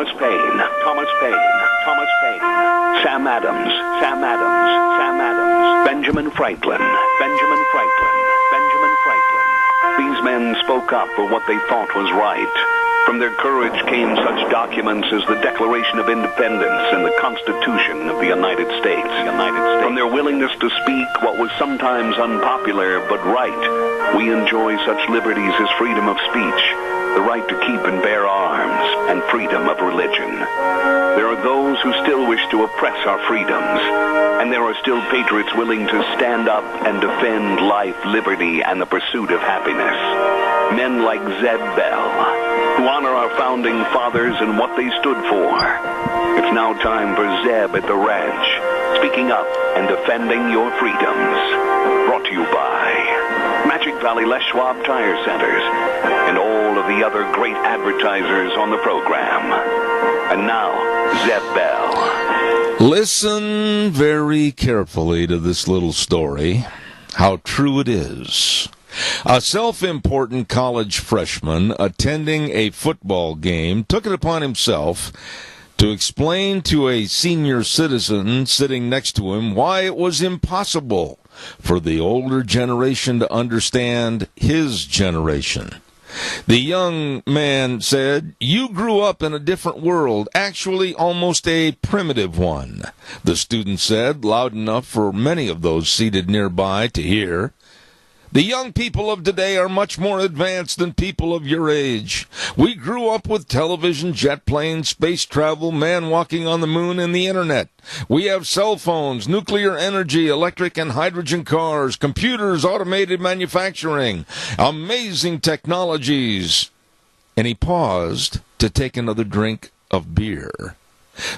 Thomas Paine, Thomas Paine, Thomas Paine, Sam Adams, Sam Adams, Sam Adams, Benjamin Franklin, Benjamin Franklin, Benjamin Franklin. These men spoke up for what they thought was right. From their courage came such documents as the Declaration of Independence and the Constitution of the United States. From their willingness to speak what was sometimes unpopular but right, we enjoy such liberties as freedom of speech, the right to keep and bear arms, and freedom of religion. There are those who still wish to oppress our freedoms, and there are still patriots willing to stand up and defend life, liberty, and the pursuit of happiness. Men like Zeb Bell, who honor our founding fathers and what they stood for. It's now time for Zeb at the ranch, speaking up and defending your freedoms. Brought to you by Magic Valley Les Schwab Tire Centers and all of the other great advertisers on the program. And now, Zeb Bell. Listen very carefully to this little story, how true it is. A self-important college freshman attending a football game took it upon himself to explain to a senior citizen sitting next to him why it was impossible for the older generation to understand his generation. The young man said, "You grew up in a different world, actually almost a primitive one," the student said, loud enough for many of those seated nearby to hear. "The young people of today are much more advanced than people of your age. We grew up with television, jet planes, space travel, man walking on the moon, and the internet. We have cell phones, nuclear energy, electric and hydrogen cars, computers, automated manufacturing, amazing technologies." And he paused to take another drink of beer.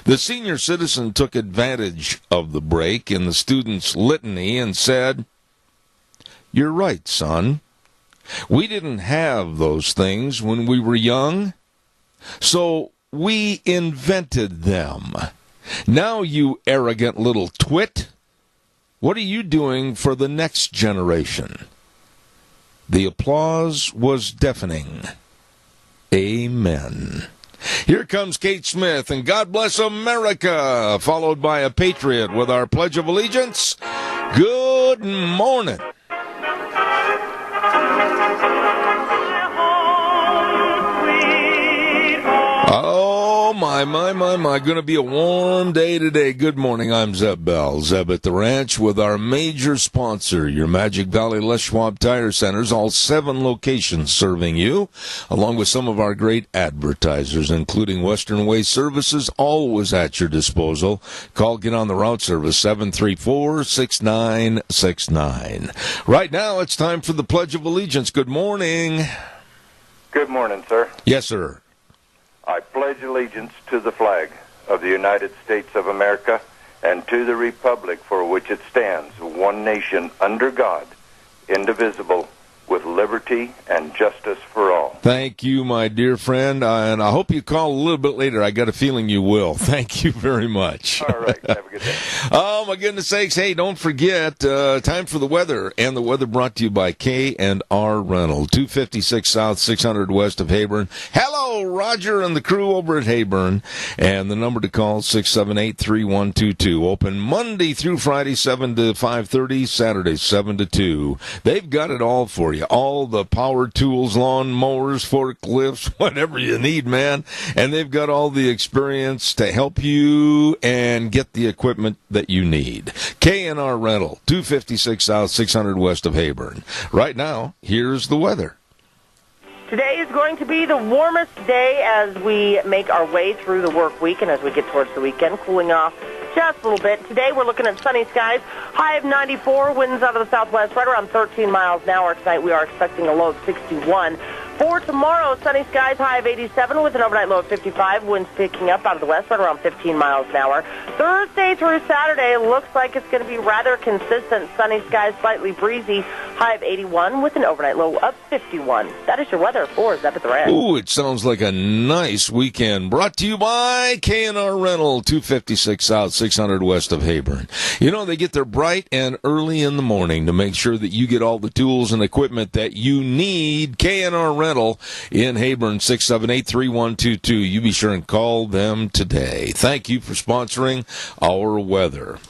The senior citizen took advantage of the break in the student's litany and said, "You're right, son. We didn't have those things when we were young, so we invented them. Now, you arrogant little twit, what are you doing for the next generation?" The applause was deafening. Amen. Here comes Kate Smith and God Bless America, followed by a patriot with our Pledge of Allegiance. Good morning. Oh, my. Going to be a warm day today. Good morning. I'm Zeb Bell. Zeb at the Ranch with our major sponsor, your Magic Valley Les Schwab Tire Centers, all 7 locations serving you, along with some of our great advertisers, including Western Way Services, always at your disposal. Call, get on the route service, 734-6969. Right now, it's time for the Pledge of Allegiance. Good morning. Good morning, sir. Yes, sir. I pledge allegiance to the flag of the United States of America and to the republic for which it stands, one nation under God, indivisible, with liberty and justice for all. Thank you, my dear friend, and I hope you call a little bit later. I got a feeling you will. Thank you very much. All right, have a good day. Oh, my goodness sakes. Hey, don't forget, time for the weather, and the weather brought to you by K&R Rental, 256 South, 600 West of Heyburn. Hello, Roger and the crew over at Heyburn, and the number to call, 678-3122. Open Monday through Friday, 7 to 5:30, Saturday, 7 to 2. They've got it all for you. All the power tools, lawn mowers, forklifts, whatever you need, man. And they've got all the experience to help you and get the equipment that you need. K&R Rental, 256 South, 600 West of Heyburn. Right now, here's the weather. Today is going to be the warmest day as we make our way through the work week and as we get towards the weekend, cooling off just a little bit. Today we're looking at sunny skies, high of 94, winds out of the southwest right around 13 miles an hour. Tonight we are expecting a low of 61. For tomorrow, sunny skies, high of 87 with an overnight low of 55, winds picking up out of the west right around 15 miles an hour. Thursday through Saturday looks like it's going to be rather consistent, sunny skies, slightly breezy, high of 81 with an overnight low of 51. That is your weather for Zep at the Ranch. Ooh, it sounds like a nice weekend. Brought to you by K&R Rental, 256 South, 600 west of Heyburn. You know, they get there bright and early in the morning to make sure that you get all the tools and equipment that you need. K&R Rental in Heyburn, 678-3122. You be sure and call them today. Thank you for sponsoring our weather.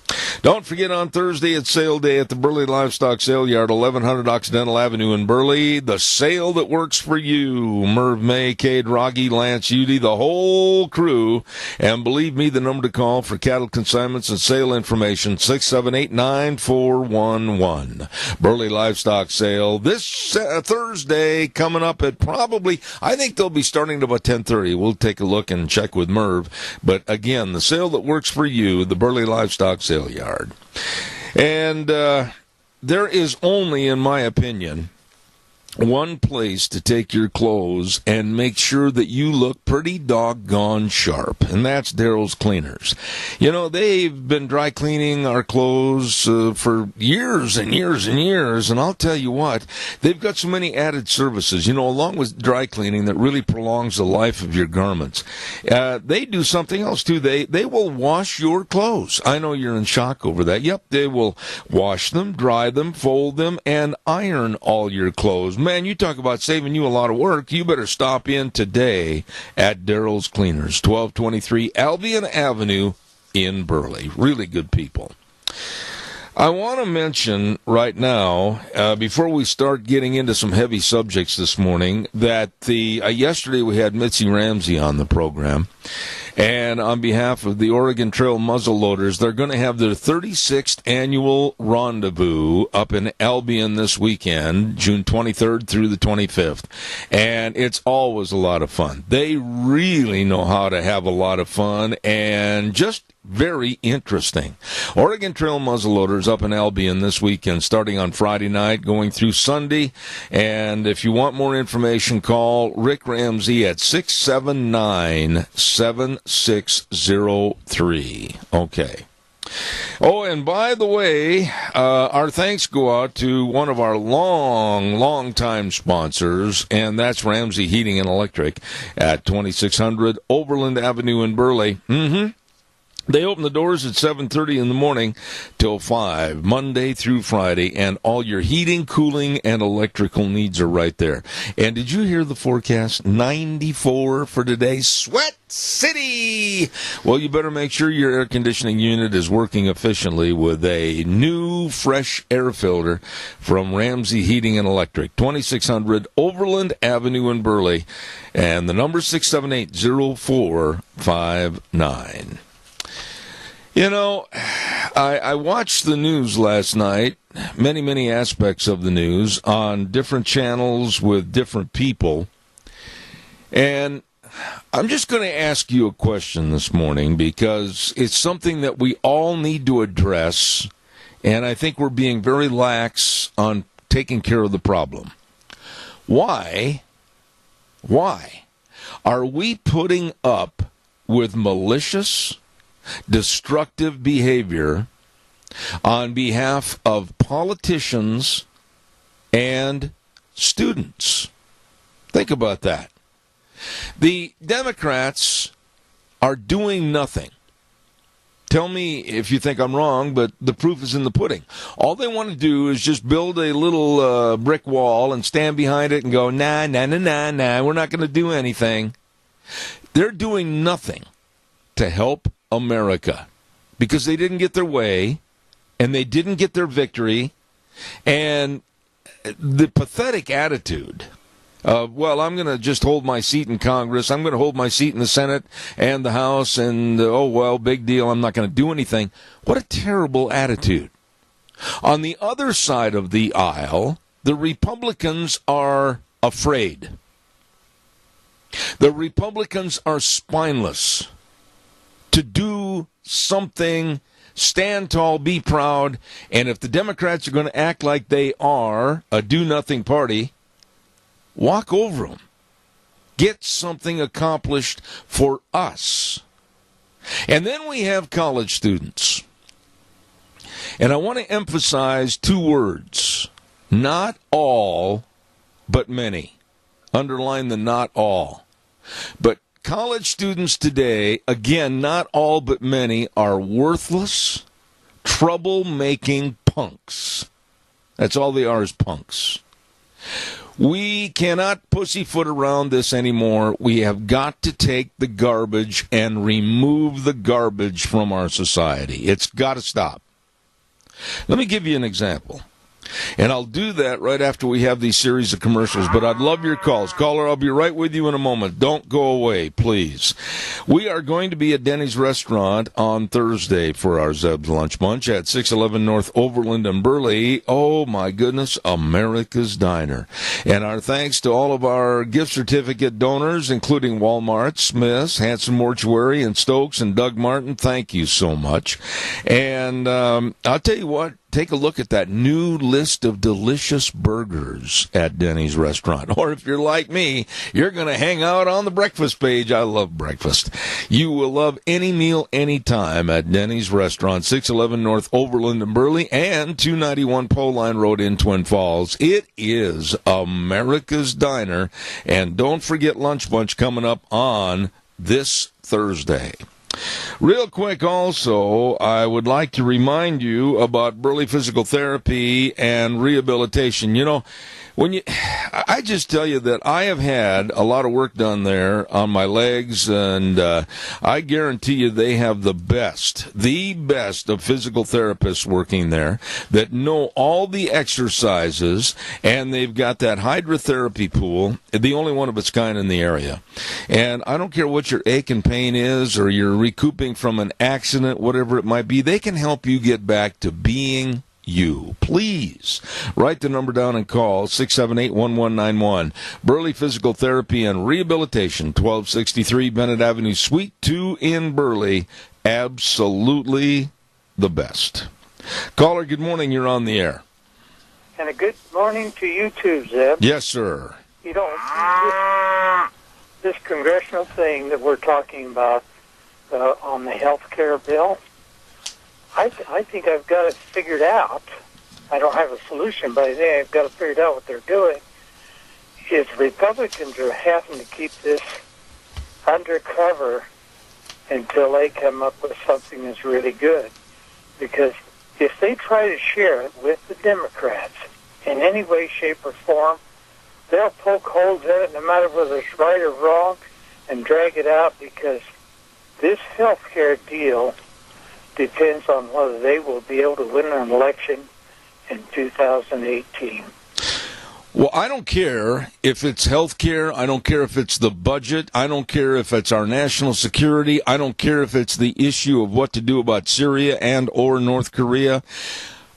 Don't forget, on Thursday, it's sale day at the Burley Livestock Sale Yard, 1100 Occidental Avenue in Burley. The sale that works for you. Merv May, Cade, Rogge, Lance, Udy, the whole crew. And believe me, the number to call for cattle consignments and sale information, 678-9411. Burley Livestock Sale this Thursday, coming up at probably, I think they'll be starting at about 10:30. We'll take a look and check with Merv. But again, the sale that works for you, the Burley Livestock Sale Yard. And there is only, in my opinion, one place to take your clothes and make sure that you look pretty doggone sharp, and that's Daryl's Cleaners. You know, they've been dry cleaning our clothes for years and years and years, and I'll tell you what, they've got so many added services, you know, along with dry cleaning that really prolongs the life of your garments. They do something else, too. They will wash your clothes. I know you're in shock over that. Yep, they will wash them, dry them, fold them, and iron all your clothes. Man, you talk about saving you a lot of work. You better stop in today at Daryl's Cleaners, 1223 Albion Avenue in Burley. Really good people. I want to mention right now, before we start getting into some heavy subjects this morning, that yesterday we had Mitzi Ramsey on the program. And on behalf of the Oregon Trail Muzzleloaders, they're going to have their 36th annual rendezvous up in Albion this weekend, June 23rd through the 25th. And it's always a lot of fun. They really know how to have a lot of fun and just very interesting. Oregon Trail Muzzleloaders up in Albion this weekend, starting on Friday night, going through Sunday. And if you want more information, call Rick Ramsey at 679-7603. Okay. Oh, and by the way, our thanks go out to one of our long-time sponsors, and that's Ramsey Heating and Electric at 2600 Overland Avenue in Burley. They open the doors at 7:30 in the morning till 5, Monday through Friday, and all your heating, cooling, and electrical needs are right there. And did you hear the forecast? 94 for today. Sweat City! Well, you better make sure your air conditioning unit is working efficiently with a new fresh air filter from Ramsey Heating and Electric, 2600 Overland Avenue in Burley, and the number 678-0459. You know, I watched the news last night, many aspects of the news, on different channels with different people. And I'm just going to ask you a question this morning because it's something that we all need to address, and I think we're being very lax on taking care of the problem. Why are we putting up with malicious, destructive behavior on behalf of politicians and students? Think about that. The Democrats are doing nothing. Tell me if you think I'm wrong, but the proof is in the pudding. All they want to do is just build a little brick wall and stand behind it and go, nah, we're not going to do anything. They're doing nothing to help America because they didn't get their way and they didn't get their victory, and the pathetic attitude of, well, I'm going to just hold my seat in Congress, I'm going to hold my seat in the Senate and the House, and oh well, big deal, I'm not going to do anything. What a terrible attitude. On the other side of the aisle, the Republicans are afraid. The Republicans are spineless. To do something, stand tall, be proud, and if the Democrats are going to act like they are a do-nothing party, walk over them. Get something accomplished for us. And then we have college students. And I want to emphasize two words. Not all, but many. Underline the not all. But college students today, again, not all but many, are worthless, trouble-making punks. That's all they are, is punks. We cannot pussyfoot around this anymore. We have got to take the garbage and remove the garbage from our society. It's got to stop. Let me give you an example. And I'll do that right after we have these series of commercials, but I'd love your calls. Caller, I'll be right with you in a moment. Don't go away, please. We are going to be at Denny's Restaurant on Thursday for our Zeb's Lunch Bunch at 611 North Overland and Burley. Oh, my goodness, America's Diner. And our thanks to all of our gift certificate donors, including Walmart, Smith's, Hanson Mortuary, and Stokes, and Doug Martin. Thank you so much. And I'll tell you what. Take a look at that new list of delicious burgers at Denny's Restaurant. Or if you're like me, you're going to hang out on the breakfast page. I love breakfast. You will love any meal, anytime at Denny's Restaurant, 611 North Overland and Burley, and 291 Poline Road in Twin Falls. It is America's Diner. And don't forget Lunch Bunch coming up on this Thursday. Real quick also, I would like to remind you about Burley Physical Therapy and Rehabilitation. You know, I just tell you that I have had a lot of work done there on my legs, and I guarantee you they have the best of physical therapists working there that know all the exercises, and they've got that hydrotherapy pool, the only one of its kind in the area. And I don't care what your ache and pain is, or you're recouping from an accident, whatever it might be, they can help you get back to being you. Please write the number down and call 678-1191. Burley Physical Therapy and Rehabilitation, 1263 Bennett Avenue, Suite 2 in Burley. Absolutely the best. Caller, good morning. You're on the air. And a good morning to you too, Zeb. Yes, sir. You know, this congressional thing that we're talking about on the health care bill, I think I've got it figured out. I don't have a solution, but I think I've got to figure out what they're doing. Is Republicans are having to keep this undercover until they come up with something that's really good. Because if they try to share it with the Democrats in any way, shape, or form, they'll poke holes in it no matter whether it's right or wrong and drag it out, because this health care deal depends on whether they will be able to win an election in 2018. Well, I don't care if it's health care. I don't care if it's the budget. I don't care if it's our national security. I don't care if it's the issue of what to do about Syria and or North Korea.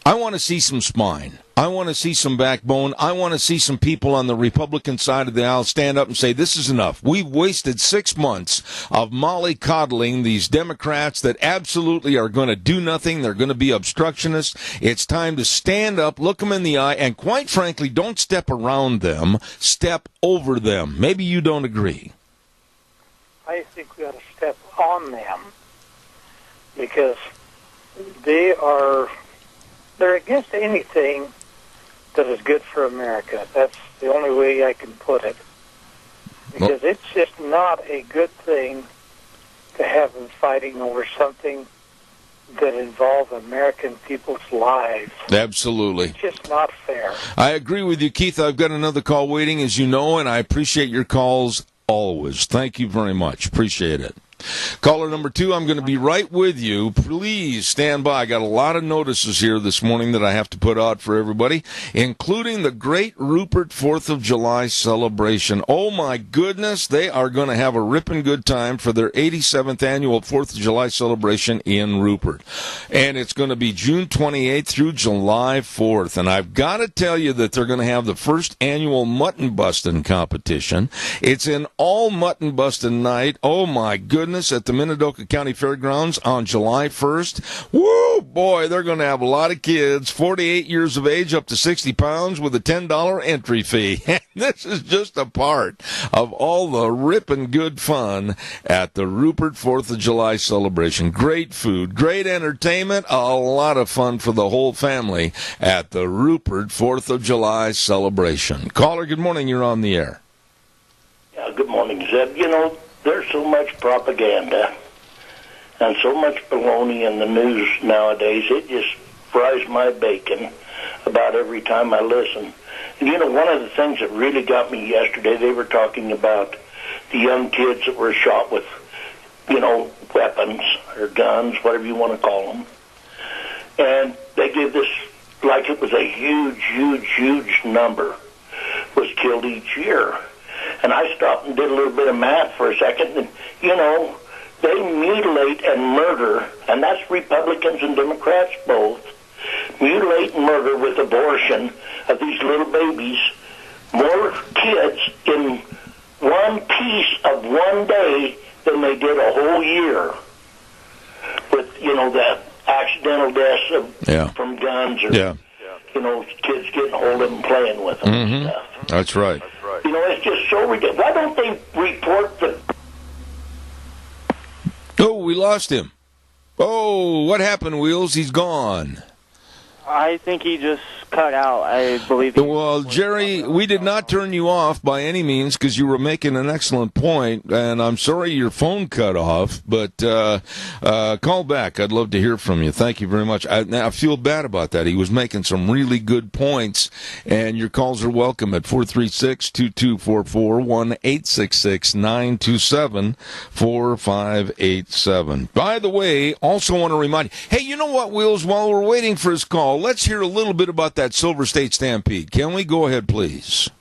I want to see some spine. I want to see some backbone. I want to see some people on the Republican side of the aisle stand up and say, this is enough. We've wasted 6 months of mollycoddling these Democrats that absolutely are going to do nothing. They're going to be obstructionists. It's time to stand up, look them in the eye, and quite frankly, don't step around them. Step over them. Maybe you don't agree. I think we ought to step on them, because they're against anything that is good for America. That's the only way I can put it. Because it's just not a good thing to have them fighting over something that involves American people's lives. Absolutely. It's just not fair. I agree with you, Keith. I've got another call waiting, as you know, and I appreciate your calls always. Thank you very much. Appreciate it. Caller number 2, I'm going to be right with you. Please stand by. I got a lot of notices here this morning that I have to put out for everybody, including the Great Rupert 4th of July celebration. Oh, my goodness. They are going to have a ripping good time for their 87th annual 4th of July celebration in Rupert. And it's going to be June 28th through July 4th. And I've got to tell you that they're going to have the first annual mutton busting competition. It's an all mutton busting night. Oh, my goodness. goodness, at the Minidoka County Fairgrounds on July 1st. Woo, boy, they're going to have a lot of kids, 48 years of age up to 60 pounds with a $10 entry fee. This is just a part of all the ripping good fun at the Rupert 4th of July celebration. Great food, great entertainment, a lot of fun for the whole family at the Rupert 4th of July celebration. Caller, good morning. You're on the air. Yeah, good morning, Zeb. You know, there's so much propaganda and so much baloney in the news nowadays. It just fries my bacon about every time I listen. And, you know, one of the things that really got me yesterday, they were talking about the young kids that were shot with, you know, weapons or guns, whatever you want to call them. And they gave this like it was a huge number was killed each year. And I stopped and did a little bit of math for a second, and, you know, they mutilate and murder, and that's Republicans and Democrats both, mutilate and murder with abortion of these little babies, more kids in one piece of one day than they did a whole year with, you know, the accidental deaths from guns or, you know, kids getting hold of them, playing with them and stuff. That's right. You know, it's just so ridiculous. Why don't they report the... Oh, we lost him. Oh, what happened, Wheels? He's gone. I think he just cut out, I believe. Well, Jerry, we did not turn you off by any means because you were making an excellent point, and I'm sorry your phone cut off, but call back. I'd love to hear from you. Thank you very much. I feel bad about that. He was making some really good points, and your calls are welcome at 436-2244, 1-866-927-4587. By the way, also want to remind you, hey, you know what, Wheels, while we're waiting for his call, let's hear a little bit about that Silver State Stampede. Can we go ahead, please?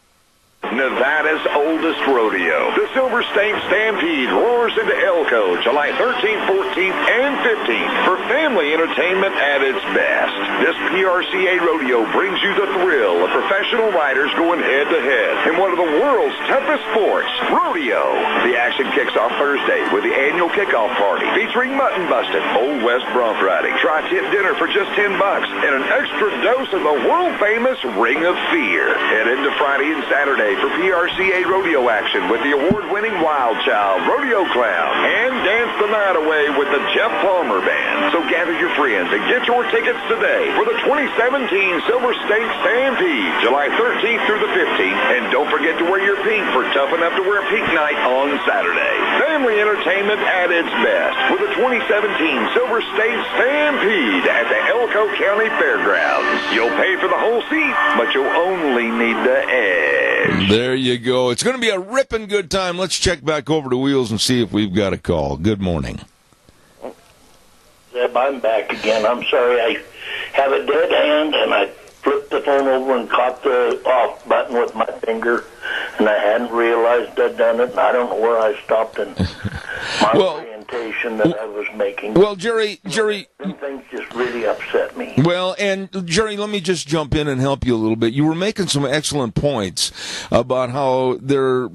Nevada's oldest rodeo. The Silver State Stampede roars into Elko July 13th, 14th, and 15th for family entertainment at its best. This PRCA rodeo brings you the thrill of professional riders going head-to-head in one of the world's toughest sports, rodeo. The action kicks off Thursday with the annual kickoff party featuring mutton busting, Old West bronc riding, tri-tip dinner for just $10, and an extra dose of the world-famous Ring of Fear. Head into Friday and Saturday for PRCA rodeo action with the award-winning Wild Child Rodeo Clown and dance the night away with the Jeff Palmer Band. So gather your friends and get your tickets today for the 2017 Silver State Stampede, July 13th through the 15th. And don't forget to wear your pink for Tough Enough to Wear Pink Night on Saturday. Family entertainment at its best with the 2017 Silver State Stampede at the Elko County Fairgrounds. You'll pay for the whole seat, but you'll only need the edge. There you go. It's going to be a ripping good time. Let's check back over to Wheels and see if we've got a call. Good morning. Zeb, I'm back again. I'm sorry. I have a dead hand, and I flipped the phone over and caught the off button with my finger, and I hadn't realized I'd done it, and I don't know where I stopped in my orientation that I was making. Well, Jerry... Some things just really upset me. Well, and Jerry, let me just jump in and help you a little bit. You were making some excellent points about how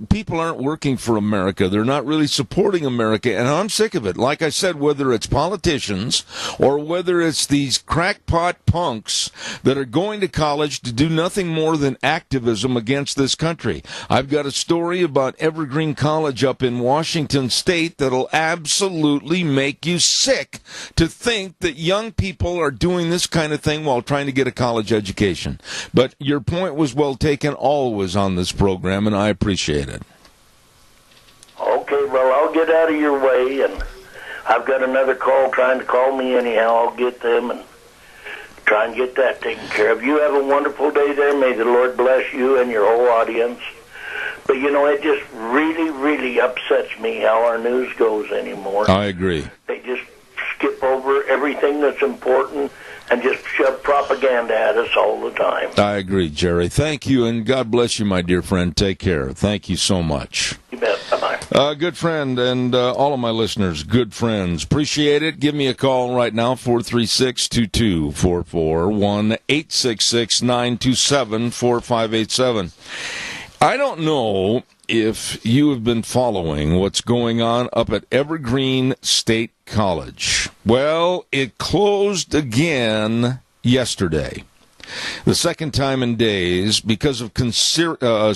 people aren't working for America. They're not really supporting America, and I'm sick of it. Like I said, whether it's politicians or whether it's these crackpot punks that are going to college to do nothing more than activism against this country. I've got a story about Evergreen College up in Washington State that'll absolutely make you sick to think that young people are doing this kind of thing while trying to get a college education. But your point was well taken always on this program, and I appreciate it. Okay, well, I'll get out of your way, and I've got another call trying to call me anyhow. I'll get them and try and get that taken care of. You have a wonderful day there. May the Lord bless you and your whole audience. But, you know, it just really upsets me how our news goes anymore. I agree. They just skip over everything that's important and just shove propaganda at us all the time. I agree, Jerry. Thank you, and God bless you, my dear friend. Take care. Thank you so much. You bet. Bye-bye. Good friend, and all of my listeners, good friends. Appreciate it. Give me a call right now, 436-2244, 1-866-927-4587. I don't know if you have been following what's going on up at Evergreen State College. Well, it closed again yesterday. The second time in days because of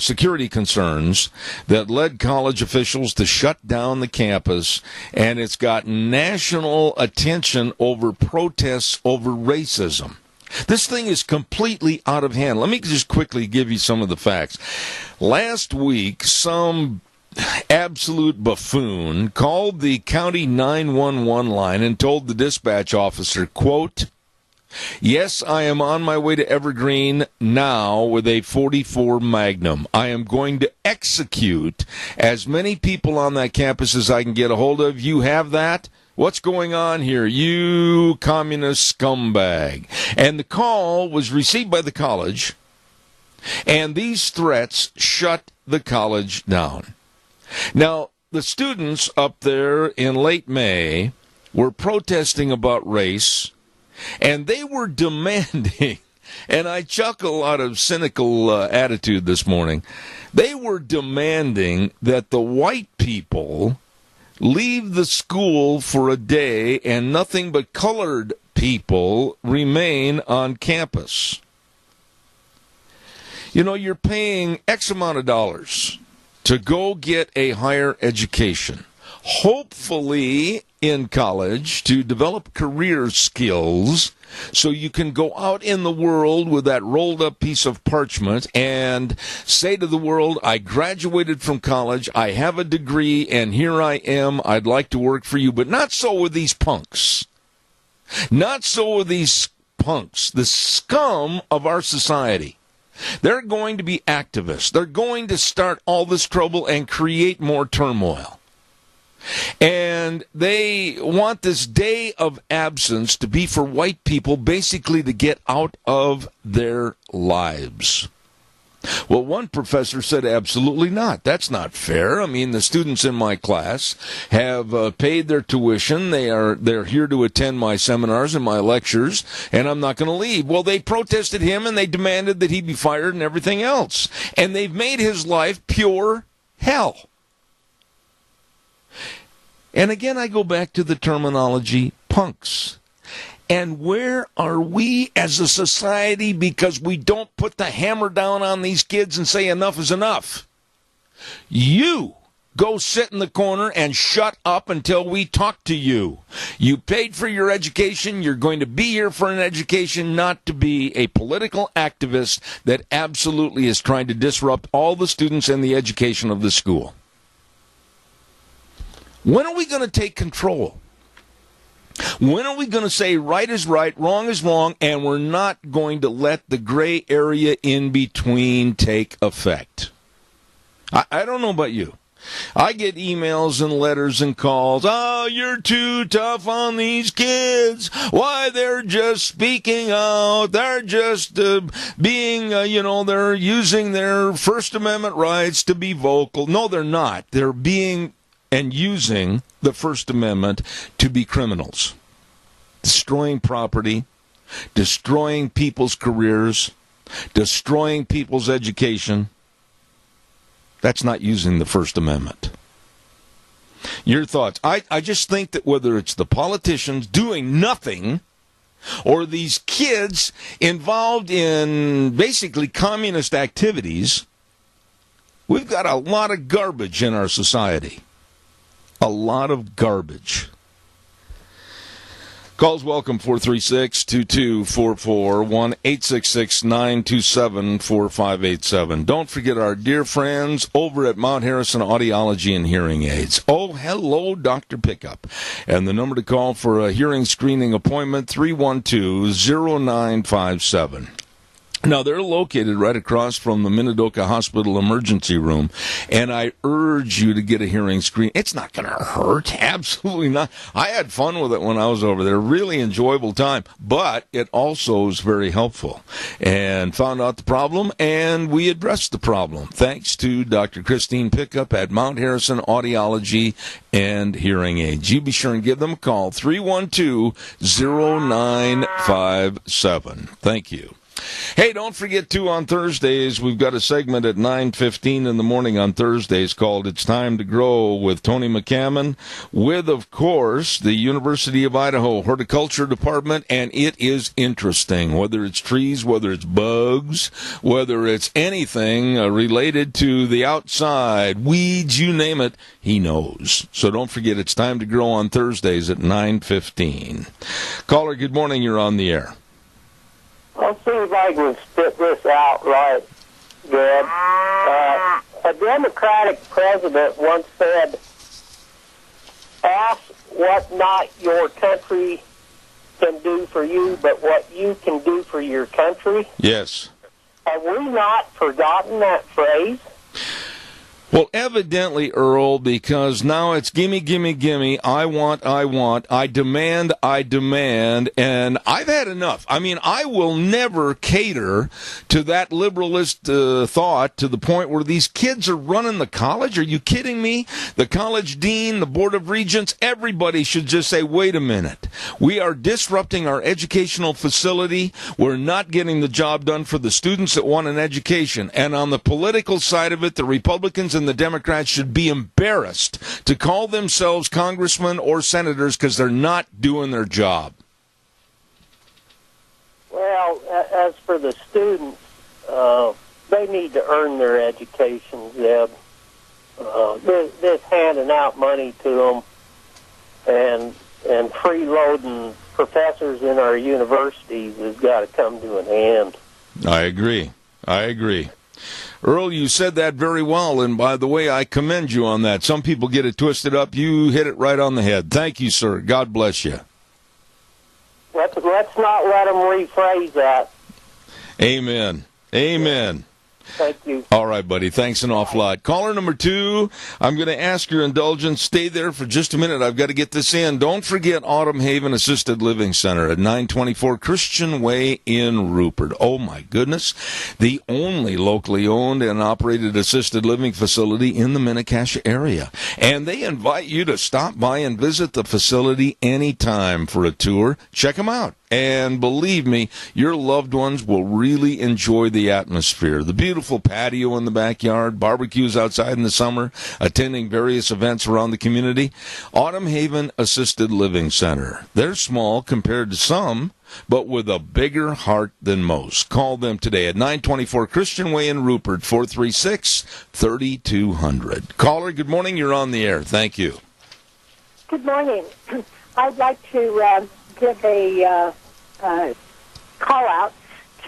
security concerns that led college officials to shut down the campus, and it's got national attention over protests over racism. This thing is completely out of hand. Let me just quickly give you some of the facts. Last week, some absolute buffoon called the county 911 line and told the dispatch officer, quote, "Yes, I am on my way to Evergreen now with a .44 Magnum. I am going to execute as many people on that campus as I can get a hold of. You have that? What's going on here, you communist scumbag?" And the call was received by the college, and these threats shut the college down. Now, the students up there in late May were protesting about race, and they were demanding, and I chuckle out of cynical attitude this morning, they were demanding that the white people leave the school for a day and nothing but colored people remain on campus. You know, you're paying X amount of dollars to go get a higher education, hopefully in college to develop career skills so you can go out in the world with that rolled up piece of parchment and say to the world, I graduated from college, I have a degree, and here I am, I'd like to work for you. But not so with these punks. Not so with these punks, the scum of our society. They're going to be activists. They're going to start all this trouble and create more turmoil. And they want this day of absence to be for white people, basically to get out of their lives. Well, one professor said, absolutely not. That's not fair. I mean, the students in my class have paid their tuition. They're here to attend my seminars and my lectures, and I'm not going to leave. Well, they protested him, and they demanded that he be fired and everything else. And they've made his life pure hell. And again, I go back to the terminology punks. And where are we as a society because we don't put the hammer down on these kids and say enough is enough? You go sit in the corner and shut up until we talk to you. You paid for your education. You're going to be here for an education, not to be a political activist that absolutely is trying to disrupt all the students and the education of the school. When are we going to take control? When are we going to say right is right, wrong is wrong, and we're not going to let the gray area in between take effect? I don't know about you. I get emails and letters and calls. Oh, you're too tough on these kids. Why, they're just speaking out. They're just they're using their First Amendment rights to be vocal. No, they're not. They're being and using the First Amendment to be criminals, destroying property, destroying people's careers, destroying people's education. That's not using the First Amendment. Your thoughts? I just think that whether it's the politicians doing nothing or these kids involved in basically communist activities, we've got a lot of garbage in our society. A lot of garbage. Calls welcome, 436-2244, 1-866-927-4587. Don't forget our dear friends over at Mount Harrison Audiology and Hearing Aids. Oh, hello, Dr. Pickup. And the number to call for a hearing screening appointment, 312-0957. Now, they're located right across from the Minidoka Hospital emergency room, and I urge you to get a hearing screen. It's not going to hurt. Absolutely not. I had fun with it when I was over there. Really enjoyable time, but it also is very helpful. And found out the problem, and we addressed the problem. Thanks to Dr. Christine Pickup at Mount Harrison Audiology and Hearing Aids. You be sure and give them a call, 312-0957. Thank you. Hey, don't forget, too, on Thursdays, we've got a segment at 9:15 in the morning on Thursdays called It's Time to Grow with Tony McCammon, with, of course, the University of Idaho Horticulture Department, and it is interesting, whether it's trees, whether it's bugs, whether it's anything related to the outside, weeds, you name it, he knows. So don't forget, It's Time to Grow on Thursdays at 9:15. Caller, good morning, you're on the air. I'll see if I can spit this out right, Deb. A Democratic president once said, ask what not your country can do for you, but what you can do for your country. Yes. Have we not forgotten that phrase? Well, evidently, Earl, because now it's gimme, gimme, gimme, I want, I demand, and I've had enough. I mean, I will never cater to that liberalist thought to the point where these kids are running the college. Are you kidding me? The college dean, the board of regents, everybody should just say, wait a minute. We are disrupting our educational facility. We're not getting the job done for the students that want an education. And on the political side of it, the Republicans and the Democrats should be embarrassed to call themselves congressmen or senators because they're not doing their job. Well, as for the students, they need to earn their education, Zeb. This handing out money to them and freeloading professors in our universities has got to come to an end. I agree. Earl, you said that very well, and by the way, I commend you on that. Some people get it twisted up. You hit it right on the head. Thank you, sir. God bless you. Let's not let them rephrase that. Amen. Thank you. All right, buddy. Thanks an awful lot. Caller number 2, I'm going to ask your indulgence. Stay there for just a minute. I've got to get this in. Don't forget Autumn Haven Assisted Living Center at 924 Christian Way in Rupert. Oh, my goodness. The only locally owned and operated assisted living facility in the Mini-Cassia area. And they invite you to stop by and visit the facility anytime for a tour. Check them out. And believe me, your loved ones will really enjoy the atmosphere. The beautiful patio in the backyard, barbecues outside in the summer, attending various events around the community. Autumn Haven Assisted Living Center. They're small compared to some, but with a bigger heart than most. Call them today at 924 Christian Way in Rupert, 436-3200. Caller, good morning. You're on the air. Thank you. Good morning. I'd like to give a call out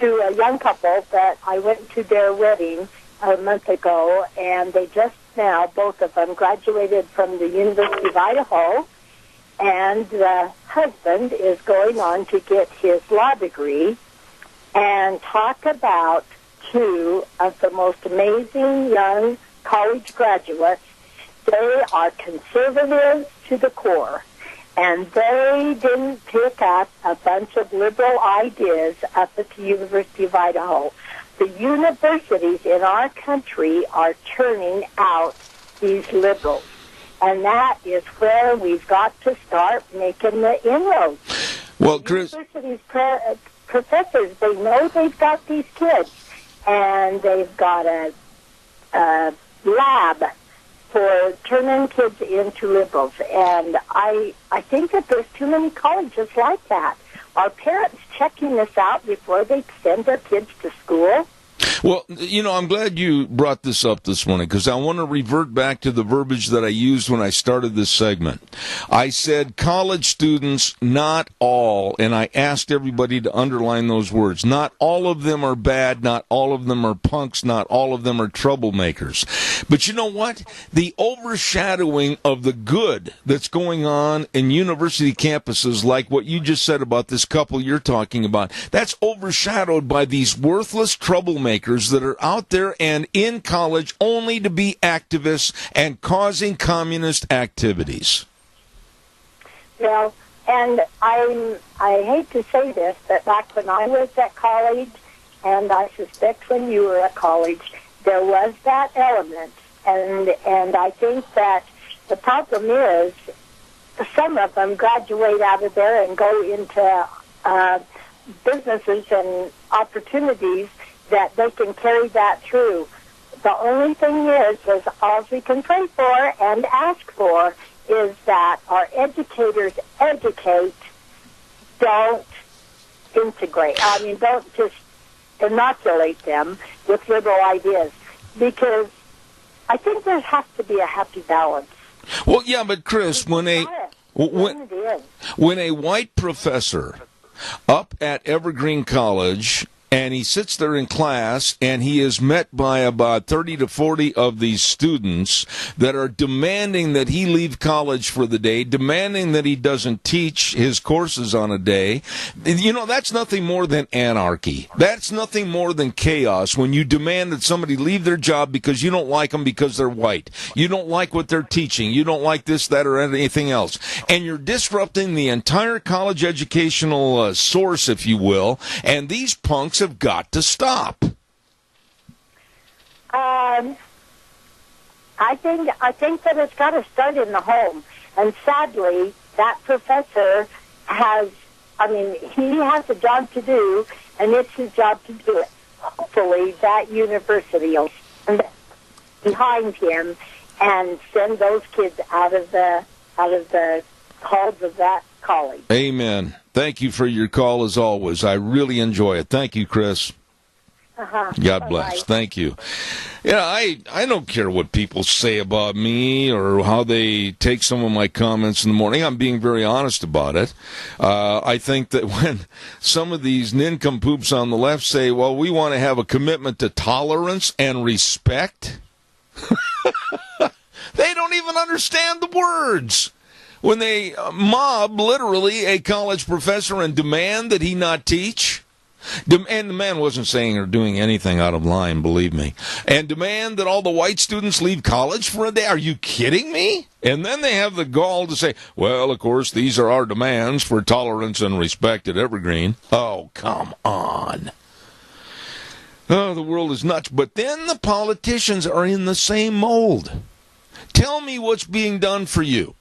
to a young couple that I went to their wedding a month ago, and they just now, both of them, graduated from the University of Idaho, and the husband is going on to get his law degree, and talk about two of the most amazing young college graduates. They are conservatives to the core. And they didn't pick up a bunch of liberal ideas up at the University of Idaho. The universities in our country are turning out these liberals. And that is where we've got to start making the inroads. Well, Chris, universities professors, they know they've got these kids, and they've got a lab for turning kids into liberals. And I think that there's too many colleges like that. Are parents checking this out before they send their kids to school? Well, I'm glad you brought this up this morning because I want to revert back to the verbiage that I used when I started this segment. I said college students, not all, and I asked everybody to underline those words. Not all of them are bad, not all of them are punks, not all of them are troublemakers. But you know what? The overshadowing of the good that's going on in university campuses, like what you just said about this couple you're talking about, that's overshadowed by these worthless troublemakers that are out there and in college only to be activists and causing communist activities. Well, and I hate to say this, but back when I was at college, and I suspect when you were at college, there was that element. And I think that the problem is some of them graduate out of there and go into businesses and opportunities that they can carry that through. The only thing is all we can pray for and ask for is that our educators educate, don't integrate. Don't just inoculate them with liberal ideas, because I think there has to be a happy balance. Well, yeah, but Chris, when a white professor up at Evergreen College, and he sits there in class, and he is met by about 30 to 40 of these students that are demanding that he leave college for the day, demanding that he doesn't teach his courses on a day. That's nothing more than anarchy. That's nothing more than chaos when you demand that somebody leave their job because you don't like them because they're white. You don't like what they're teaching. You don't like this, that, or anything else. And you're disrupting the entire college educational source, if you will, and these punks have got to stop. I think that it's got to start in the home, and sadly, that professor he has a job to do, and it's his job to do it. Hopefully, that university will stand behind him and send those kids out of the halls of that college. Amen. Thank you for your call as always. I really enjoy it. Thank you, Chris. God bless. Bye-bye. Thank you. Yeah, I don't care what people say about me or how they take some of my comments in the morning. I'm being very honest about it. I think that when some of these nincompoops on the left say, well, we want to have a commitment to tolerance and respect, they don't even understand the words. When they mob, literally, a college professor and demand that he not teach, and the man wasn't saying or doing anything out of line, believe me, and demand that all the white students leave college for a day. Are you kidding me? And then they have the gall to say, well, of course, these are our demands for tolerance and respect at Evergreen. Oh, come on. Oh, the world is nuts. But then the politicians are in the same mold. Tell me what's being done for you.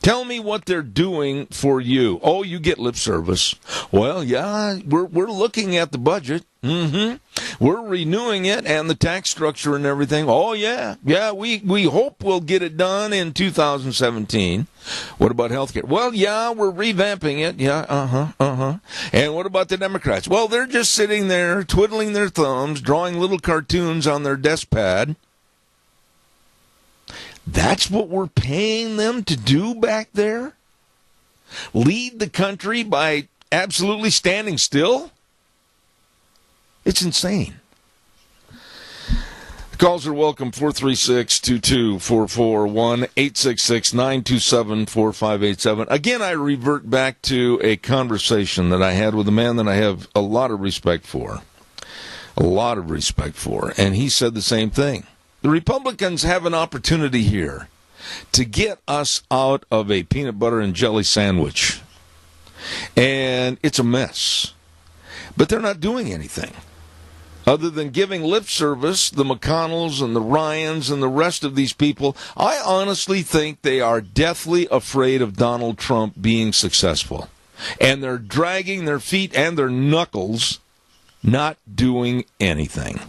Tell me what they're doing for you. Oh, you get lip service. Well, yeah, we're looking at the budget. We're renewing it and the tax structure and everything. Oh, yeah. Yeah, we hope we'll get it done in 2017. What about health care? Well, yeah, we're revamping it. Yeah, And what about the Democrats? Well, they're just sitting there twiddling their thumbs, drawing little cartoons on their desk pad. That's what we're paying them to do back there? Lead the country by absolutely standing still? It's insane. The calls are welcome, 436-2244, 1-866-927-4587. Again, I revert back to a conversation that I had with a man that I have a lot of respect for. And he said the same thing. The Republicans have an opportunity here to get us out of a peanut butter and jelly sandwich. And it's a mess. But they're not doing anything other than giving lip service, the McConnells and the Ryans and the rest of these people. I honestly think they are deathly afraid of Donald Trump being successful. And they're dragging their feet and their knuckles, not doing anything.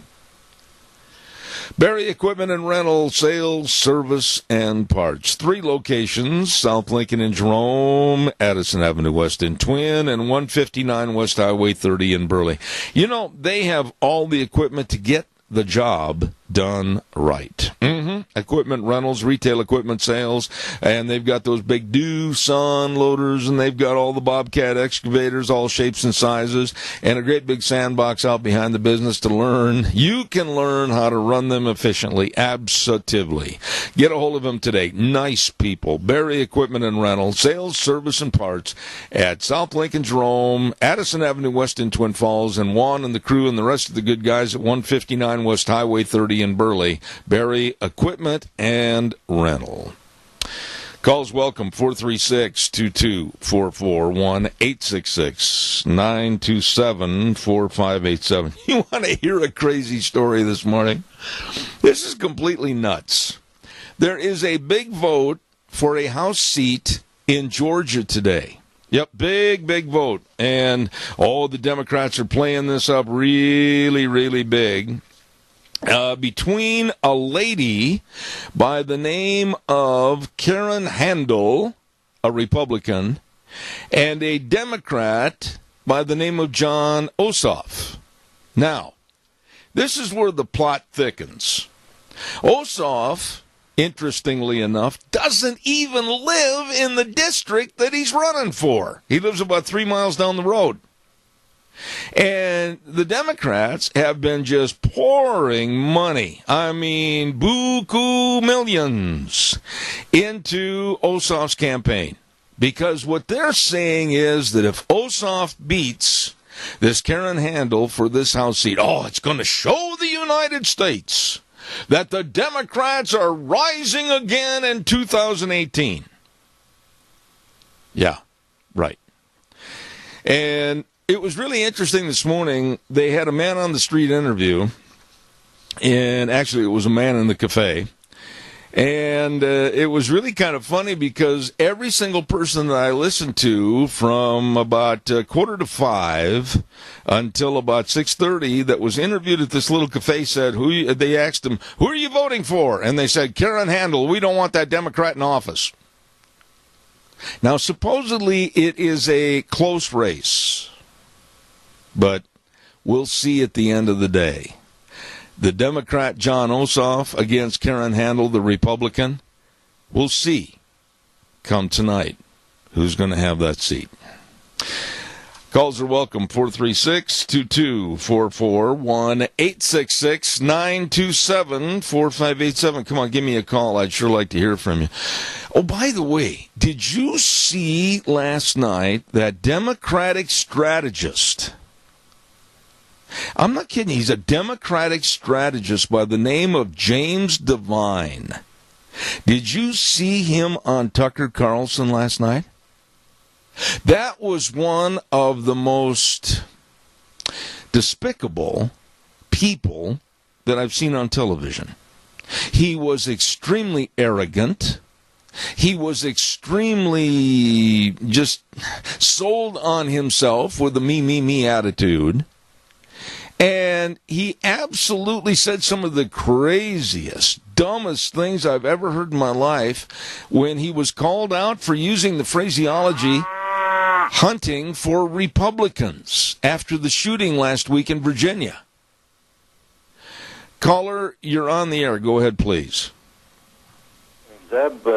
Barry Equipment and Rental, Sales, Service, and Parts. 3 locations, South Lincoln in Jerome, Addison Avenue West in Twin, and 159 West Highway 30 in Burley. You know, they have all the equipment to get the job done right. Equipment rentals, retail equipment sales, and they've got those big Doosan loaders, and they've got all the Bobcat excavators, all shapes and sizes, and a great big sandbox out behind the business to learn. You can learn how to run them efficiently, absolutely. Get a hold of them today. Nice people. Barry Equipment and Rental, Sales, Service, and Parts at South Lincoln, Jerome, Addison Avenue West in Twin Falls, and Juan and the crew and the rest of the good guys at 159 West Highway 30 in Burley. Barry Equipment and Rental. Calls welcome, 436-2244, 1-866-927-4587. You want to hear a crazy story this morning? This is completely nuts. There is a big vote for a House seat in Georgia today. Yep, big vote. And the Democrats are playing this up really, really big. Between a lady by the name of Karen Handel, a Republican, and a Democrat by the name of John Ossoff. Now, this is where the plot thickens. Ossoff, interestingly enough, doesn't even live in the district that he's running for. He lives about 3 miles down the road. And the Democrats have been just pouring money, I mean, buku millions, into Ossoff's campaign. Because what they're saying is that if Ossoff beats this Karen Handel for this House seat, it's going to show the United States that the Democrats are rising again in 2018. Yeah, right. And it was really interesting this morning. They had a man on the street interview, and actually it was a man in the cafe. And it was really kind of funny because every single person that I listened to from about 4:45 until about 6:30 that was interviewed at this little cafe said, they asked them, who are you voting for? And they said, Karen Handel, we don't want that Democrat in office. Now, supposedly it is a close race, but we'll see at the end of the day. The Democrat John Ossoff against Karen Handel, the Republican. We'll see come tonight who's going to have that seat. Calls are welcome, 436-2244, 1-866-927-4587. Come on, give me a call. I'd sure like to hear from you. Oh, by the way, did you see last night that Democratic strategist? I'm not kidding. He's a Democratic strategist by the name of James Devine. Did you see him on Tucker Carlson last night? That was one of the most despicable people that I've seen on television. He was extremely arrogant. He was extremely just sold on himself with a me attitude. And he absolutely said some of the craziest, dumbest things I've ever heard in my life when he was called out for using the phraseology hunting for Republicans after the shooting last week in Virginia. Caller, you're on the air. Go ahead, please. Zeb,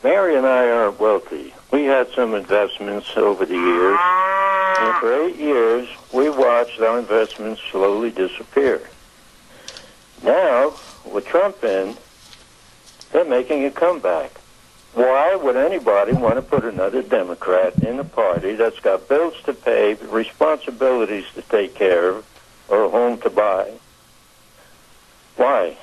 Mary and I aren't wealthy. We had some investments over the years, and for 8 years, we watched our investments slowly disappear. Now, with Trump in, they're making a comeback. Why would anybody want to put another Democrat in a party that's got bills to pay, responsibilities to take care of, or a home to buy? Why?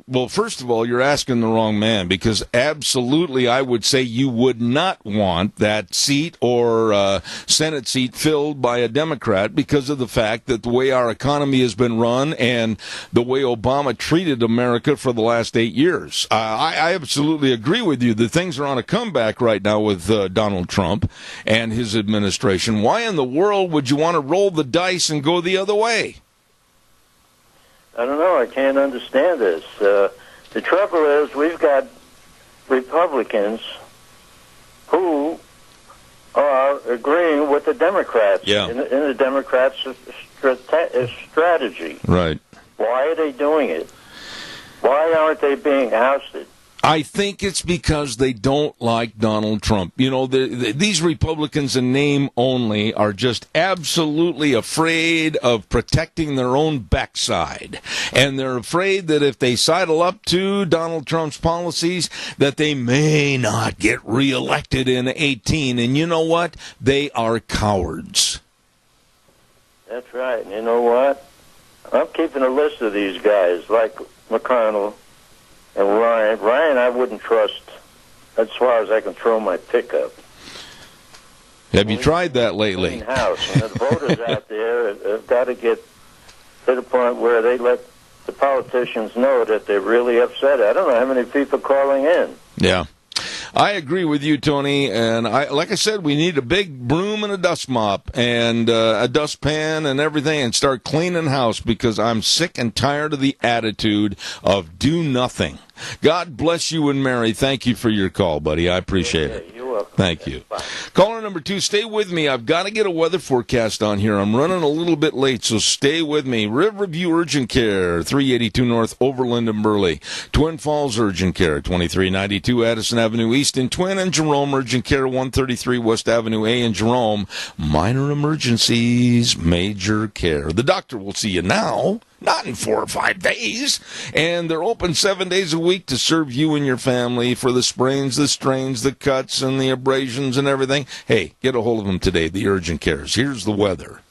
Well, first of all, you're asking the wrong man, because absolutely I would say you would not want that seat or Senate seat filled by a Democrat because of the fact that the way our economy has been run and the way Obama treated America for the last 8 years. I absolutely agree with you that things are on a comeback right now with Donald Trump and his administration. Why in the world would you want to roll the dice and go the other way? I don't know. I can't understand this. The trouble is we've got Republicans who are agreeing with the Democrats in the Democrats' strategy. Right. Why are they doing it? Why aren't they being ousted? I think it's because they don't like Donald Trump. You know, these Republicans in name only are just absolutely afraid of protecting their own backside. And they're afraid that if they sidle up to Donald Trump's policies, that they may not get reelected in 2018. And you know what? They are cowards. That's right. And you know what? I'm keeping a list of these guys, like McConnell and Ryan. Ryan, I wouldn't trust as far as I can throw my pickup. Have you tried that lately? House. And the voters out there have got to get to the point where they let the politicians know that they're really upset. I don't know how many people calling in. Yeah. I agree with you, Tony. And like I said, we need a big broom and a dust mop and a dustpan and everything and start cleaning house because I'm sick and tired of the attitude of do nothing. God bless you and Mary. Thank you for your call, buddy. I appreciate it. You're welcome. Thank you. Caller number 2, stay with me. I've got to get a weather forecast on here. I'm running a little bit late, so stay with me. Riverview Urgent Care, 382 North Overland and Burley. Twin Falls Urgent Care, 2392 Addison Avenue East in Twin, and Jerome Urgent Care, 133 West Avenue A in Jerome. Minor emergencies, major care. The doctor will see you now. Not in 4 or 5 days. And they're open 7 days a week to serve you and your family for the sprains, the strains, the cuts, and the abrasions and everything. Hey, get a hold of them today, the Urgent Cares. Here's the weather.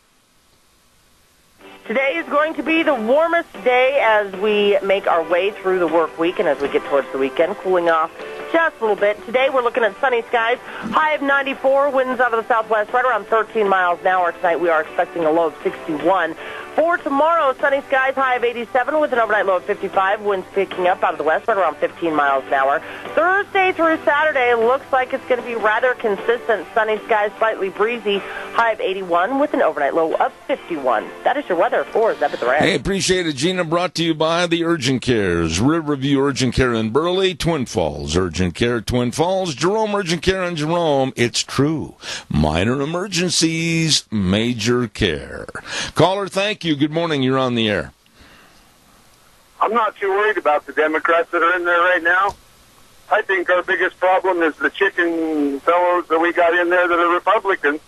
Today is going to be the warmest day as we make our way through the work week and as we get towards the weekend, cooling off just a little bit. Today we're looking at sunny skies, high of 94, winds out of the southwest right around 13 miles an hour. Tonight we are expecting a low of 61. For tomorrow, sunny skies, high of 87 with an overnight low of 55. Winds picking up out of the west right around 15 miles an hour. Thursday through Saturday looks like it's going to be rather consistent. Sunny skies, slightly breezy, high of 81 with an overnight low of 51. That is your weather for Zeb at the Ranch. Hey, appreciate it, Gina. Brought to you by the Urgent Cares. Riverview Urgent Care in Burley, Twin Falls Urgent Care, Twin Falls, Jerome Urgent Care in Jerome. It's true. Minor emergencies, major care. Caller, thank you. Good morning. You're on the air. I'm not too worried about the Democrats that are in there right now. I think our biggest problem is the chicken fellows that we got in there that are Republicans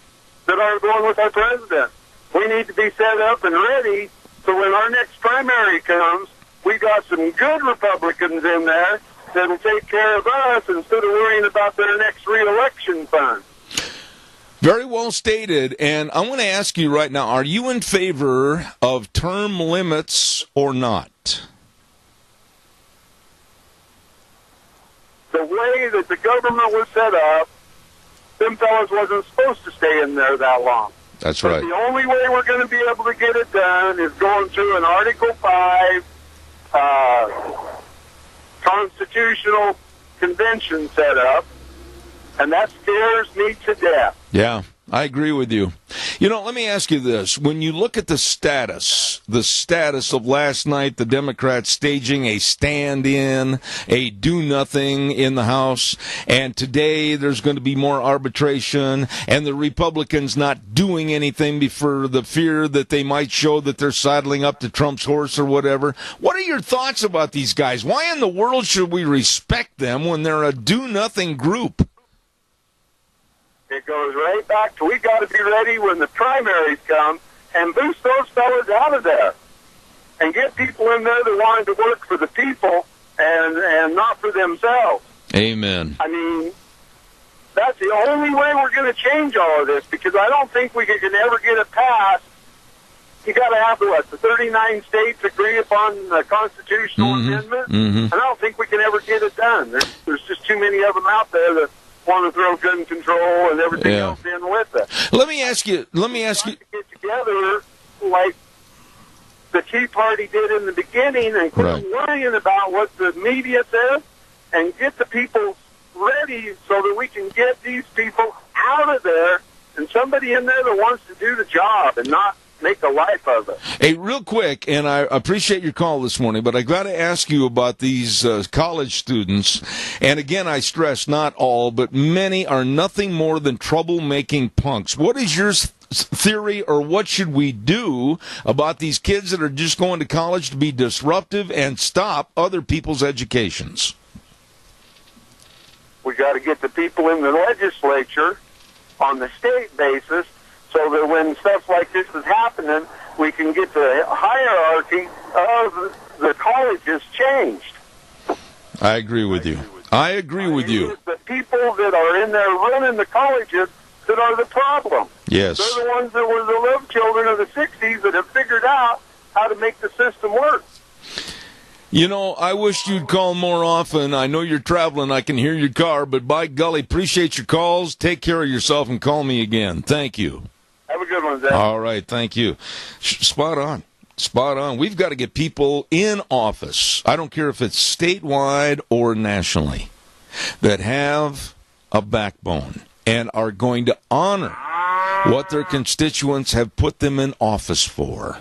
that aren't going with our president. We need to be set up and ready so when our next primary comes, we got some good Republicans in there that will take care of us instead of worrying about their next re-election fund. Very well stated, and I want to ask you right now, are you in favor of term limits or not? The way that the government was set up, them fellas wasn't supposed to stay in there that long. That's but right. The only way we're going to be able to get it done is going through an Article 5 constitutional convention set up, and that scares me to death. Yeah, I agree with you. You know, let me ask you this. When you look at the status of last night, the Democrats staging a stand-in, a do-nothing in the House, and today there's going to be more arbitration, and the Republicans not doing anything for the fear that they might show that they're sidling up to Trump's horse or whatever. What are your thoughts about these guys? Why in the world should we respect them when they're a do-nothing group? It goes right back to we got to be ready when the primaries come and boost those fellas out of there and get people in there that want to work for the people and not for themselves. Amen. I mean, that's the only way we're going to change all of this because I don't think we can ever get it passed. You got to have the 39 states agree upon the constitutional amendment, and I don't think we can ever get it done. There's just too many of them out there that want to throw gun control and everything else in with it. Let me ask you. To get together like the Tea Party did in the beginning and quit worrying about what the media says and get the people ready so that we can get these people out of there and somebody in there that wants to do the job and not make a life of it. Hey, real quick, and I appreciate your call this morning, but I got to ask you about these college students. And again, I stress not all, but many are nothing more than troublemaking punks. What is your theory, or what should we do about these kids that are just going to college to be disruptive and stop other people's educations? We got to get the people in the legislature on the state basis so that when stuff like this is happening, we can get the hierarchy of the colleges changed. I agree with you. I agree with you. It's the people that are in there running the colleges that are the problem. Yes. They're the ones that were the love children of the 60s that have figured out how to make the system work. You know, I wish you'd call more often. I know you're traveling. I can hear your car, but by golly, appreciate your calls. Take care of yourself and call me again. Thank you. Have a good one, Zach. All right, thank you. Spot on. Spot on. We've got to get people in office. I don't care if it's statewide or nationally. that have a backbone and are going to honor what their constituents have put them in office for.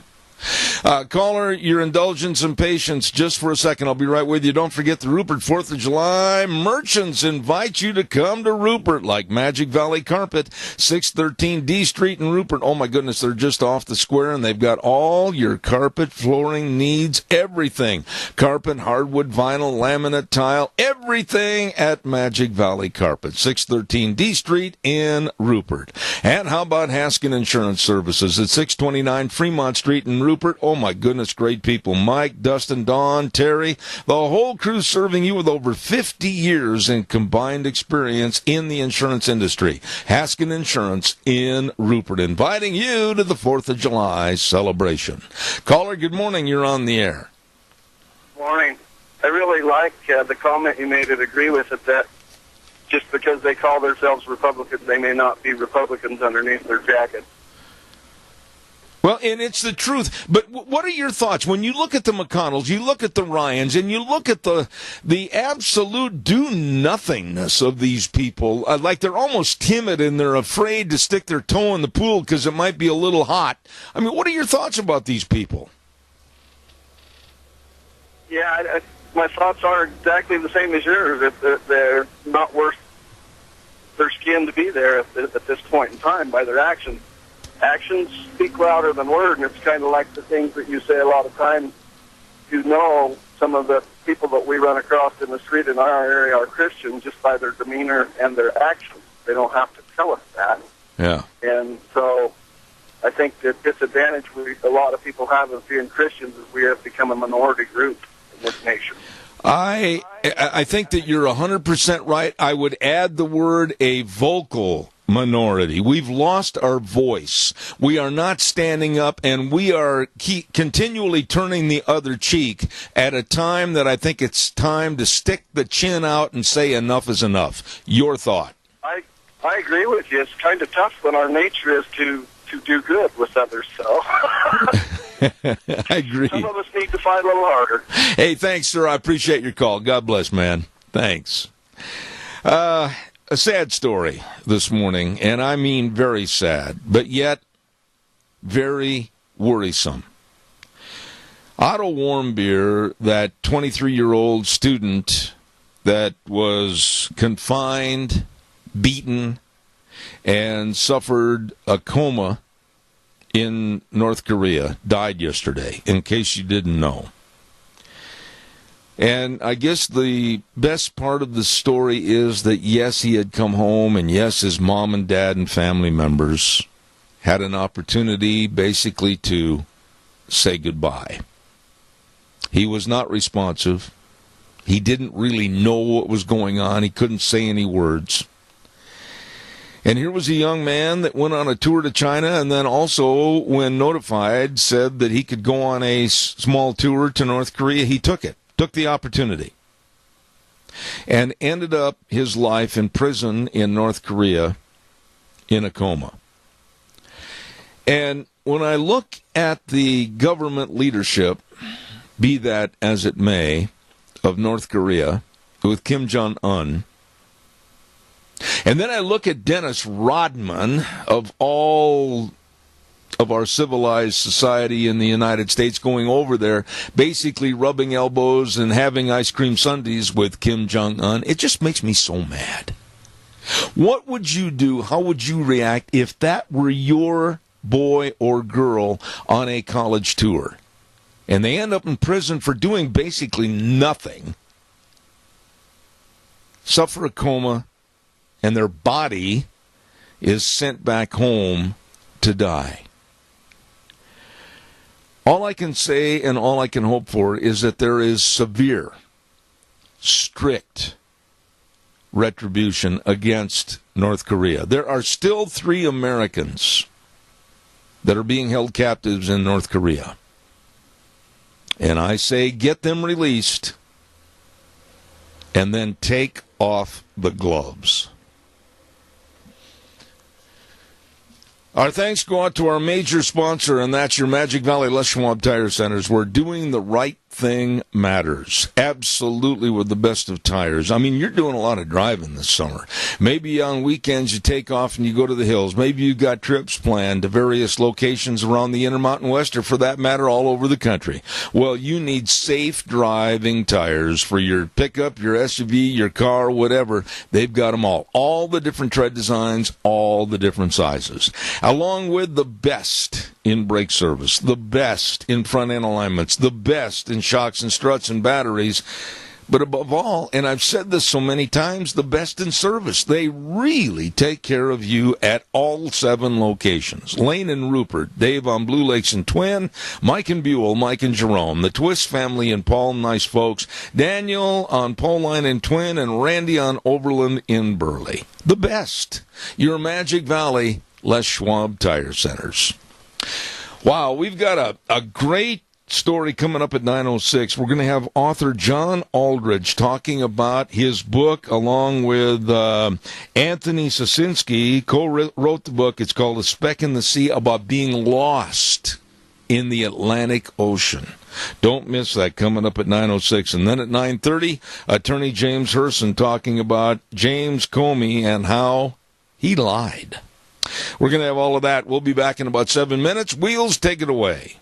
Caller, your indulgence and patience just for a second. I'll be right with you. Don't forget the Rupert 4th of July. Merchants invite you to come to Rupert, like Magic Valley Carpet, 613 D Street in Rupert. Oh, my goodness, they're just off the square, and they've got all your carpet, flooring needs, everything. Carpet, hardwood, vinyl, laminate, tile, everything at Magic Valley Carpet, 613 D Street in Rupert. And how about Haskin Insurance Services at 629 Fremont Street in Rupert? Oh my goodness, great people. Mike, Dustin, Don, Terry, the whole crew serving you with over 50 years in combined experience in the insurance industry. Haskin Insurance in Rupert, inviting you to the 4th of July celebration. Caller, good morning. You're on the air. Morning. I really like the comment you made and agree with it, that just because they call themselves Republicans, they may not be Republicans underneath their jacket. Well, and it's the truth. But what are your thoughts when you look at the McConnells, you look at the Ryans, and you look at the absolute do-nothingness of these people? Like they're almost timid and they're afraid to stick their toe in the pool because it might be a little hot. I mean, what are your thoughts about these people? Yeah, my thoughts are exactly the same as yours. They're not worth their skin to be there at this point in time by their actions. Actions speak louder than words, and it's kind of like the things that you say a lot of times. You know, some of the people that we run across in the street in our area are Christian just by their demeanor and their actions. They don't have to tell us that. Yeah. And so I think the disadvantage a lot of people have of being Christians is we have become a minority group in this nation. I think that you're 100% right. I would add the word a vocal minority. We've lost our voice. We are not standing up, and we are continually turning the other cheek at a time that I think it's time to stick the chin out and say enough is enough. Your thought? I agree with you. It's kind of tough when our nature is to do good with others, so... I agree. Some of us need to fight a little harder. Hey, thanks, sir. I appreciate your call. God bless, man. Thanks. A sad story this morning, and I mean very sad, but yet very worrisome. Otto Warmbier, that 23-year-old student that was confined, beaten, and suffered a coma in North Korea, died yesterday, in case you didn't know. And I guess the best part of the story is that, yes, he had come home, and yes, his mom and dad and family members had an opportunity basically to say goodbye. He was not responsive. He didn't really know what was going on. He couldn't say any words. And here was a young man that went on a tour to China, and then also, when notified, said that he could go on a small tour to North Korea. He took it. Took the opportunity, and ended up his life in prison in North Korea in a coma. And when I look at the government leadership, be that as it may, of North Korea, with Kim Jong-un, and then I look at Dennis Rodman, of all of our civilized society in the United States, going over there, basically rubbing elbows and having ice cream sundaes with Kim Jong-un. It just makes me so mad. What would you do? How would you react if that were your boy or girl on a college tour, and they end up in prison for doing basically nothing, suffer a coma, and their body is sent back home to die? All I can say and all I can hope for is that there is severe, strict retribution against North Korea. There are still 3 Americans that are being held captives in North Korea. And I say get them released and then take off the gloves. Our thanks go out to our major sponsor, and that's your Magic Valley Les Schwab Tire Centers. We're doing the right Everything matters. Absolutely, with the best of tires. I mean, you're doing a lot of driving this summer. Maybe on weekends you take off and you go to the hills. Maybe you've got trips planned to various locations around the Intermountain West, or for that matter, all over the country. Well, you need safe driving tires for your pickup, your SUV, your car, whatever. They've got them all. All the different tread designs, all the different sizes. Along with the best in brake service, the best in front end alignments, the best in shocks and struts and batteries, but above all, and I've said this so many times, the best in service. They really take care of you at all 7 locations. Lane and Rupert, Dave on Blue Lakes and Twin, Mike and Buell, Mike and Jerome, the Twist family in Paul, nice folks, Daniel on Pauline and Twin, and Randy on Overland in Burley. The best. Your Magic Valley, Les Schwab Tire Centers. Wow, we've got a great story coming up at 9:06. We're going to have author John Aldridge talking about his book along with Anthony Sosinski, co-wrote the book. It's called A Speck in the Sea, about being lost in the Atlantic Ocean. Don't miss that, coming up at 9:06. And then at 9:30, attorney James Herson talking about James Comey and how he lied. We're going to have all of that. We'll be back in about 7 minutes. Wheels, take it away.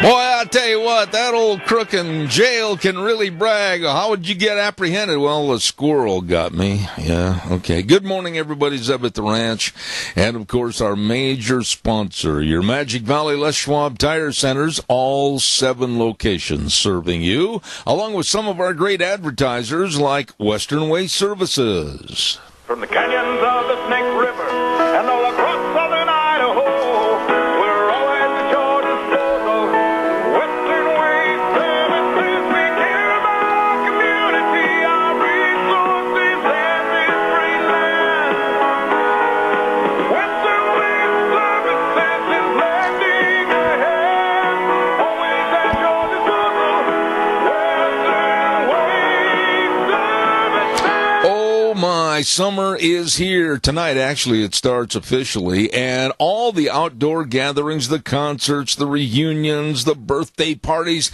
Boy, I tell you what, that old crook in jail can really brag. How would you get apprehended? Well, a squirrel got me. Yeah, okay. Good morning, everybody. Zeb at the Ranch. And, of course, our major sponsor, your Magic Valley Les Schwab Tire Centers, all 7 locations serving you, along with some of our great advertisers like Western Waste Services. From the canyons of the Snake River and all across southern Idaho, we're always at your disposal. Western Waste Services, we care about our community, our resources, and this free land. Western Waste Services is lending a hand, always at your disposal. Western Waste Services. Oh, my summer is here. Tonight, actually, it starts officially, and all the outdoor gatherings, the concerts, the reunions, the birthday parties.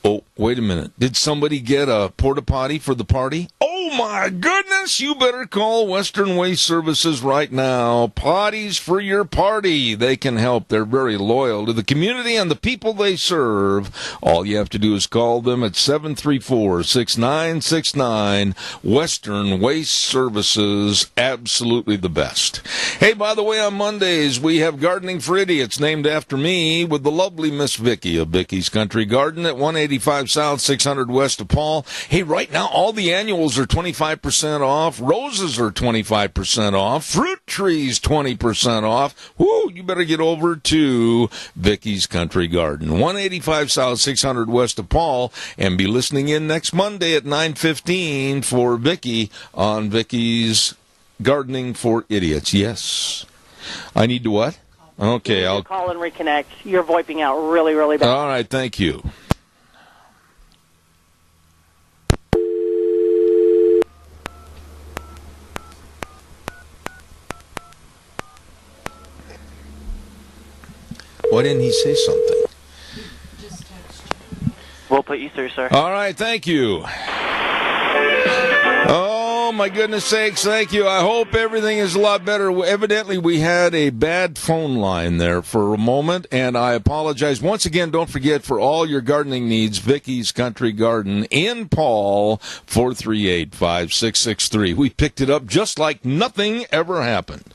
Oh, wait a minute. Did somebody get a porta potty for the party? Oh, my goodness. You better call Western Waste Services right now. Potties for your party. They can help. They're very loyal to the community and the people they serve. All you have to do is call them at 734-6969. Western Waste Services. Absolutely the best. Hey, by the way, on Mondays, we have Gardening for Idiots, named after me, with the lovely Miss Vicky of Vicky's Country Garden at 185 South, 600 West of Paul. Hey, right now, all the annuals are 25% off. Roses are 25% off. Fruit trees, 20% off. Woo, you better get over to Vicky's Country Garden. 185 South, 600 West of Paul. And be listening in next Monday at 9:15 for Vicky on Vicky's Gardening for Idiots. Yes. I need to what? Okay, I'll call and reconnect. You're VoIPing out really, really bad. All right, thank you. Why didn't he say something? We'll put you through, sir. All right, thank you. Oh, my goodness sakes, thank you. I hope everything is a lot better. Evidently, we had a bad phone line there for a moment, and I apologize. Once again, don't forget, for all your gardening needs, Vicky's Country Garden in Paul, 438-5663. We picked it up just like nothing ever happened.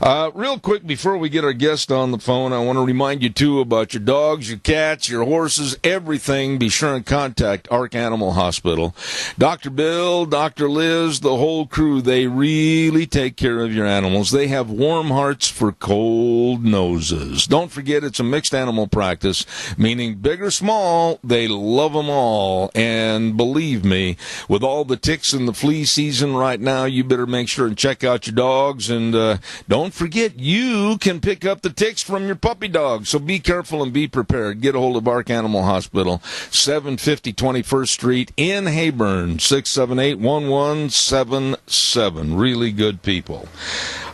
Real quick, before we get our guest on the phone, I want to remind you, too, about your dogs, your cats, your horses, everything. Be sure and contact Ark Animal Hospital. Dr. Bill, Dr. Liz, the whole crew, they really take care of your animals. They have warm hearts for cold noses. Don't forget, it's a mixed animal practice, meaning big or small, they love them all. And believe me, with all the ticks and the flea season right now, you better make sure and check out your dogs. And don't forget, you can pick up the ticks from your puppy dog. So be careful and be prepared. Get a hold of Ark Animal Hospital, 750 21st Street in Hayburn, 678-1177. 877. Really good people.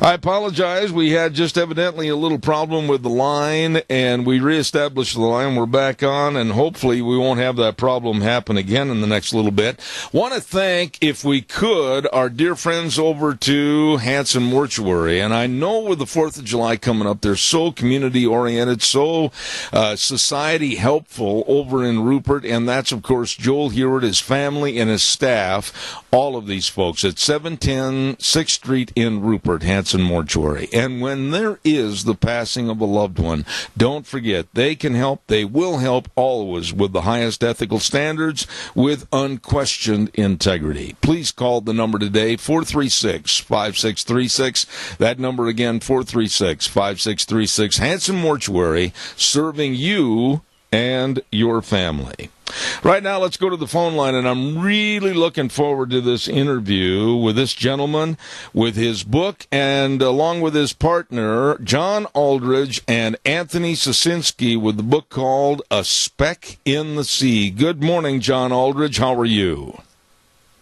I apologize. We had just evidently a little problem with the line, and we reestablished the line. We're back on, and hopefully we won't have that problem happen again in the next little bit. Want to thank, if we could, our dear friends over to Hanson Mortuary. And I know with the 4th of July coming up, they're so community-oriented, so society helpful over in Rupert, and that's, of course, Joel Heward, his family, and his staff, all of these folks at 710 6th Street in Rupert, Hanson Mortuary. And when there is the passing of a loved one, don't forget, they can help, they will help always with the highest ethical standards, with unquestioned integrity. Please call the number today, 436-5636. That number again, 436-5636. Hanson Mortuary, serving you and your family. Right now, let's go to the phone line, and I'm really looking forward to this interview with this gentleman, with his book, and along with his partner, John Aldridge and Anthony Sosinski, with the book called A Speck in the Sea. Good morning, John Aldridge. How are you?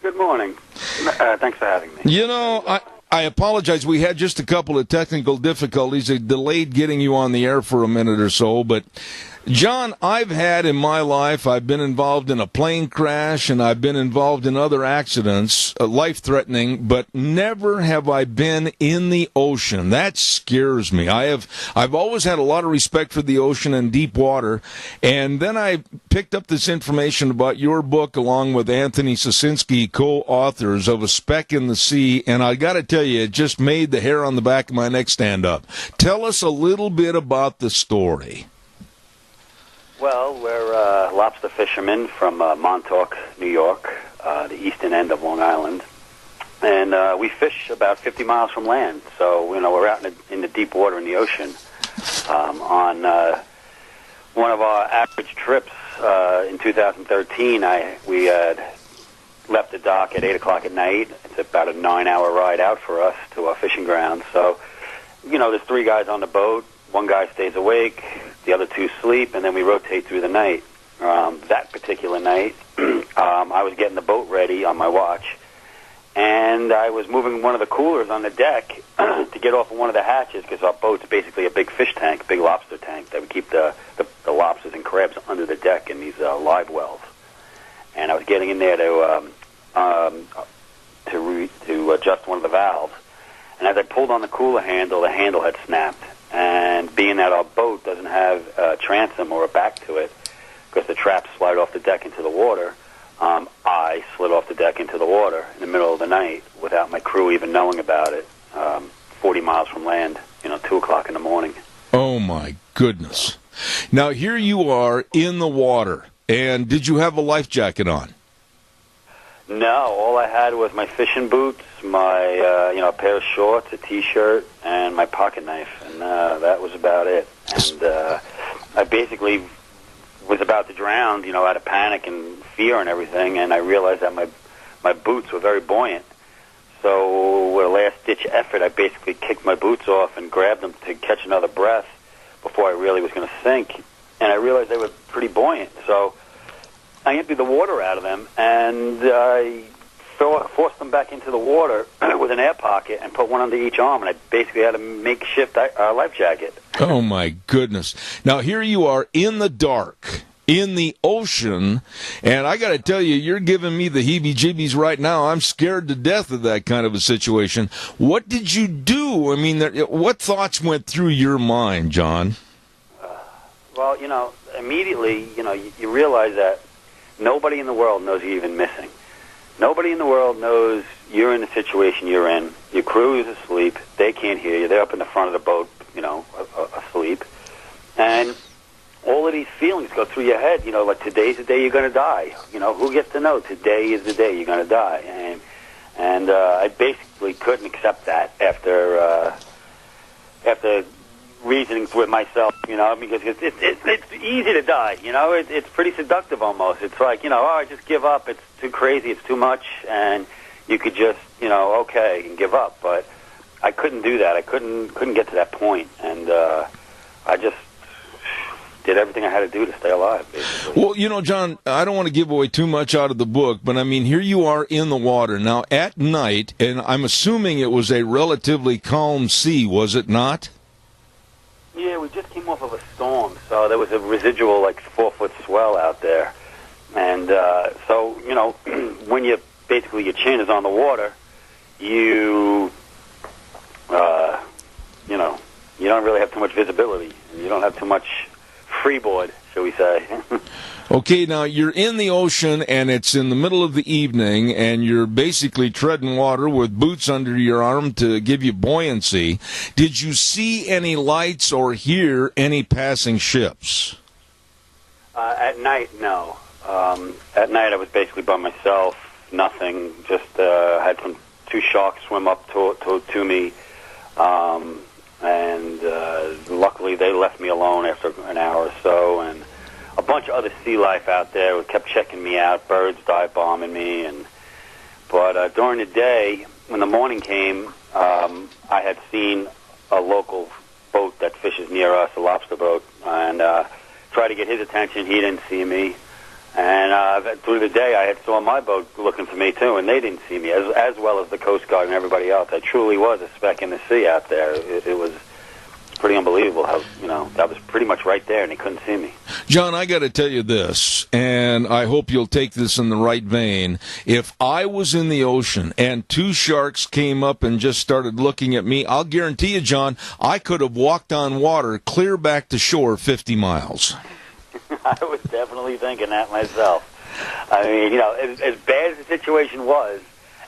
Good morning. Thanks for having me. You know, I apologize. We had just a couple of technical difficulties. It delayed getting you on the air for a minute or so, but John, I've had in my life, I've been involved in a plane crash, and I've been involved in other accidents, life-threatening, but never have I been in the ocean. That scares me. I've always had a lot of respect for the ocean and deep water, and then I picked up this information about your book along with Anthony Sosinski, co-authors of A Speck in the Sea, and I got to tell you, it just made the hair on the back of my neck stand up. Tell us a little bit about the story. Well, we're lobster fishermen from Montauk, New York, the eastern end of Long Island, and we fish about 50 miles from land. So, you know, we're out in the deep water in the ocean. On one of our average trips in 2013, we had left the dock at 8 o'clock at night. It's about a 9-hour ride out for us to our fishing ground. So, you know, there's 3 guys on the boat. One guy stays awake, the other 2 sleep, and then we rotate through the night. That particular night, I was getting the boat ready on my watch, and I was moving one of the coolers on the deck to get off of one of the hatches, because our boat's basically a big fish tank, big lobster tank, that we keep the lobsters and crabs under the deck in these live wells. And I was getting in there to adjust one of the valves, and as I pulled on the cooler handle, the handle had snapped. And being that our boat doesn't have a transom or a back to it, because the traps slide off the deck into the water, I slid off the deck into the water in the middle of the night without my crew even knowing about it, 40 miles from land, 2 o'clock in the morning. Oh, my goodness. Now, here you are in the water, and did you have a life jacket on? No, all I had was my fishing boots, my a pair of shorts, a T-shirt, and my pocket knife, and that was about it. And I basically was about to drown, out of panic and fear and everything, and I realized that my boots were very buoyant. So with a last-ditch effort, I basically kicked my boots off and grabbed them to catch another breath before I really was going to sink. And I realized they were pretty buoyant, so I emptied the water out of them, and I forced them back into the water with an air pocket and put one under each arm, and I basically had a makeshift life jacket. Oh, my goodness. Now, here you are in the dark, in the ocean, and I got to tell you, you're giving me the heebie-jeebies right now. I'm scared to death of that kind of a situation. What did you do? I mean, what thoughts went through your mind, John? Well, immediately, you realize that nobody in the world knows you're even missing. Nobody in the world knows you're in the situation you're in. Your crew is asleep. They can't hear you. They're up in the front of the boat, asleep. And all of these feelings go through your head, like today's the day you're going to die. Who gets to know today is the day you're going to die? And I basically couldn't accept that after reasonings with myself, because it's easy to die, it's pretty seductive almost. It's like, I just give up, it's too crazy, it's too much, and you could just, okay, and give up. But I couldn't do that. I couldn't get to that point, and I just did everything I had to do to stay alive, basically. Well, you know, John, I don't want to give away too much out of the book, but I mean, here you are in the water. Now, at night, and I'm assuming it was a relatively calm sea, was it not? Yeah, we just came off of a storm, so there was a residual, like, 4-foot swell out there. And so, you know, when your chin is on the water, you know, you don't really have too much visibility. You don't have too much freeboard, shall we say. Okay, now you're in the ocean and it's in the middle of the evening and you're basically treading water with boots under your arm to give you buoyancy. Did you see any lights or hear any passing ships? At night, no. At night I was basically by myself, nothing. Just had two sharks swim up to me. And luckily they left me alone after an hour or so, and a bunch of other sea life out there kept checking me out, birds dive bombing me, but during the day, when the morning came, I had seen a local boat that fishes near us, a lobster boat, and tried to get his attention. He didn't see me, and through the day I had saw my boat looking for me too, and they didn't see me, as well as the Coast Guard and everybody else. I truly was a speck in the sea out there. It was pretty unbelievable how, you know, that was pretty much right there and they couldn't see me. John, I got to tell you this, and I hope you'll take this in the right vein. If I was in the ocean and two sharks came up and just started looking at me, I'll guarantee you, John, I could have walked on water clear back to shore 50 miles. I was definitely thinking that myself. I mean, you know, as bad as the situation was,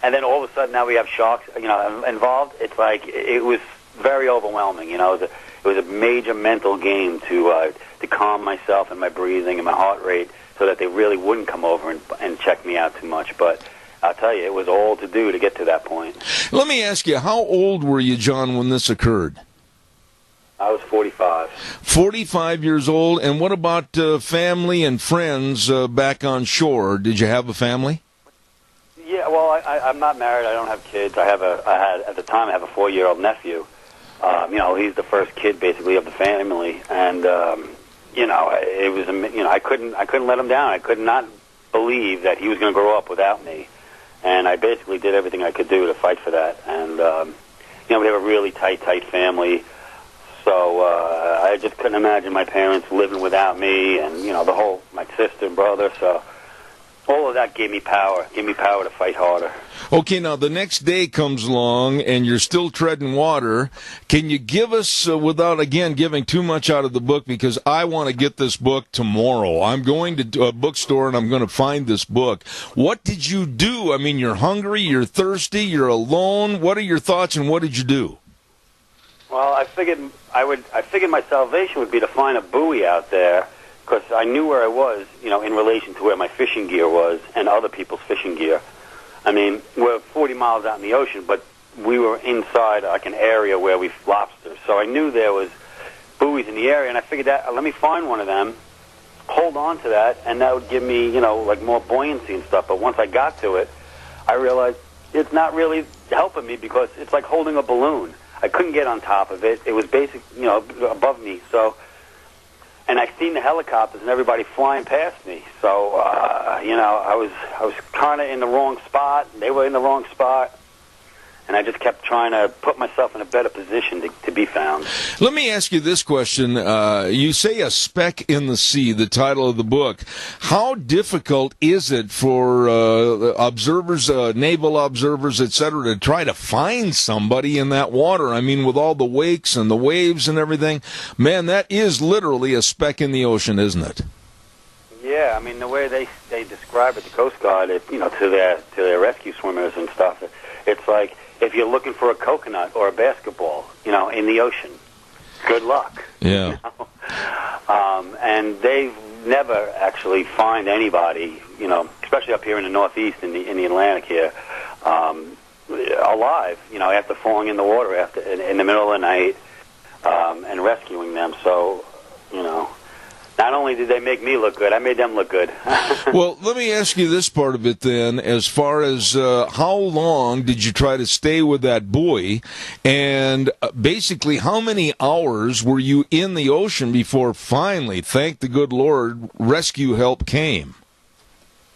and then all of a sudden now we have sharks, you know, involved, it's like it was very overwhelming, you know. It was a major mental game to calm myself and my breathing and my heart rate so that they really wouldn't come over and check me out too much. But I'll tell you, it was all to do to get to that point. Let me ask you, how old were you, John, when this occurred? I was 45. 45 years old, and what about family and friends back on shore? Did you have a family? Yeah, well, I'm not married. I don't have kids. I had at the time I have a 4-year-old nephew. You know, he's the first kid basically of the family, and you know, it was, you know, I couldn't let him down. I could not believe that he was going to grow up without me, and I basically did everything I could do to fight for that. And you know, we have a really tight family, so I just couldn't imagine my parents living without me, and you know, my sister and brother. So all of that gave me power to fight harder. Okay, now the next day comes along and you're still treading water. Can you give us, without, again, giving too much out of the book, because I want to get this book tomorrow. I'm going to a bookstore and I'm going to find this book. What did you do? I mean, you're hungry, you're thirsty, you're alone. What are your thoughts and what did you do? Well, I figured my salvation would be to find a buoy out there, because I knew where I was, you know, in relation to where my fishing gear was and other people's fishing gear. I mean, we're 40 miles out in the ocean, but we were inside like an area where we lobster. So I knew there was buoys in the area, and I figured that let me find one of them, hold on to that, and that would give me, you know, like more buoyancy and stuff. But once I got to it, I realized it's not really helping me because it's like holding a balloon. I couldn't get on top of it. It was you know, above me. So. And I seen the helicopters and everybody flying past me. So, you know, I was kind of in the wrong spot. They were in the wrong spot. And I just kept trying to put myself in a better position to be found. Let me ask you this question. You say a speck in the sea, the title of the book. How difficult is it for observers, naval observers, etc., to try to find somebody in that water? I mean, with all the wakes and the waves and everything, man, that is literally a speck in the ocean, isn't it? Yeah, I mean, the way they describe it, the Coast Guard, you know, to their rescue swimmers and stuff, it's like, if you're looking for a coconut or a basketball, you know, in the ocean, good luck. Yeah. You know? And they never actually find anybody, you know, especially up here in the Northeast, in the Atlantic here, alive, you know, after falling in the water in the middle of the night and rescuing them. So, you know, not only did they make me look good, I made them look good. Well, let me ask you this part of it then, as far as how long did you try to stay with that buoy, and basically how many hours were you in the ocean before finally, thank the good Lord, rescue help came?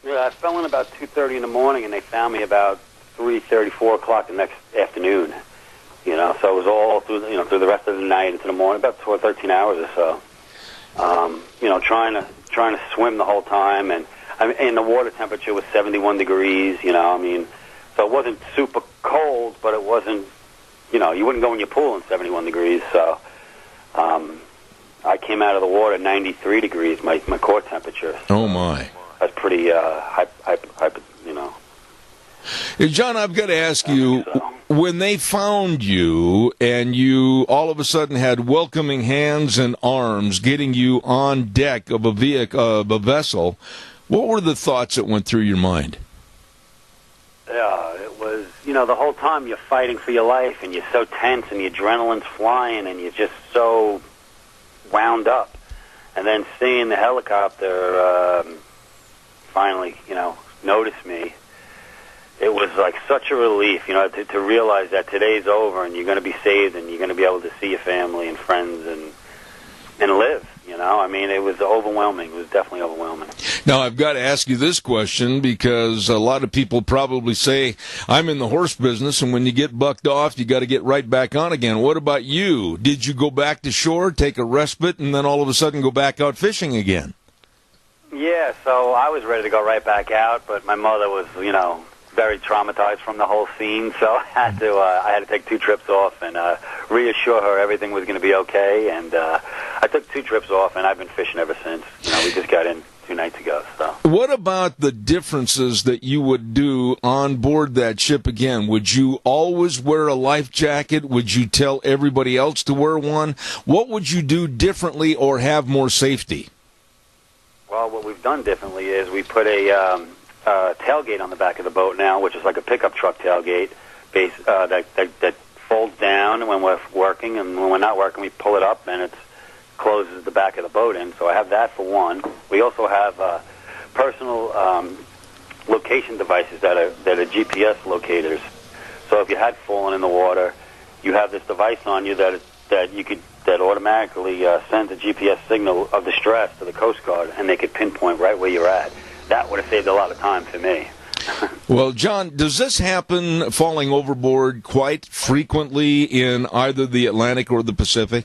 Yeah, I fell in about 2:30 in the morning, and they found me about 3:30, 4 o'clock the next afternoon. You know, so it was all through, through the rest of the night into the morning, about 13 hours or so. Trying to swim the whole time, and the water temperature was 71 degrees. So it wasn't super cold, but it wasn't, you wouldn't go in your pool in 71 degrees. So I came out of the water 93 degrees, my core temperature. So oh my! That's pretty Hey, John, I've got to ask you, when they found you and you all of a sudden had welcoming hands and arms getting you on deck of a vessel, what were the thoughts that went through your mind? Yeah, it was, the whole time you're fighting for your life, and you're so tense, and the adrenaline's flying, and you're just so wound up. And then seeing the helicopter finally, notice me, it was like such a relief, to realize that today's over and you're going to be saved and you're going to be able to see your family and friends and live, it was overwhelming. It was definitely overwhelming. Now, I've got to ask you this question because a lot of people probably say, I'm in the horse business, and when you get bucked off, you got to get right back on again. What about you? Did you go back to shore, take a respite, and then all of a sudden go back out fishing again? Yeah, so I was ready to go right back out, but my mother was, very traumatized from the whole scene, so I had to take 2 trips off and reassure her everything was going to be okay. And I took 2 trips off, and I've been fishing ever since. We just got in 2 nights ago. So, what about the differences that you would do on board that ship again? Would you always wear a life jacket? Would you tell everybody else to wear one? What would you do differently or have more safety? Well, what we've done differently is we put a tailgate on the back of the boat now, which is like a pickup truck tailgate that folds down when we're working, and when we're not working, we pull it up and it closes the back of the boat in. So I have that for one. We also have personal location devices that are GPS locators. So if you had fallen in the water, you have this device on you that automatically sends a GPS signal of distress to the Coast Guard, and they could pinpoint right where you're at. That would have saved a lot of time for me. Well, John, does this happen, falling overboard, quite frequently in either the Atlantic or the Pacific?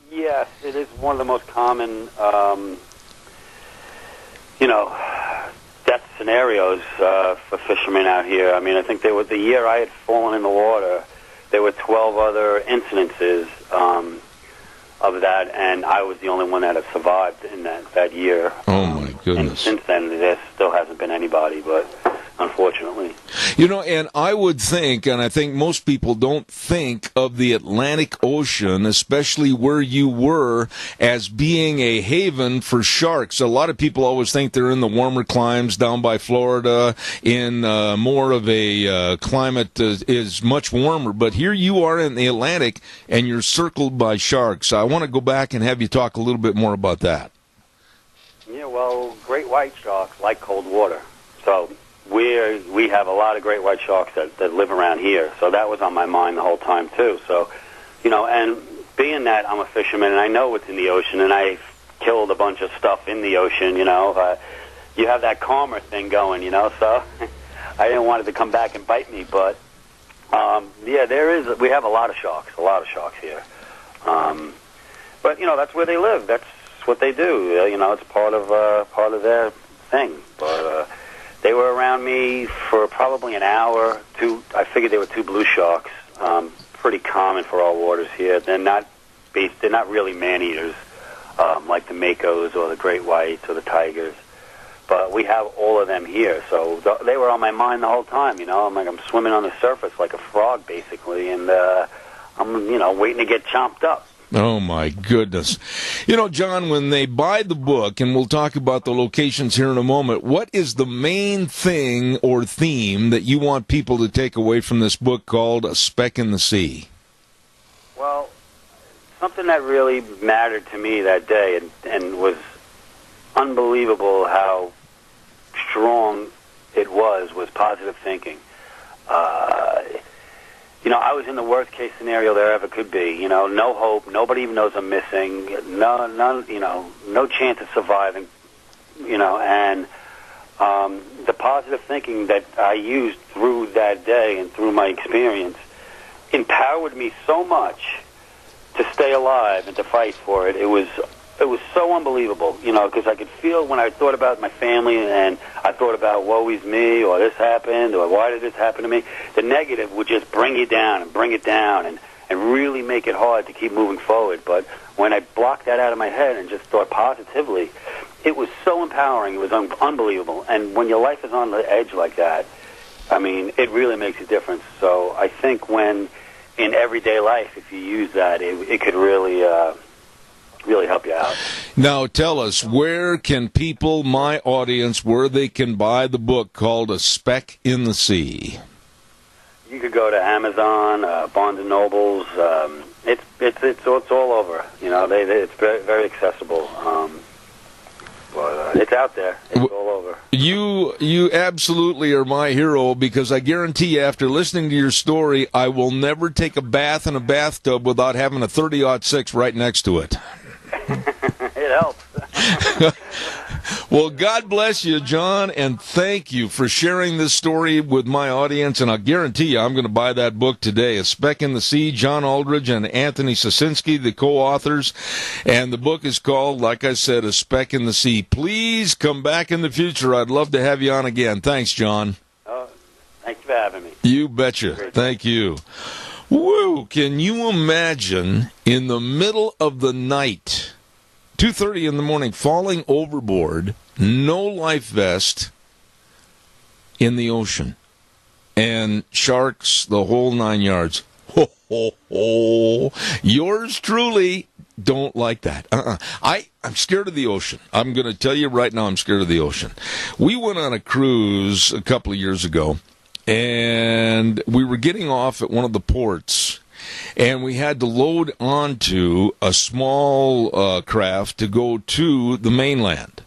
Yes, it is one of the most common, death scenarios for fishermen out here. I mean, I think the year I had fallen in the water, there were 12 other incidences of that, and I was the only one that had survived in that year. Oh, my goodness. And since then, there still hasn't been anybody, but unfortunately. And I would think, and I think most people don't think of the Atlantic Ocean, especially where you were, as being a haven for sharks. A lot of people always think they're in the warmer climes down by Florida, in more of a climate is much warmer. But here you are in the Atlantic, and you're circled by sharks. I want to go back and have you talk a little bit more about that. Yeah, well, great white sharks like cold water. So we have a lot of great white sharks that live around here. So that was on my mind the whole time, too. So, and being that I'm a fisherman and I know what's in the ocean, and I've killed a bunch of stuff in the ocean, you have that karma thing going, so I didn't want it to come back and bite me. But, we have a lot of sharks here. But, that's where they live. That's what they do. It's part of their thing. But they were around me for probably an hour. I figured they were 2 blue sharks. Pretty common for all waters here. They're not really man-eaters like the makos or the great whites or the tigers. But we have all of them here. So they were on my mind the whole time. I'm swimming on the surface like a frog, basically, and I'm waiting to get chomped up. Oh, my goodness. John, when they buy the book, and we'll talk about the locations here in a moment, what is the main thing or theme that you want people to take away from this book called A Speck in the Sea? Well, something that really mattered to me that day and was unbelievable how strong it was positive thinking. I was in the worst case scenario there ever could be. No hope. Nobody even knows I'm missing. No chance of surviving. And the positive thinking that I used through that day and through my experience empowered me so much to stay alive and to fight for it. It was so unbelievable, because I could feel when I thought about my family and I thought about woe is me or this happened or why did this happen to me, the negative would just bring you down and bring it down and really make it hard to keep moving forward. But when I blocked that out of my head and just thought positively, it was so empowering. It was unbelievable. And when your life is on the edge like that, it really makes a difference. So I think when in everyday life, if you use that, it could really help you out. Now tell us, where can people, my audience, where they can buy the book called A Speck in the Sea? You could go to Amazon, Barnes and Nobles. It's all over. It's very, very accessible. It's out there. It's all over. You absolutely are my hero, because I guarantee you, after listening to your story, I will never take a bath in a bathtub without having a 30-06 right next to it. It helps. Well, God bless you, John, and thank you for sharing this story with my audience, and I guarantee you I'm going to buy that book today, A Speck in the Sea, John Aldridge and Anthony Sosinski, the co-authors, and the book is called, like I said, A Speck in the Sea. Please come back in the future. I'd love to have you on again. Thanks, John. Thank you for having me. You betcha. Thank you. Woo! Can you imagine in the middle of the night, 2:30 in the morning, falling overboard, no life vest, in the ocean, and sharks, the whole 9 yards? Ho, ho, ho. Yours truly don't like that. I'm scared of the ocean. I'm going to tell you right now, I'm scared of the ocean. We went on a cruise a couple of years ago, and we were getting off at one of the ports, and we had to load onto a small craft to go to the mainland.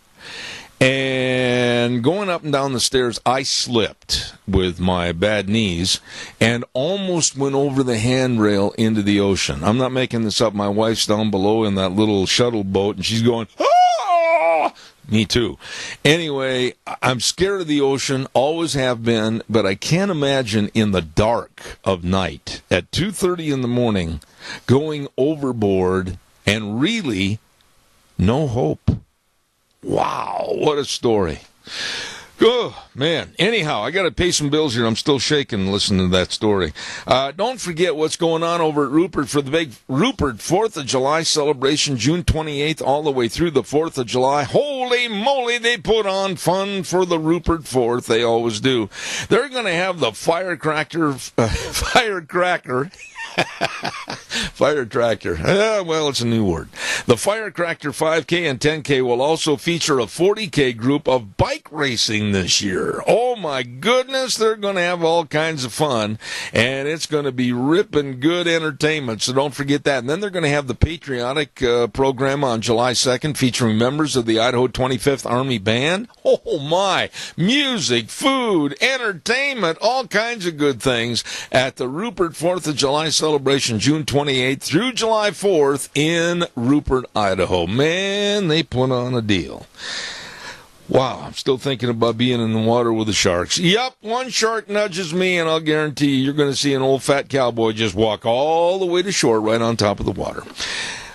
And going up and down the stairs, I slipped with my bad knees and almost went over the handrail into the ocean. I'm not making this up. My wife's down below in that little shuttle boat, and she's going, ah! Me too. Anyway, I'm scared of the ocean, always have been, but I can't imagine in the dark of night at 2:30 in the morning going overboard and really no hope. Wow, what a story. Oh, man. Anyhow, I got to pay some bills here. I'm still shaking listening to that story. Don't forget what's going on over at Rupert for the big Rupert 4th of July celebration, June 28th, all the way through the 4th of July. Holy moly, they put on fun for the Rupert 4th. They always do. They're going to have the firecracker. Fire tractor. Well, it's a new word. The Firecracker 5K and 10K will also feature a 40K group of bike racing this year. Oh, my goodness. They're going to have all kinds of fun, and it's going to be ripping good entertainment, so don't forget that. And then they're going to have the patriotic program on July 2nd featuring members of the Idaho 25th Army Band. Oh, my. Music, food, entertainment, all kinds of good things at the Rupert 4th of July celebration, June 28th through July 4th in Rupert, Idaho. Man, they put on a deal. Wow, I'm still thinking about being in the water with the sharks. Yep, one shark nudges me, and I'll guarantee you're going to see an old fat cowboy just walk all the way to shore right on top of the water.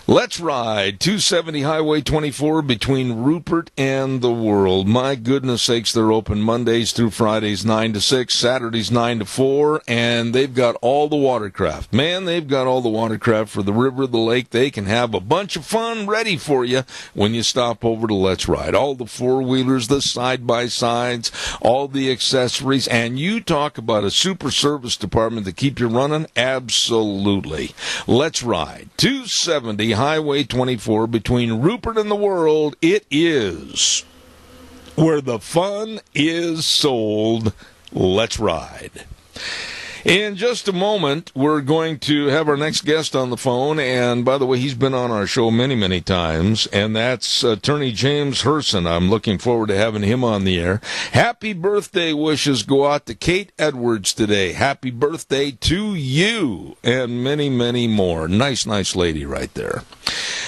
Let's ride 270 Highway 24 between Rupert and the world. My goodness sakes, they're open Mondays through Fridays 9 to 6, Saturdays 9 to 4, and they've got all the watercraft. Man, they've got all the watercraft for the river, the lake. They can have a bunch of fun ready for you when you stop over to Let's Ride. All the four-wheelers, the side-by-sides, all the accessories, and you talk about a super service department to keep you running? Absolutely. Let's Ride 270 Highway 24 between Rupert and the world. It is where the fun is sold. Let's ride. In just a moment, we're going to have our next guest on the phone, and by the way, he's been on our show many, many times, and that's Attorney James Herson. I'm looking forward to having him on the air. Happy birthday wishes go out to Kate Edwards today. Happy birthday to you, and many, many more. Nice lady right there.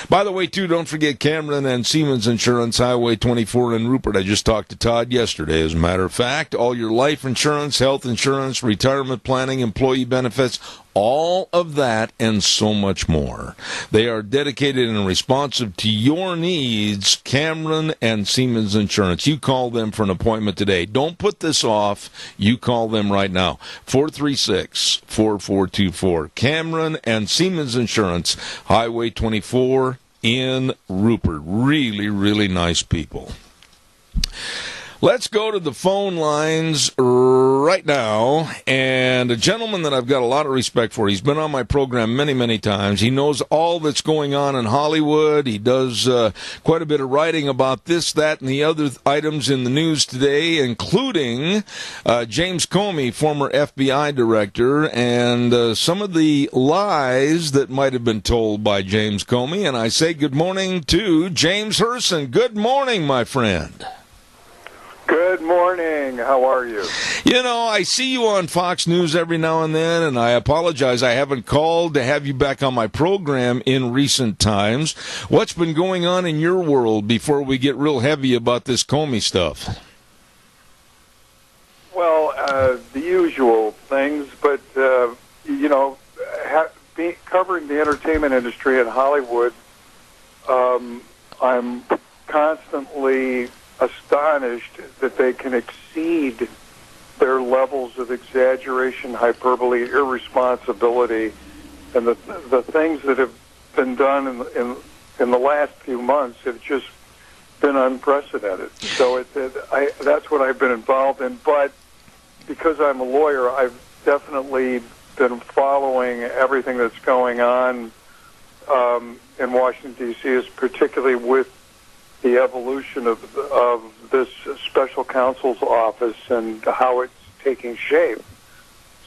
By the way, too, don't forget Cameron and Siemens Insurance, Highway 24 in Rupert. I just talked to Todd yesterday, as a matter of fact. All your life insurance, health insurance, retirement planning, employee benefits, all of that and so much more. They are dedicated and responsive to your needs, Cameron and Siemens Insurance. You call them for an appointment today. Don't put this off. You call them right now. 436-4424. Cameron and Siemens Insurance, Highway 24 in Rupert. Really, really nice people. Let's go to the phone lines right now, and a gentleman that I've got a lot of respect for. He's been on my program many, many times. He knows all that's going on in Hollywood. He does quite a bit of writing about this, that, and the other items in the news today, including James Comey, former FBI director, and some of the lies that might have been told by James Comey. And I say good morning to James Herson. Good morning, my friend. Good morning. How are you? You know, I see you on Fox News every now and then, and I apologize I haven't called to have you back on my program in recent times. What's been going on in your world before we get real heavy about this Comey stuff? Well, the usual things, but, covering the entertainment industry in Hollywood, I'm constantly astonished that they can exceed their levels of exaggeration, hyperbole, irresponsibility, and the things that have been done in the last few months have just been unprecedented. So that's what I've been involved in. But because I'm a lawyer, I've definitely been following everything that's going on in Washington, D.C., particularly with the evolution of this special counsel's office and how it's taking shape.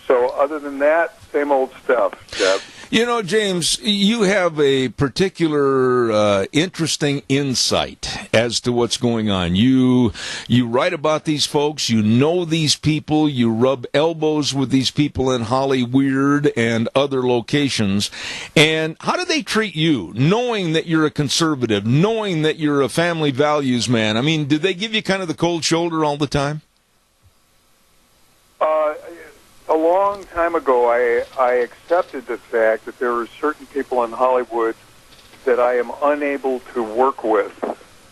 So other than that, same old stuff, Deb. You know, James, you have a particular interesting insight as to what's going on. You write about these folks, you know these people, you rub elbows with these people in Hollywood and other locations. And how do they treat you, knowing that you're a conservative, knowing that you're a family values man? I mean, do they give you kind of the cold shoulder all the time? A long time ago, I accepted the fact that there are certain people in Hollywood that I am unable to work with.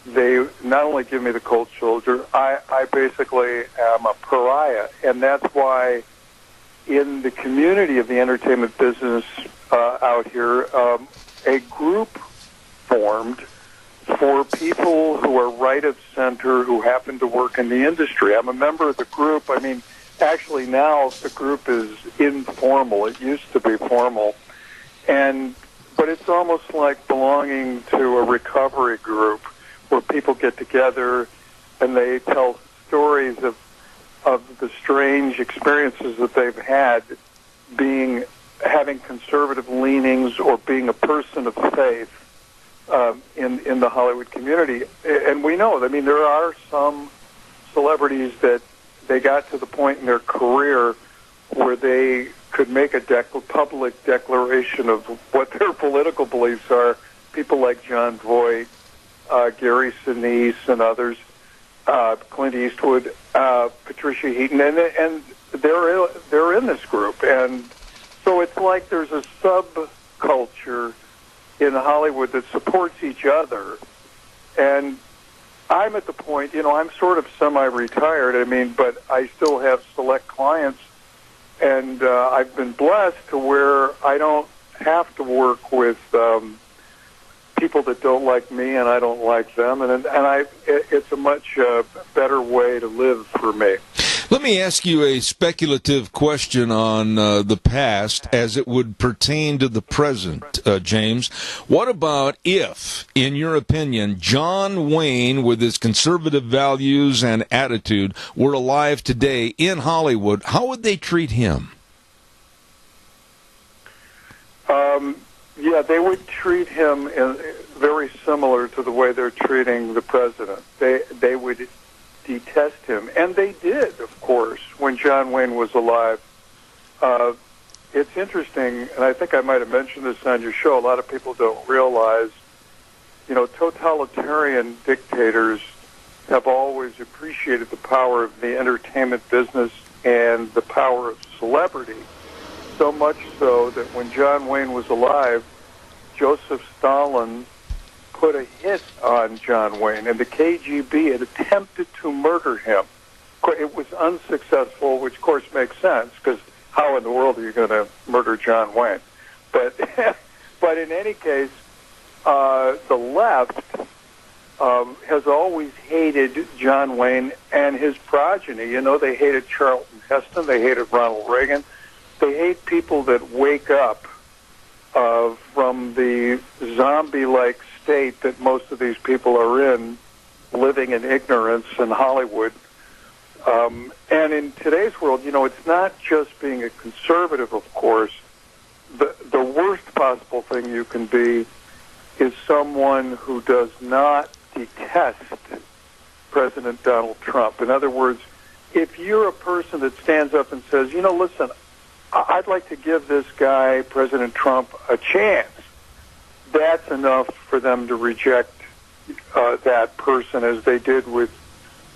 They not only give me the cold shoulder, I basically am a pariah. And that's why in the community of the entertainment business out here, a group formed for people who are right of center who happen to work in the industry. I'm a member of the group. I mean, actually, now the group is informal. It used to be formal, but it's almost like belonging to a recovery group where people get together and they tell stories of the strange experiences that they've had having conservative leanings or being a person of faith in the Hollywood community. And we know, I mean, there are some celebrities that they got to the point in their career where they could make a public declaration of what their political beliefs are. People like John Voight, Gary Sinise, and others, Clint Eastwood, Patricia Heaton, and they're in this group. And so it's like there's a subculture in Hollywood that supports each other. And I'm at the point, I'm sort of semi-retired, but I still have select clients, and I've been blessed to where I don't have to work with people that don't like me and I don't like them, and it's a much better way to live for me. Let me ask you a speculative question on the past as it would pertain to the present, James. What about if, in your opinion, John Wayne, with his conservative values and attitude, were alive today in Hollywood? How would they treat him? Yeah, they would treat him very similar to the way they're treating the president. They would detest him, and they did, of course, when John Wayne was alive. It's interesting, and I think I might have mentioned this on your show. A lot of people don't realize, totalitarian dictators have always appreciated the power of the entertainment business and the power of celebrity. So much so that when John Wayne was alive, Joseph Stalin put a hit on John Wayne, and the KGB had attempted to murder him. It was unsuccessful, which of course makes sense, because how in the world are you going to murder John Wayne? But but in any case, the left has always hated John Wayne and his progeny. They hated Charlton Heston, they hated Ronald Reagan. They hate people that wake up from the zombie-like state that most of these people are in, living in ignorance in Hollywood. And in today's world, it's not just being a conservative, of course. The worst possible thing you can be is someone who does not detest President Donald Trump. In other words, if you're a person that stands up and says, listen, I'd like to give this guy, President Trump, a chance, that's enough for them to reject that person, as they did with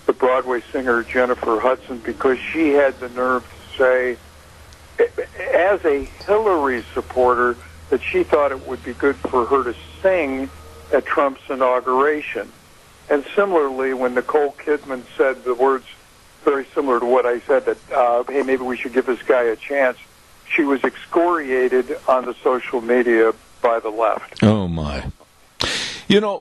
the Broadway singer Jennifer Hudson, because she had the nerve to say, as a Hillary supporter, that she thought it would be good for her to sing at Trump's inauguration. And similarly, when Nicole Kidman said the words very similar to what I said, that, hey, maybe we should give this guy a chance, she was excoriated on the social media by the left. Oh, my.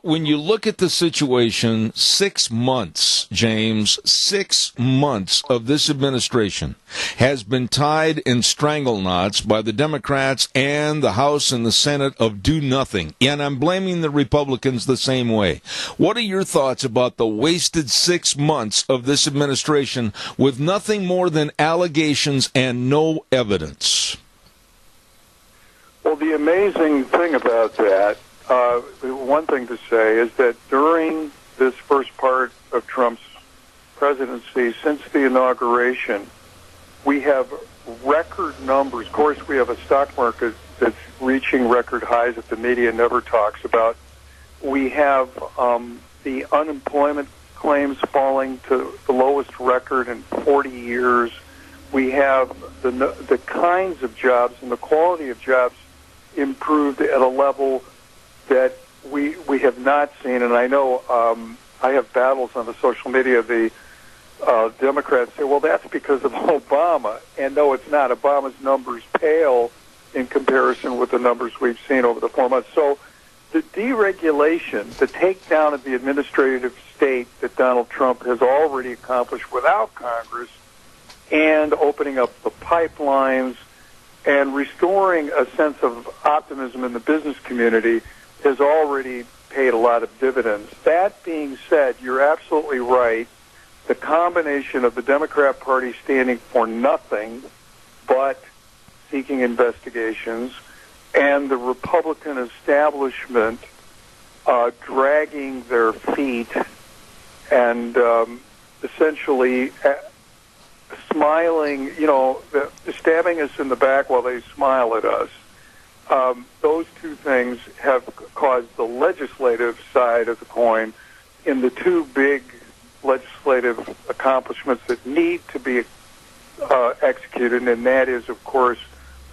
When you look at the situation, 6 months, James, 6 months of this administration has been tied in strangle knots by the Democrats and the House and the Senate of do nothing. And I'm blaming the Republicans the same way. What are your thoughts about the wasted 6 months of this administration with nothing more than allegations and no evidence? Well, the amazing thing about that, one thing to say is that during this first part of Trump's presidency, since the inauguration, we have record numbers. Of course, we have a stock market that's reaching record highs that the media never talks about. We have the unemployment claims falling to the lowest record in 40 years. We have the kinds of jobs and the quality of jobs improved at a level that we have not seen. And I know I have battles on the social media. The Democrats say, well, that's because of Obama. And no, it's not. Obama's numbers pale in comparison with the numbers we've seen over the 4 months. So the deregulation, the takedown of the administrative state that Donald Trump has already accomplished without Congress, and opening up the pipelines and restoring a sense of optimism in the business community, has already paid a lot of dividends. That being said, you're absolutely right. The combination of the Democrat Party standing for nothing but seeking investigations and the Republican establishment dragging their feet and essentially smiling, stabbing us in the back while they smile at us. Those two things have caused the legislative side of the coin in the two big legislative accomplishments that need to be executed, and that is, of course,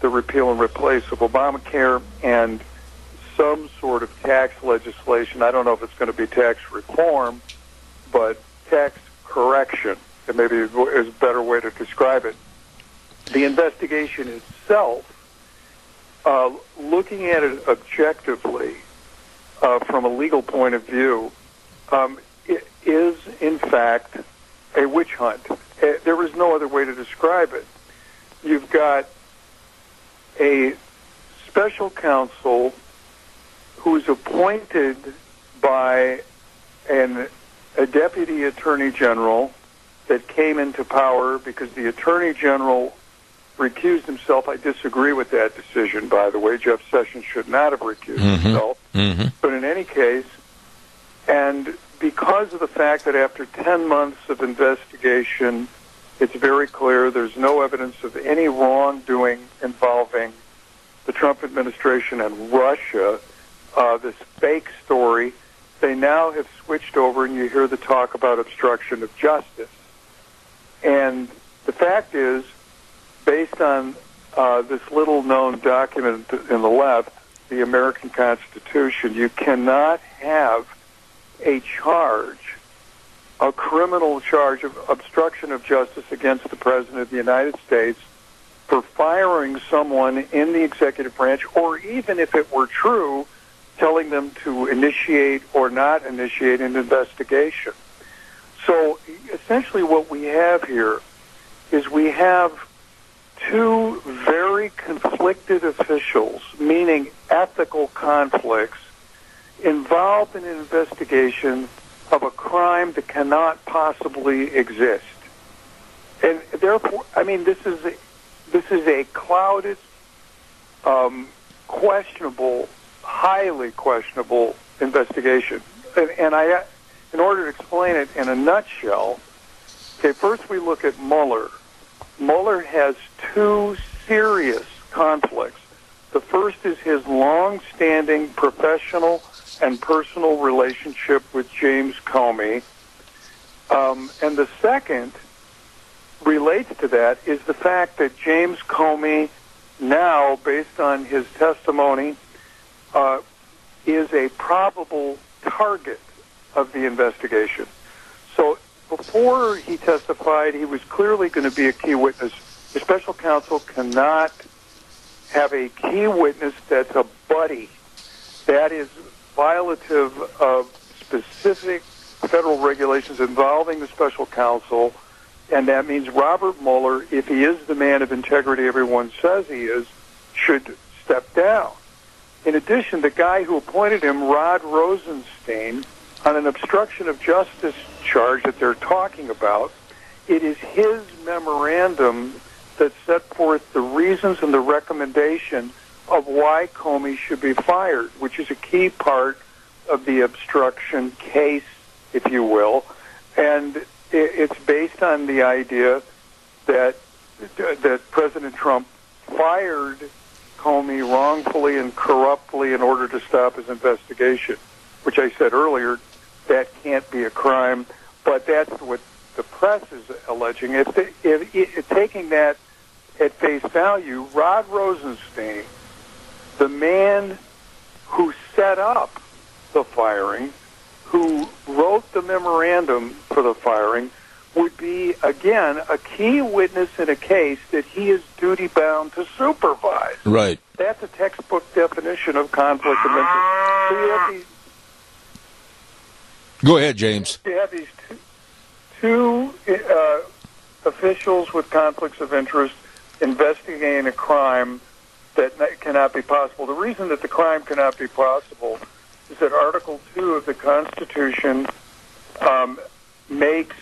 the repeal and replace of Obamacare and some sort of tax legislation. I don't know if it's going to be tax reform, but tax correction, and maybe is a better way to describe it. The investigation itself, looking at it objectively from a legal point of view, it is, in fact, a witch hunt. There is no other way to describe it. You've got a special counsel who's appointed by a deputy attorney general that came into power because the attorney general recused himself. I disagree with that decision, by the way. Jeff Sessions should not have recused himself. But in any case, and because of the fact that after 10 months of investigation, it's very clear there's no evidence of any wrongdoing involving the Trump administration and Russia, this fake story, they now have switched over, and you hear the talk about obstruction of justice. And the fact is, based on this little-known document in the left, the American Constitution, you cannot have a charge, a criminal charge of obstruction of justice against the President of the United States for firing someone in the executive branch, or even if it were true, telling them to initiate or not initiate an investigation. So essentially what we have here is we have two very conflicted officials, meaning ethical conflicts, involved in an investigation of a crime that cannot possibly exist. And therefore, I mean, this is a clouded, questionable, highly questionable investigation. And I, in order to explain it in a nutshell, okay, first we look at Mueller. Mueller has two serious conflicts. The first is his long-standing professional and personal relationship with James Comey. And the second relates to that is the fact that James Comey now, based on his testimony, is a probable target of the investigation. So before he testified, he was clearly going to be a key witness. The special counsel cannot have a key witness that's a buddy. That is violative of specific federal regulations involving the special counsel, and that means Robert Mueller, if he is the man of integrity everyone says he is, should step down. In addition, the guy who appointed him, Rod Rosenstein, on an obstruction of justice charge that they're talking about, it is his memorandum that set forth the reasons and the recommendation of why Comey should be fired, which is a key part of the obstruction case, if you will. And it's based on the idea that President Trump fired Comey wrongfully and corruptly in order to stop his investigation, which I said earlier, that can't be a crime, but that's what the press is alleging. If taking that at face value, Rod Rosenstein, the man who set up the firing, who wrote the memorandum for the firing, would be, again, a key witness in a case that he is duty-bound to supervise. Right. That's a textbook definition of conflict of interest. So you have these... Go ahead, James. You have these two officials with conflicts of interest investigating a crime that cannot be possible. The reason that the crime cannot be possible is that Article 2 of the Constitution makes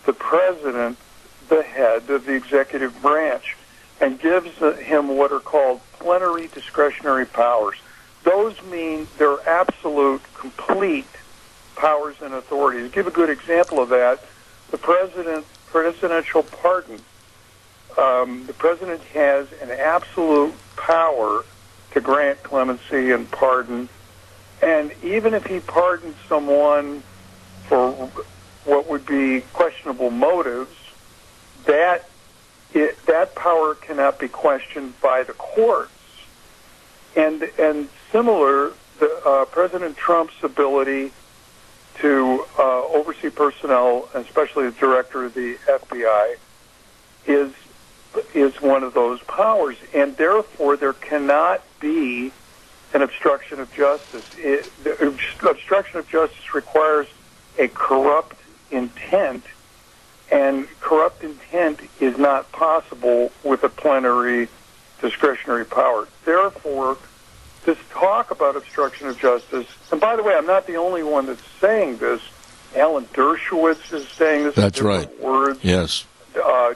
the president the head of the executive branch and gives him what are called plenary discretionary powers. Those mean they're absolute, complete powers and authorities. To give a good example of that, the presidential pardon. The president has an absolute power to grant clemency and pardon, and even if he pardons someone for what would be questionable motives, that power cannot be questioned by the courts. And similar, President Trump's ability to oversee personnel, and especially the director of the FBI, is one of those powers, and therefore there cannot be an obstruction of justice. The obstruction of justice requires a corrupt intent, and corrupt intent is not possible with a plenary discretionary power. Therefore, this talk about obstruction of justice, and by the way, I'm not the only one that's saying this. Alan Dershowitz is saying this. That's right. Words. Yes.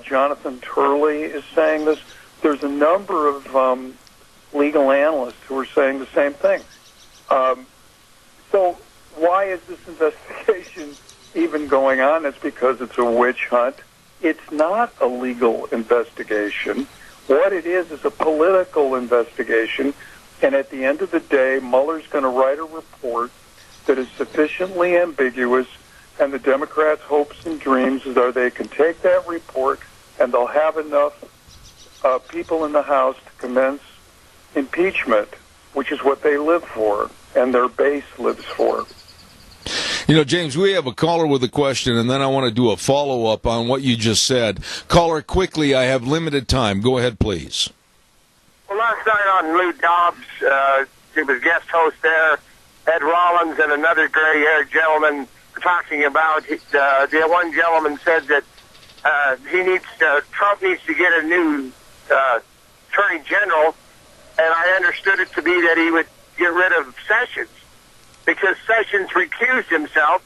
Jonathan Turley is saying this. There's a number of legal analysts who are saying the same thing. So why is this investigation even going on? It's because it's a witch hunt. It's not a legal investigation. What it is a political investigation. And at the end of the day, Mueller's going to write a report that is sufficiently ambiguous, and the Democrats' hopes and dreams is that they can take that report and they'll have enough people in the House to commence impeachment, which is what they live for, and their base lives for. You know, James, we have a caller with a question, and then I want to do a follow-up on what you just said. Caller, quickly, I have limited time. Go ahead, please. Well, last night on Lou Dobbs, he was guest host there, Ed Rollins and another gray-haired gentleman talking about, the one gentleman said that Trump needs to get a new attorney general, and I understood it to be that he would get rid of Sessions, because Sessions recused himself,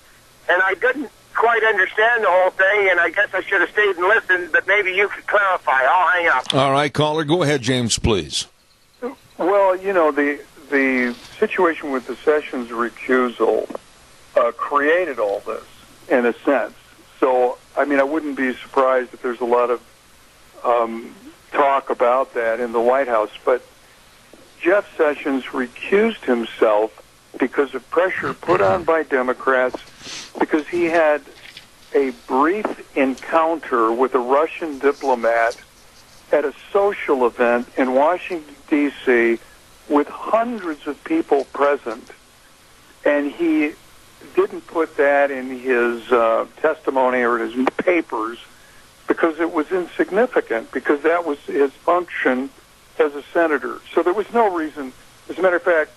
and I didn't quite understand the whole thing, and I guess I should have stayed and listened, but maybe you could clarify. I'll hang up. All right, caller, go ahead, James, please. Well, you know, the situation with the Sessions recusal created all this, in a sense. So, I mean, I wouldn't be surprised if there's a lot of talk about that in the White House, but Jeff Sessions recused himself because of pressure put on by Democrats, because he had a brief encounter with a Russian diplomat at a social event in Washington, D.C., with hundreds of people present, and he didn't put that in his testimony or his papers because it was insignificant, because that was his function as a senator. So there was no reason. As a matter of fact,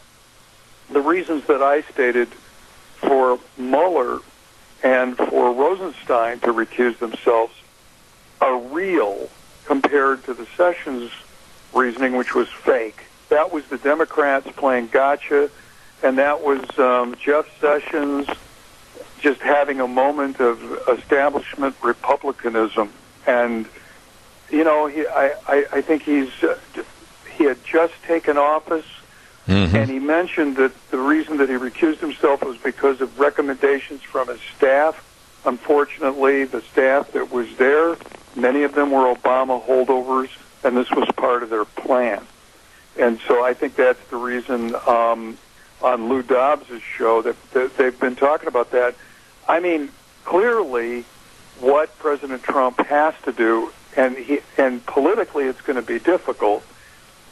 the reasons that I stated for Mueller and for Rosenstein to recuse themselves are real compared to the Sessions reasoning, which was fake. That was the Democrats playing gotcha, and that was Jeff Sessions just having a moment of establishment republicanism. And, you know, I think he had just taken office, and he mentioned that the reason that he recused himself was because of recommendations from his staff. Unfortunately, the staff that was there, many of them were Obama holdovers, and this was part of their plan. And so I think that's the reason on Lou Dobbs' show that they've been talking about that. I mean, clearly what President Trump has to do, and politically it's going to be difficult,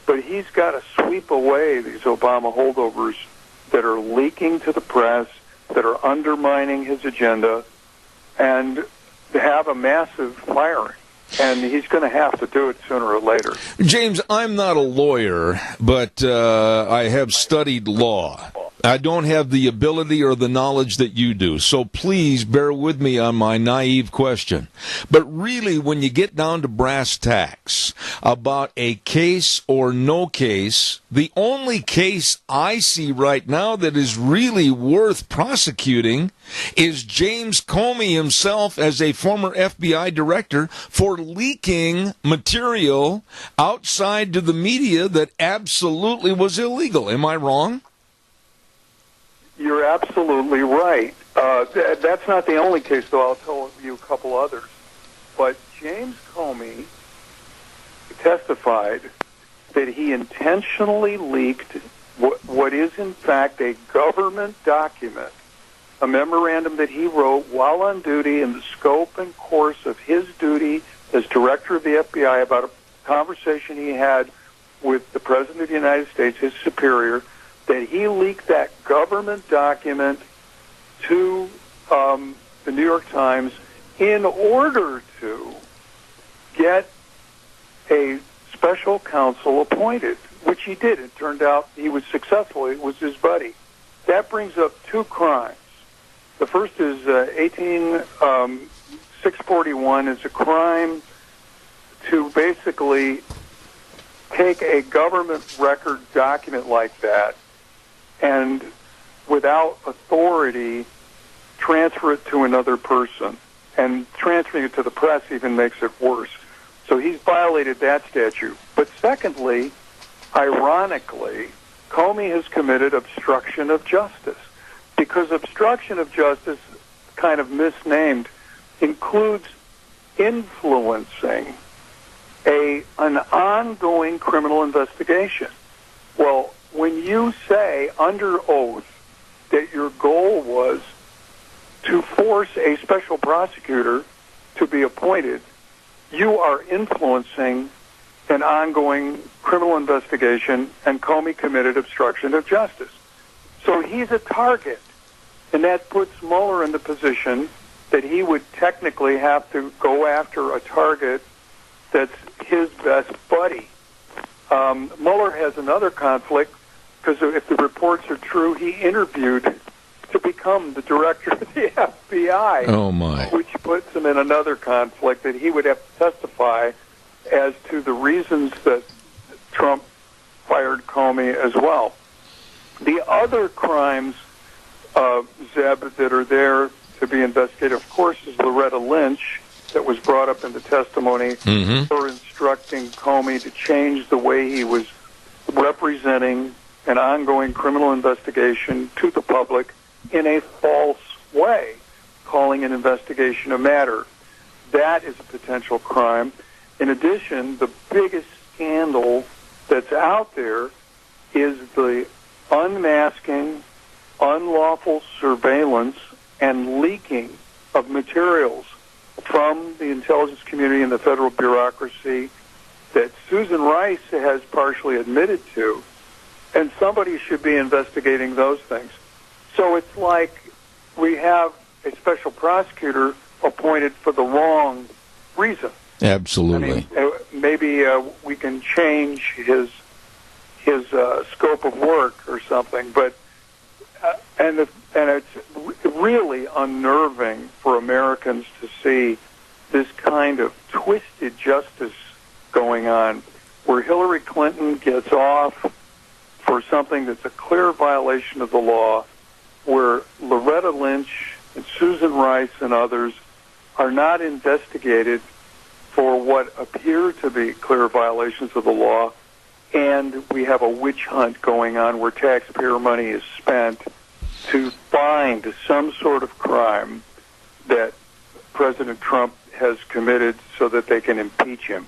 but he's got to sweep away these Obama holdovers that are leaking to the press, that are undermining his agenda, and have a massive firing. And he's going to have to do it sooner or later. James, I'm not a lawyer, but I have studied law. I don't have the ability or the knowledge that you do, so please bear with me on my naive question. But really, when you get down to brass tacks about a case or no case, the only case I see right now that is really worth prosecuting is James Comey himself as a former FBI director for leaking material outside to the media that absolutely was illegal. Am I wrong? You're absolutely right. That's not the only case, though. I'll tell you a couple others. But James Comey testified that he intentionally leaked what is, in fact, a government document, a memorandum that he wrote while on duty in the scope and course of his duty as director of the FBI about a conversation he had with the President of the United States, his superior, that he leaked that government document to the New York Times in order to get a special counsel appointed, which he did. It turned out he was successful. It was his buddy. That brings up two crimes. The first is 641 is a crime to basically take a government record document like that and without authority transfer it to another person. and transferring it to the press even makes it worse. So he's violated that statute. But secondly, ironically, Comey has committed obstruction of justice, because obstruction of justice, kind of misnamed, includes influencing an ongoing criminal investigation. Well, when you say under oath that your goal was to force a special prosecutor to be appointed, you are influencing an ongoing criminal investigation, and Comey committed obstruction of justice. So he's a target, and that puts Mueller in the position that he would technically have to go after a target that's his best buddy. Mueller has another conflict, because if the reports are true, he interviewed to become the director of the FBI. Oh, my. Which puts him in another conflict, that he would have to testify as to the reasons that Trump fired Comey as well. The other crimes, Zeb, that are there to be investigated, of course, is Loretta Lynch, that was brought up in the testimony, for instructing Comey to change the way he was representing an ongoing criminal investigation to the public in a false way, calling an investigation a matter. That is a potential crime. In addition, the biggest scandal that's out there is the unmasking, unlawful surveillance, and leaking of materials from the intelligence community and the federal bureaucracy that Susan Rice has partially admitted to, and somebody should be investigating those things. So it's like we have a special prosecutor appointed for the wrong reason. Absolutely. I mean, maybe we can change his scope of work or something, but and it's really unnerving for Americans to see this kind of twisted justice going on, where Hillary Clinton gets off for something that's a clear violation of the law, where Loretta Lynch and Susan Rice and others are not investigated for what appear to be clear violations of the law, and we have a witch hunt going on where taxpayer money is spent to find some sort of crime that President Trump has committed so that they can impeach him.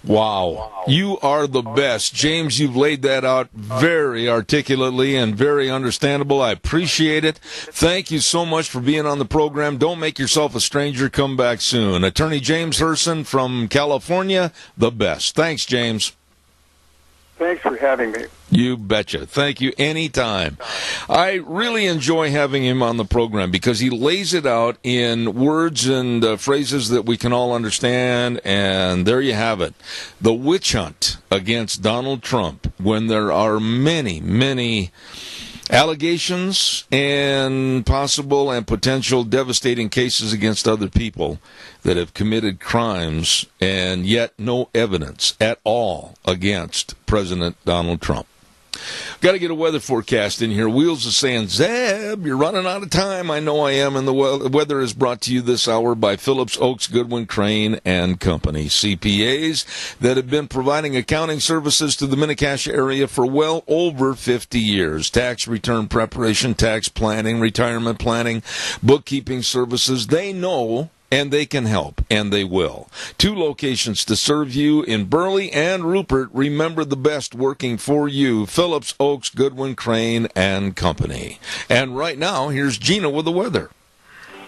Wow. You are the best. James, you've laid that out very articulately and very understandable. I appreciate it. Thank you so much for being on the program. Don't make yourself a stranger. Come back soon. Attorney James Herson from California, the best. Thanks, James. Thanks for having me. You betcha. Thank you anytime. I really enjoy having him on the program because he lays it out in words and phrases that we can all understand, and there you have it. The witch hunt against Donald Trump, when there are many, many allegations and possible and potential devastating cases against other people that have committed crimes, and yet no evidence at all against President Donald Trump. Got to get a weather forecast in here. Wheels is saying, Zeb, you're running out of time. I know I am. And the weather is brought to you this hour by Phillips, Oakes, Goodwin, Crane, and Company. CPAs that have been providing accounting services to the Mini-Cash area for well over 50 years. Tax return preparation, tax planning, retirement planning, bookkeeping services. They know, and they can help, and they will. 2 locations to serve you in Burley and Rupert. Remember, the best working for you. Phillips, Oakes, Goodwin, Crane, and Company. And right now, here's Gina with the weather.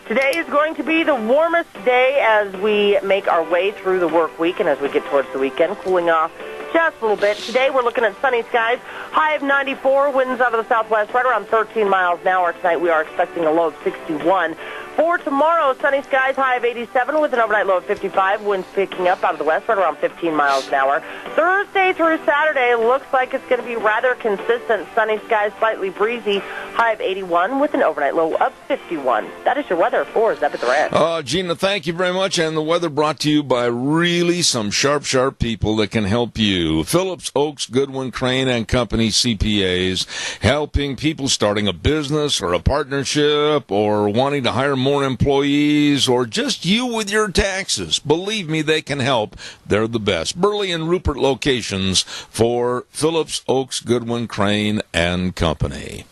Today is going to be the warmest day as we make our way through the work week and as we get towards the weekend, cooling off just a little bit. Today we're looking at sunny skies, high of 94, winds out of the southwest right around 13 miles an hour. Tonight we are expecting a low of 61. For tomorrow, sunny skies, high of 87 with an overnight low of 55. Winds picking up out of the west right around 15 miles an hour. Thursday through Saturday looks like it's going to be rather consistent. Sunny skies, slightly breezy. High of 81 with an overnight low of 51. That is your weather for Zeb at the Ranch. Gina, thank you very much. And the weather brought to you by really some sharp people that can help you. Phillips, Oaks, Goodwin, Crane and Company CPAs, helping people starting a business or a partnership or wanting to hire more employees or just you with your taxes. Believe me, they can help. They're the best. Burley and Rupert locations for Phillips, Oaks, Goodwin, Crane and Company.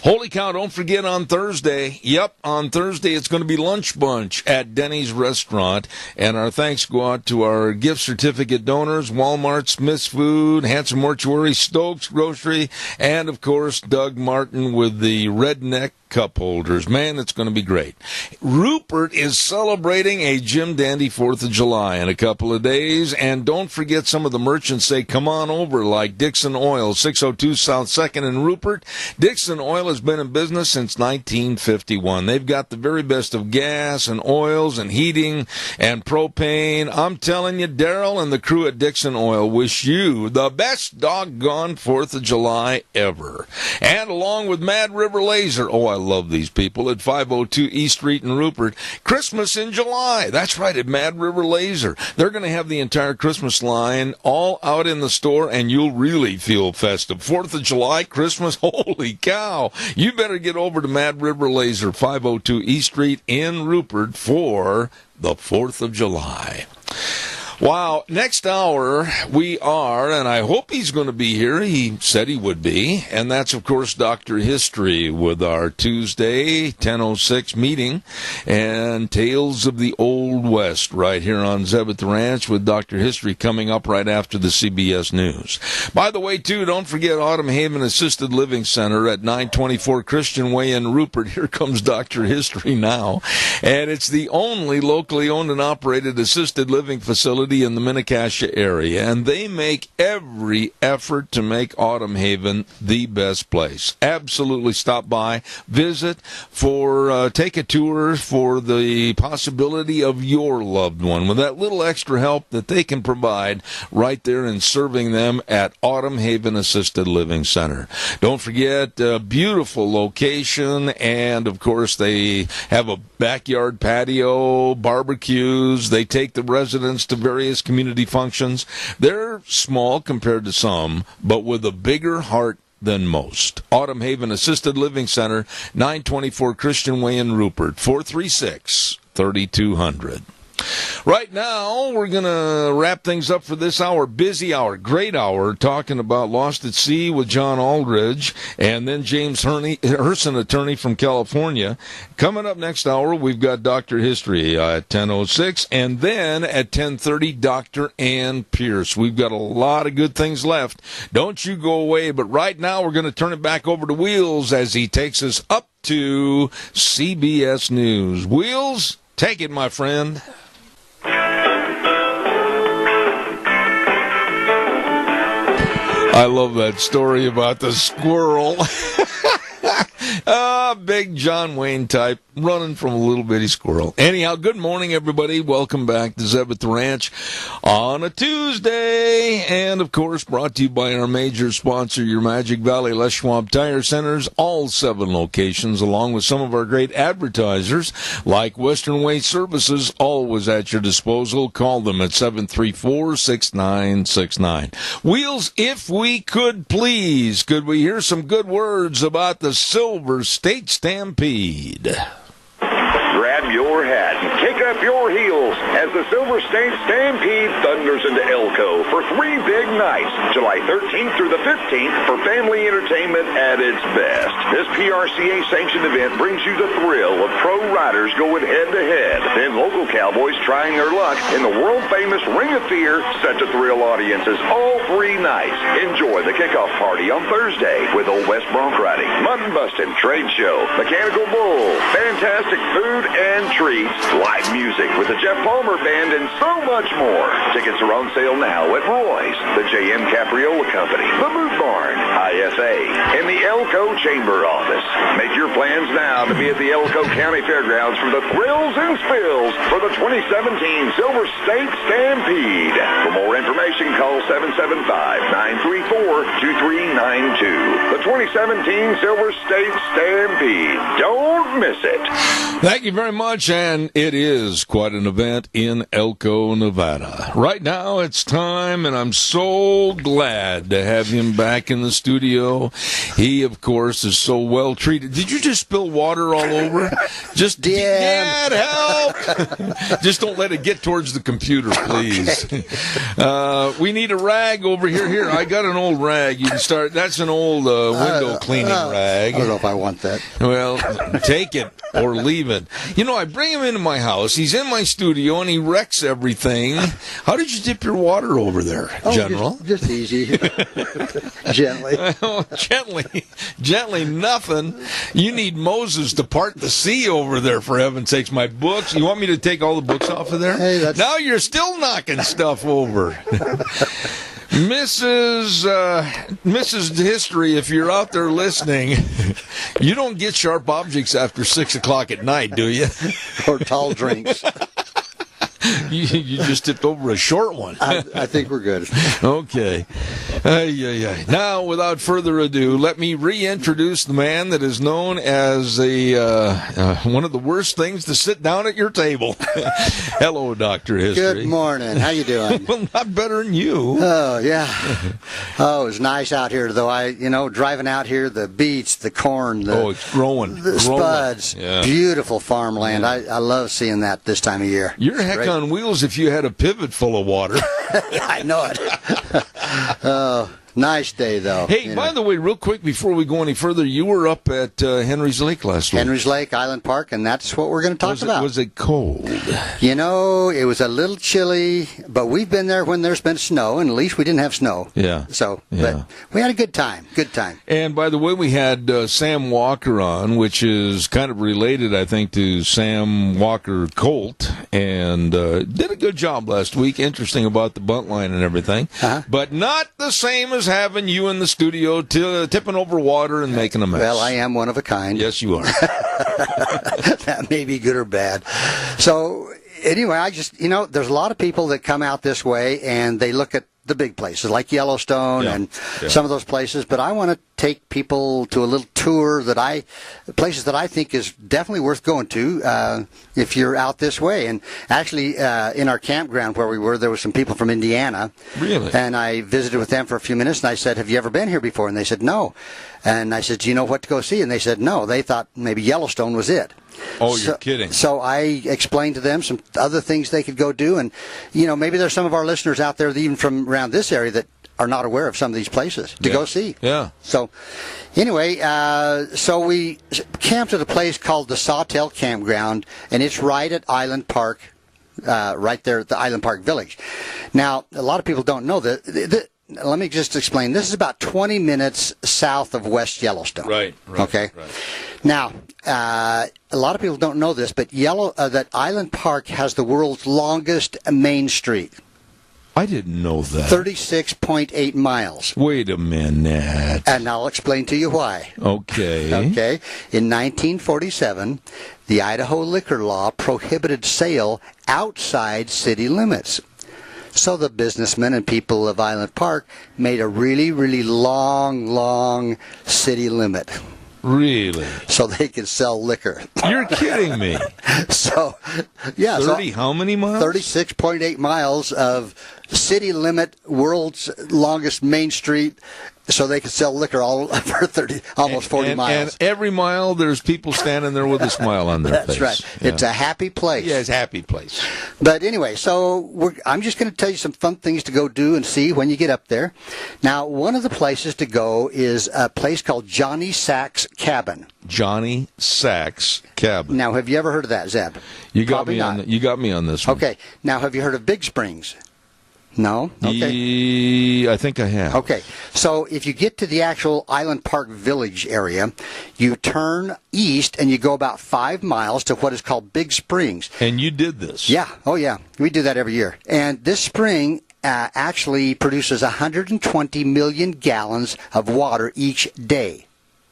Holy cow, don't forget on Thursday. Yep, on Thursday it's going to be Lunch Bunch at Denny's Restaurant. And our thanks go out to our gift certificate donors, Walmart, Smith's Food, Hanson Mortuary, Stokes Grocery, and, of course, Doug Martin with the Redneck Cup holders. Man, it's going to be great. Rupert is celebrating a Jim Dandy 4th of July in a couple of days. And don't forget some of the merchants say, come on over, like Dixon Oil, 602 South 2nd in Rupert. Dixon Oil has been in business since 1951. They've got the very best of gas and oils and heating and propane. I'm telling you, Daryl and the crew at Dixon Oil wish you the best doggone 4th of July ever. And along with Mad River Laser, I love these people, at 502 East Street in Rupert. Christmas in July. That's right, at Mad River Laser. They're going to have the entire Christmas line all out in the store, and you'll really feel festive. 4th of July, Christmas, holy cow. You better get over to Mad River Laser, 502 East Street in Rupert for the 4th of July. Wow, next hour we are, and I hope he's going to be here. He said he would be, and that's, of course, Dr. History with our Tuesday 10:06 meeting and Tales of the Old West right here on Zeb at the Ranch with Dr. History coming up right after the CBS News. By the way, too, don't forget Autumn Haven Assisted Living Center at 924 Christian Way in Rupert. Here comes Dr. History now, and it's the only locally owned and operated assisted living facility in the Mini-Cassia area, and they make every effort to make Autumn Haven the best place. Absolutely stop by, visit, take a tour for the possibility of your loved one with that little extra help that they can provide right there in serving them at Autumn Haven Assisted Living Center. Don't forget, beautiful location, and of course they have a backyard patio, barbecues. They take the residents to various community functions. They're small compared to some, but with a bigger heart than most. Autumn Haven Assisted Living Center, 924 Christian Way in Rupert, 436-3200. Right now, we're going to wrap things up for this hour. Busy hour, great hour, talking about Lost at Sea with John Aldridge, and then James Herson, attorney from California. Coming up next hour, we've got Dr. History at 10:06, and then at 10:30, Dr. Ann Pierce. We've got a lot of good things left. Don't you go away, but right now, we're going to turn it back over to Wheels as he takes us up to CBS News. Wheels, take it, my friend. I love that story about the squirrel. Big John Wayne type running from a little bitty squirrel. Anyhow, good morning, everybody. Welcome back to Zeb at the Ranch on a Tuesday. And, of course, brought to you by our major sponsor, your Magic Valley Les Schwab Tire Centers, all 7 locations, along with some of our great advertisers, like Western Way Services, always at your disposal. Call them at 734-6969. Wheels, if we could please, could we hear some good words about the Silver State Stampede? Grab your hat and kick up your heels as the Silver State Stampede thunders into Elko for 3 big nights, July 13th through the 15th, for family entertainment at its best. This PRCA-sanctioned event brings you the thrill of pro riders going head-to-head, then local cowboys trying their luck in the world-famous Ring of Fear, set to thrill audiences all 3 nights. Enjoy the kickoff party on Thursday with Old West bronc riding, mutton busting, trade show, mechanical bull, fantastic food and treats, live music with the Jeff Palmer Band, and so much more. Tickets are on sale now at Roy's, the J.M. Capriola Company, the Boot Barn, ISA, and the Elko Chamber Office. Make your plans now to be at the Elko County Fairgrounds for the thrills and spills for the 2017 Silver State Stampede. For more information, information, call 775-934-2392. The 2017 Silver State Stampede. Don't miss it. Thank you very much, and it is quite an event in Elko, Nevada. Right now it's time, and I'm so glad to have him back in the studio. He, of course, is so well treated. Did you just spill water all over? Just Dad, help! Just don't let it get towards the computer, please. Okay. We need a rag over here. Here, I got an old rag. You can start. That's an old window cleaning rag. I don't know if I want that. Well, take it or leave it. You know, I bring him into my house. He's in my studio, and he wrecks everything. How did you dip your water over there, General? Just easy. Gently. Well, gently, nothing. You need Moses to part the sea over there, for heaven's sakes. My books. You want me to take all the books off of there? Hey, now you're still knocking stuff over. Mrs. History, if you're out there listening, you don't get sharp objects after 6 o'clock at night, do you? Or tall drinks. You just tipped over a short one. I think we're good. Okay. Now, without further ado, let me reintroduce the man that is known as one of the worst things to sit down at your table. Hello, Dr. History. Good morning. How you doing? Well, not better than you. Oh, yeah. Oh, it was nice out here, though. Driving out here, the beets, the corn, it's growing. The spuds. Yeah. Beautiful farmland. Yeah. I love seeing that this time of year. You're heck on wheels if you had a pivot full of water. I know it. Oh, nice day, though. Hey, by the way, real quick before we go any further, you were up at Henry's Lake last week. Henry's Lake, Island Park, and that's what we're going to talk about. Was it cold? It was a little chilly, but we've been there when there's been snow, and at least we didn't have snow. Yeah. But we had a good time. Good time. And by the way, we had Sam Walker on, which is kind of related, I think, to Sam Walker Colt, and did a good job last week. Interesting about the bunt line and everything, but not the same as having you in the studio tipping over water and making a mess. Well, I am one of a kind. Yes, you are. That may be good or bad. So, anyway, I just, there's a lot of people that come out this way and they look at the big places like Yellowstone and some of those places, but I want to take people to a little tour places that I think is definitely worth going to if you're out this way. And actually, in our campground where we were, there were some people from Indiana. Really? And I visited with them for a few minutes, and I said, "Have you ever been here before?" And they said, "No." And I said, "Do you know what to go see?" And they said, "No." They thought maybe Yellowstone was it. Oh, you're kidding. So I explained to them some other things they could go do. And, maybe there's some of our listeners out there, even from around this area, that are not aware of some of these places to go see. Yeah. So, anyway, so we camped at a place called the Sawtell Campground, and it's right at Island Park, right there at the Island Park Village. Now, a lot of people don't know that. Let me just explain. This is about 20 minutes south of West Yellowstone. Right. Okay. Right. Now, a lot of people don't know this, but that Island Park has the world's longest main street. I didn't know that. 36.8 miles. Wait a minute. And I'll explain to you why. Okay. Okay. In 1947, the Idaho liquor law prohibited sale outside city limits. So the businessmen and people of Island Park made a really, really long city limit. Really? So they could sell liquor. You're kidding me. So, yeah. how many miles? 36.8 miles of city limit, world's longest main street, so they could sell liquor all for almost 40 miles. And every mile, there's people standing there with a smile on their face. That's right. Yeah. It's a happy place. Yeah, it's a happy place. But anyway, so I'm just going to tell you some fun things to go do and see when you get up there. Now, one of the places to go is a place called Johnny Sack's Cabin. Johnny Sack's Cabin. Now, have you ever heard of that, Zeb? You got me on this one. Okay. Now, have you heard of Big Springs? No? Okay. I think I have. Okay. So if you get to the actual Island Park Village area, you turn east and you go about 5 miles to what is called Big Springs. And you did this? Yeah. Oh, yeah. We do that every year. And this spring actually produces 120 million gallons of water each day.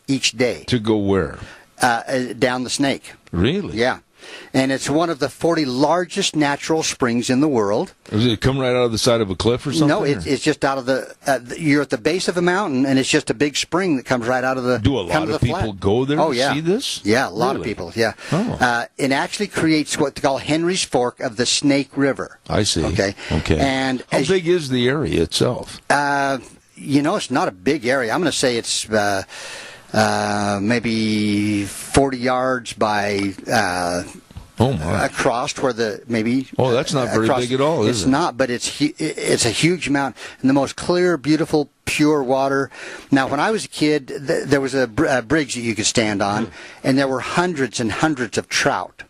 To go where? Down the Snake. Really? Yeah. and it's one of the 40 largest natural springs in the world. Does it come right out of the side of a cliff or something? No, it's just out of the. You're at the base of a mountain, and it's just a big spring that comes right out of the. Do a lot of people go there to see this? Yeah, a lot of people. Yeah. Oh. It actually creates what they call Henry's Fork of the Snake River. I see. Okay. And how big is the area itself? It's not a big area. I'm going to say it's maybe 40 yards by across where the maybe. Oh, that's not very big at all, is it? It's not, but it's a huge amount and the most clear, beautiful, pure water. Now, when I was a kid, there was a bridge that you could stand on, and there were hundreds and hundreds of trout.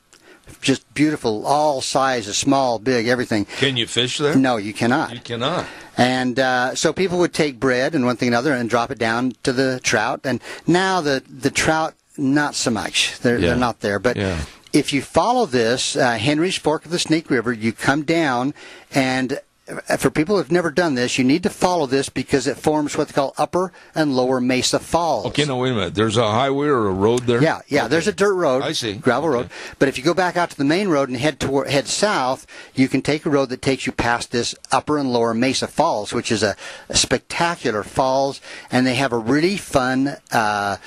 Just beautiful, all sizes, small, big, everything. Can you fish there? No, you cannot. You cannot. And so people would take bread and one thing and another and drop it down to the trout. And now the trout, not so much. They're not there. But if you follow this, Henry's Fork of the Snake River, you come down, and for people who have never done this, you need to follow this because it forms what they call Upper and Lower Mesa Falls. Okay, no, wait a minute. There's a highway or a road there? Yeah, okay. There's a dirt road. I see. Gravel road. But if you go back out to the main road and head south, you can take a road that takes you past this Upper and Lower Mesa Falls, which is a spectacular falls, and they have a really fun kind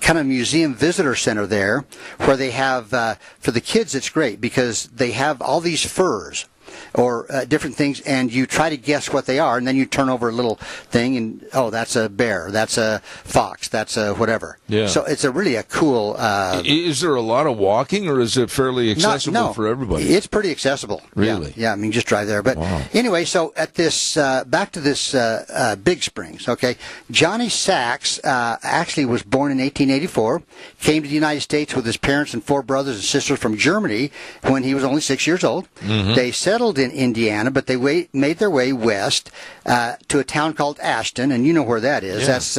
of museum visitor center there where they have, for the kids it's great because they have all these furs or different things, and you try to guess what they are, and then you turn over a little thing, and that's a bear, that's a fox, that's a whatever. Yeah. So it's really a cool. Is there a lot of walking, or is it fairly accessible for everybody? It's pretty accessible. Really? Yeah, I mean, just drive there. But anyway, so at this, back to this Big Springs. Okay, Johnny Sachs actually was born in 1884. Came to the United States with his parents and 4 brothers and sisters from Germany when he was only 6 years old. Mm-hmm. They settled in Indiana, but they made their way west to a town called Ashton, and you know where that is. That's,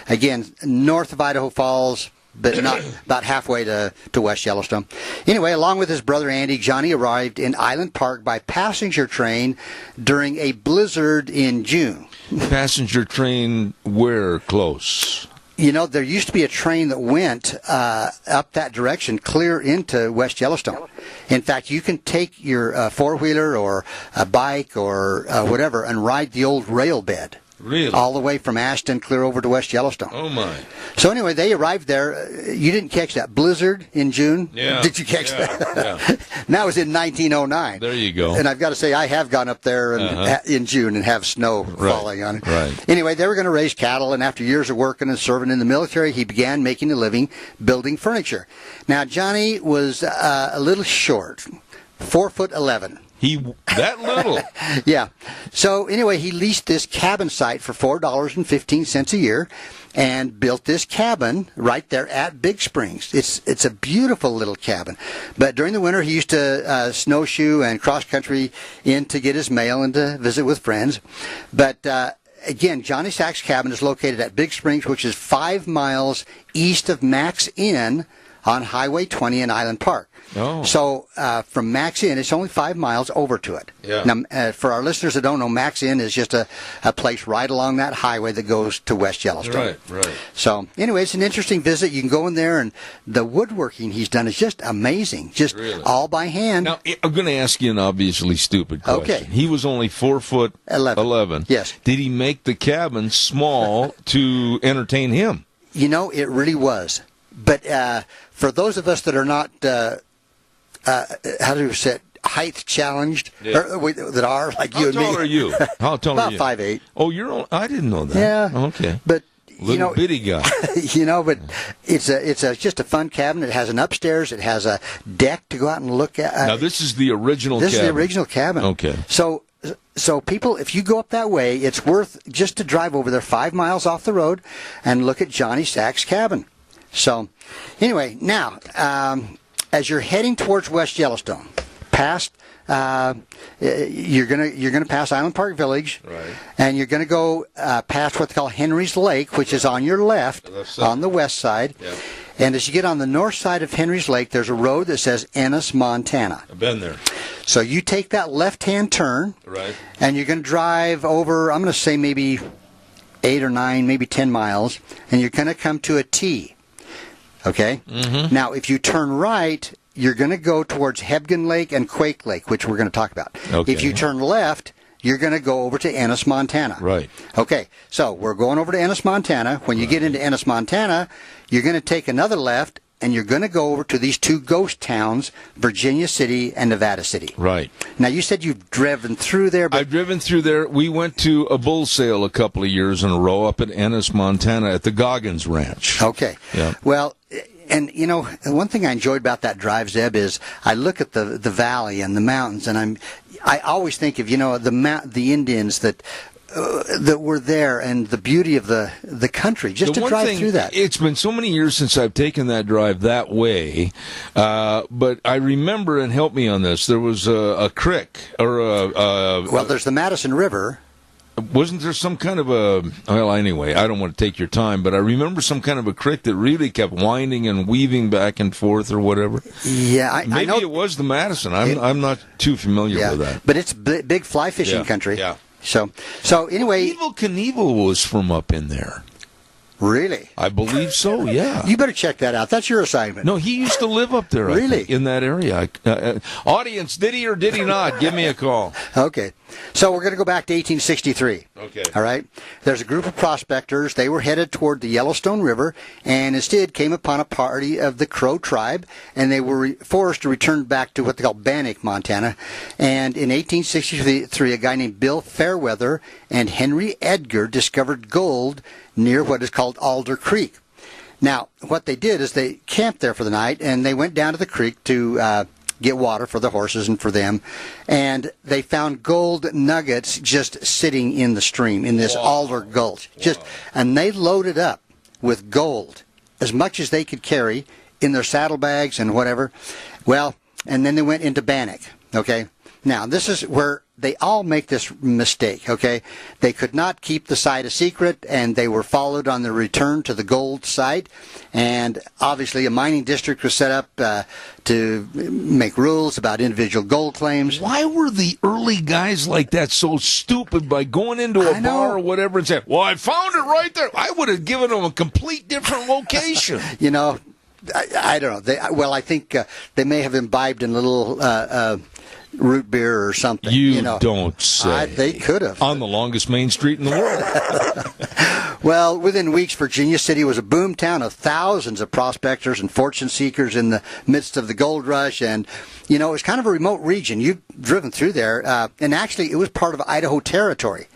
again, north of Idaho Falls, but not about halfway to West Yellowstone. Anyway, along with his brother Andy, Johnny arrived in Island Park by passenger train during a blizzard in June. Passenger train where close? You know, there used to be a train that went up that direction, clear into West Yellowstone. In fact, you can take your four-wheeler or a bike or whatever and ride the old rail bed. Really? All the way from Ashton clear over to West Yellowstone. Oh, my. So anyway, they arrived there. You didn't catch that blizzard in June? Yeah. Did you catch that? Yeah. That was in 1909. There you go. And I've got to say, I have gone up there in June and have snow falling on it. Right. Anyway, they were going to raise cattle, and after years of working and serving in the military, he began making a living building furniture. Now, Johnny was a little short, 4'11". That little? Yeah. So anyway, he leased this cabin site for $4.15 a year and built this cabin right there at Big Springs. It's a beautiful little cabin. But during the winter, he used to snowshoe and cross-country in to get his mail and to visit with friends. But again, Johnny Sachs' cabin is located at Big Springs, which is 5 miles east of Max Inn on Highway 20 in Island Park. Oh. So from Max Inn, it's only 5 miles over to it. Yeah. Now, for our listeners that don't know, Max Inn is just a place right along that highway that goes to West Yellowstone. Right. So anyway, it's an interesting visit. You can go in there, and the woodworking he's done is just amazing, just all by hand. Now, I'm going to ask you an obviously stupid question. Okay. He was only 4'11". Yes. Did he make the cabin small to entertain him? You know, it really was. But for those of us that are not, how do you say it, height challenged, that are like you and me. How tall are you? How tall are you? About 5'8". Oh, I didn't know that. Yeah. Okay. But little bitty guy. But it's just a fun cabin. It has an upstairs. It has a deck to go out and look at. Now this is the original. This is the original cabin. Okay. So people, if you go up that way, it's worth just to drive over there 5 miles off the road and look at Johnny Sachs' cabin. So, anyway, now as you're heading towards West Yellowstone, past you're gonna pass Island Park Village, right, and you're gonna go past what they call Henry's Lake, which is on your left on the west side. Yep. And as you get on the north side of Henry's Lake, there's a road that says Ennis, Montana. I've been there. So you take that left-hand turn, right, and you're going to drive over, I'm going to say maybe 8 or 9, maybe 10 miles, and you're going to come to a T. Okay? Mm-hmm. Now, if you turn right, you're going to go towards Hebgen Lake and Quake Lake, which we're going to talk about. Okay. If you turn left, you're going to go over to Ennis, Montana. Right. Okay, so we're going over to Ennis, Montana. When you get into Ennis, Montana, you're going to take another left, and you're going to go over to these two ghost towns, Virginia City and Nevada City. Right. Now, you said you've driven through there. But I've driven through there. We went to a bull sale a couple of years in a row up at Ennis, Montana at the Goggins Ranch. Okay. Yeah. Well, and, you know, one thing I enjoyed about that drive, Zeb, is I look at the valley and the mountains, and I always think of, you know, the Indians that were there and the beauty of the country, just to drive through that. It's been so many years since I've taken that drive that way, but I remember, and help me on this, there was a creek, or well, there's the Madison River. Wasn't there some kind of well, anyway, I don't want to take your time, but I remember some kind of a creek that really kept winding and weaving back and forth or whatever. Yeah, Maybe I know. it was the Madison. I'm not too familiar with that. But it's big fly fishing country. Yeah. So anyway, Evel Knievel was from up in there. Really? I believe so, yeah. You better check that out. That's your assignment. No, he used to live up there, Really? I think, in that area. Audience, did he or did he not? Give me a call. Okay. So we're going to go back to 1863. Okay. All right. There's a group of prospectors. They were headed toward the Yellowstone River and instead came upon a party of the Crow tribe, and they were forced to return back to what they call Bannock, Montana. And in 1863, a guy named Bill Fairweather and Henry Edgar discovered gold near what is called Alder Creek. Now, what they did is they camped there for the night, and they went down to the creek to get water for the horses and for them, and they found gold nuggets just sitting in the stream, in this Alder Gulch. And they loaded up with gold, as much as they could carry in their saddlebags and whatever. Well, and then they went into Bannock, okay? Now, this is where they all make this mistake, okay? They could not keep the site a secret, and they were followed on their return to the gold site. And obviously, a mining district was set up to make rules about individual gold claims. Why were the early guys like that so stupid by going into a bar or whatever and saying, well, I found it right there? I would have given them a complete different location. You know, I don't know. I think they may have imbibed in a little root beer or something. You don't say. They could have. On the longest main street in the world. Well, within weeks, Virginia City was a boom town of thousands of prospectors and fortune seekers in the midst of the gold rush. And, you know, it was kind of a remote region. You've driven through there. And actually, it was part of Idaho Territory.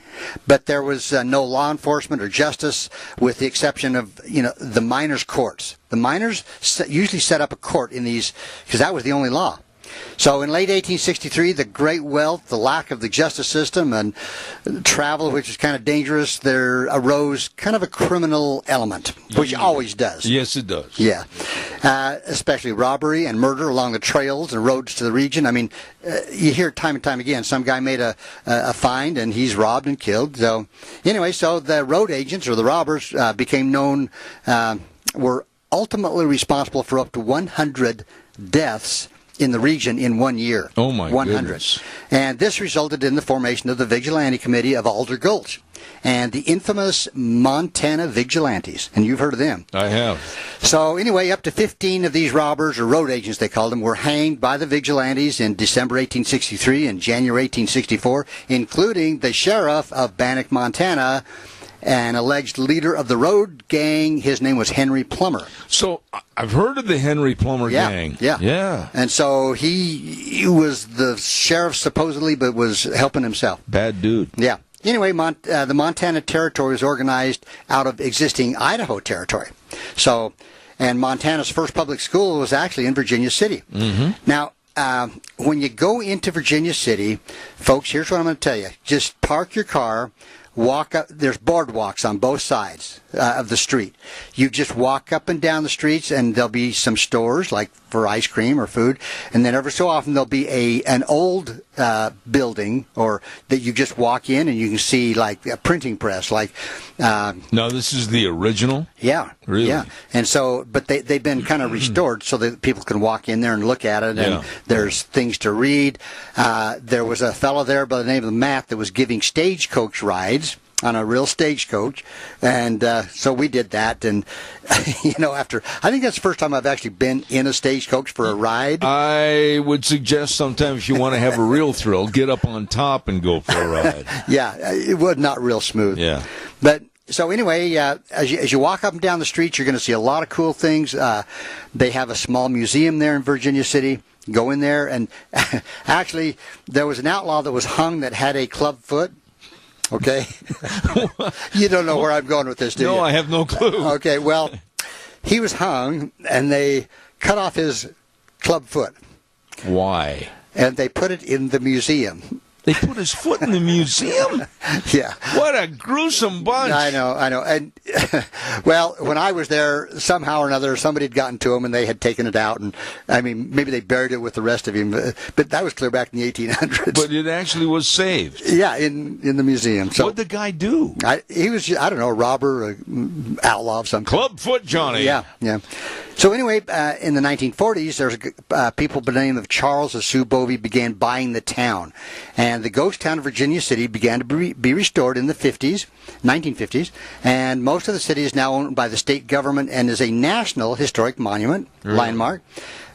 But there was no law enforcement or justice, with the exception of, you know, the miners' courts. The miners usually set up a court in these, because that was the only law. So in late 1863, the great wealth, the lack of the justice system, and travel, which is kind of dangerous, there arose kind of a criminal element, which always does. Yes, it does. Yeah. Especially robbery and murder along the trails and roads to the region. I mean, you hear it time and time again. Some guy made a find, and he's robbed and killed. So anyway, so the road agents, or the robbers, became known, were ultimately responsible for up to 100 deaths in the region in 1 year. Oh, my 100. goodness. And this resulted in the formation of the Vigilante Committee of Alder Gulch and the infamous Montana Vigilantes. And you've heard of them. I have. So anyway, up to 15 of these robbers, or road agents they called them, were hanged by the Vigilantes in December 1863 and January 1864, including the sheriff of Bannock, Montana, an alleged leader of the road gang. His name was Henry Plummer. So I've heard of the Henry Plummer gang. Yeah. And so he was the sheriff supposedly, but was helping himself. Bad dude. Yeah. Anyway, the Montana Territory was organized out of existing Idaho Territory. So, and Montana's first public school was actually in Virginia City. Mm-hmm. Now, when you go into Virginia City, folks, here's what I'm going to tell you. Just park your car, walk up. There's boardwalks on both sides of the street. You just walk up and down the streets, and there'll be some stores, like for ice cream or food, and then every so often there'll be an old building, or that you just walk in and you can see, like a printing press, like. No, this is the original. Yeah, really. Yeah, and so, but they've been kind of restored so that people can walk in there and look at it, and there's things to read. There was a fellow there by the name of Matt that was giving stagecoach rides. on a real stagecoach, and so we did that. And after I think that's the first time I've actually been in a stagecoach for a ride. I would suggest sometimes if you want to have a real thrill, get up on top and go for a ride. Yeah, it was not real smooth. Yeah, but. So anyway, as you walk up and down the streets, you're going to see a lot of cool things. They have a small museum there in Virginia City. Go in there, and actually, there was an outlaw that was hung that had a club foot. Okay, you don't know where I'm going with this, do you? No, I have no clue. Okay, well, he was hung, and they cut off his club foot. Why? And they put it in the museum. They put his foot in the museum? Yeah. What a gruesome bunch. I know. And, well, when I was there, somehow or another, somebody had gotten to him and they had taken it out. And, I mean, maybe they buried it with the rest of him. But that was clear back in the 1800s. But it actually was saved. Yeah, in the museum. So what'd the guy do? He was, I don't know, a robber, an outlaw of some kind. Clubfoot Johnny. Yeah. So anyway, in the 1940s, there's people by the name of Charles and Sue Bovey began buying the town. And the ghost town of Virginia City began to be restored in the 1950s. And most of the city is now owned by the state government and is a national historic monument, landmark.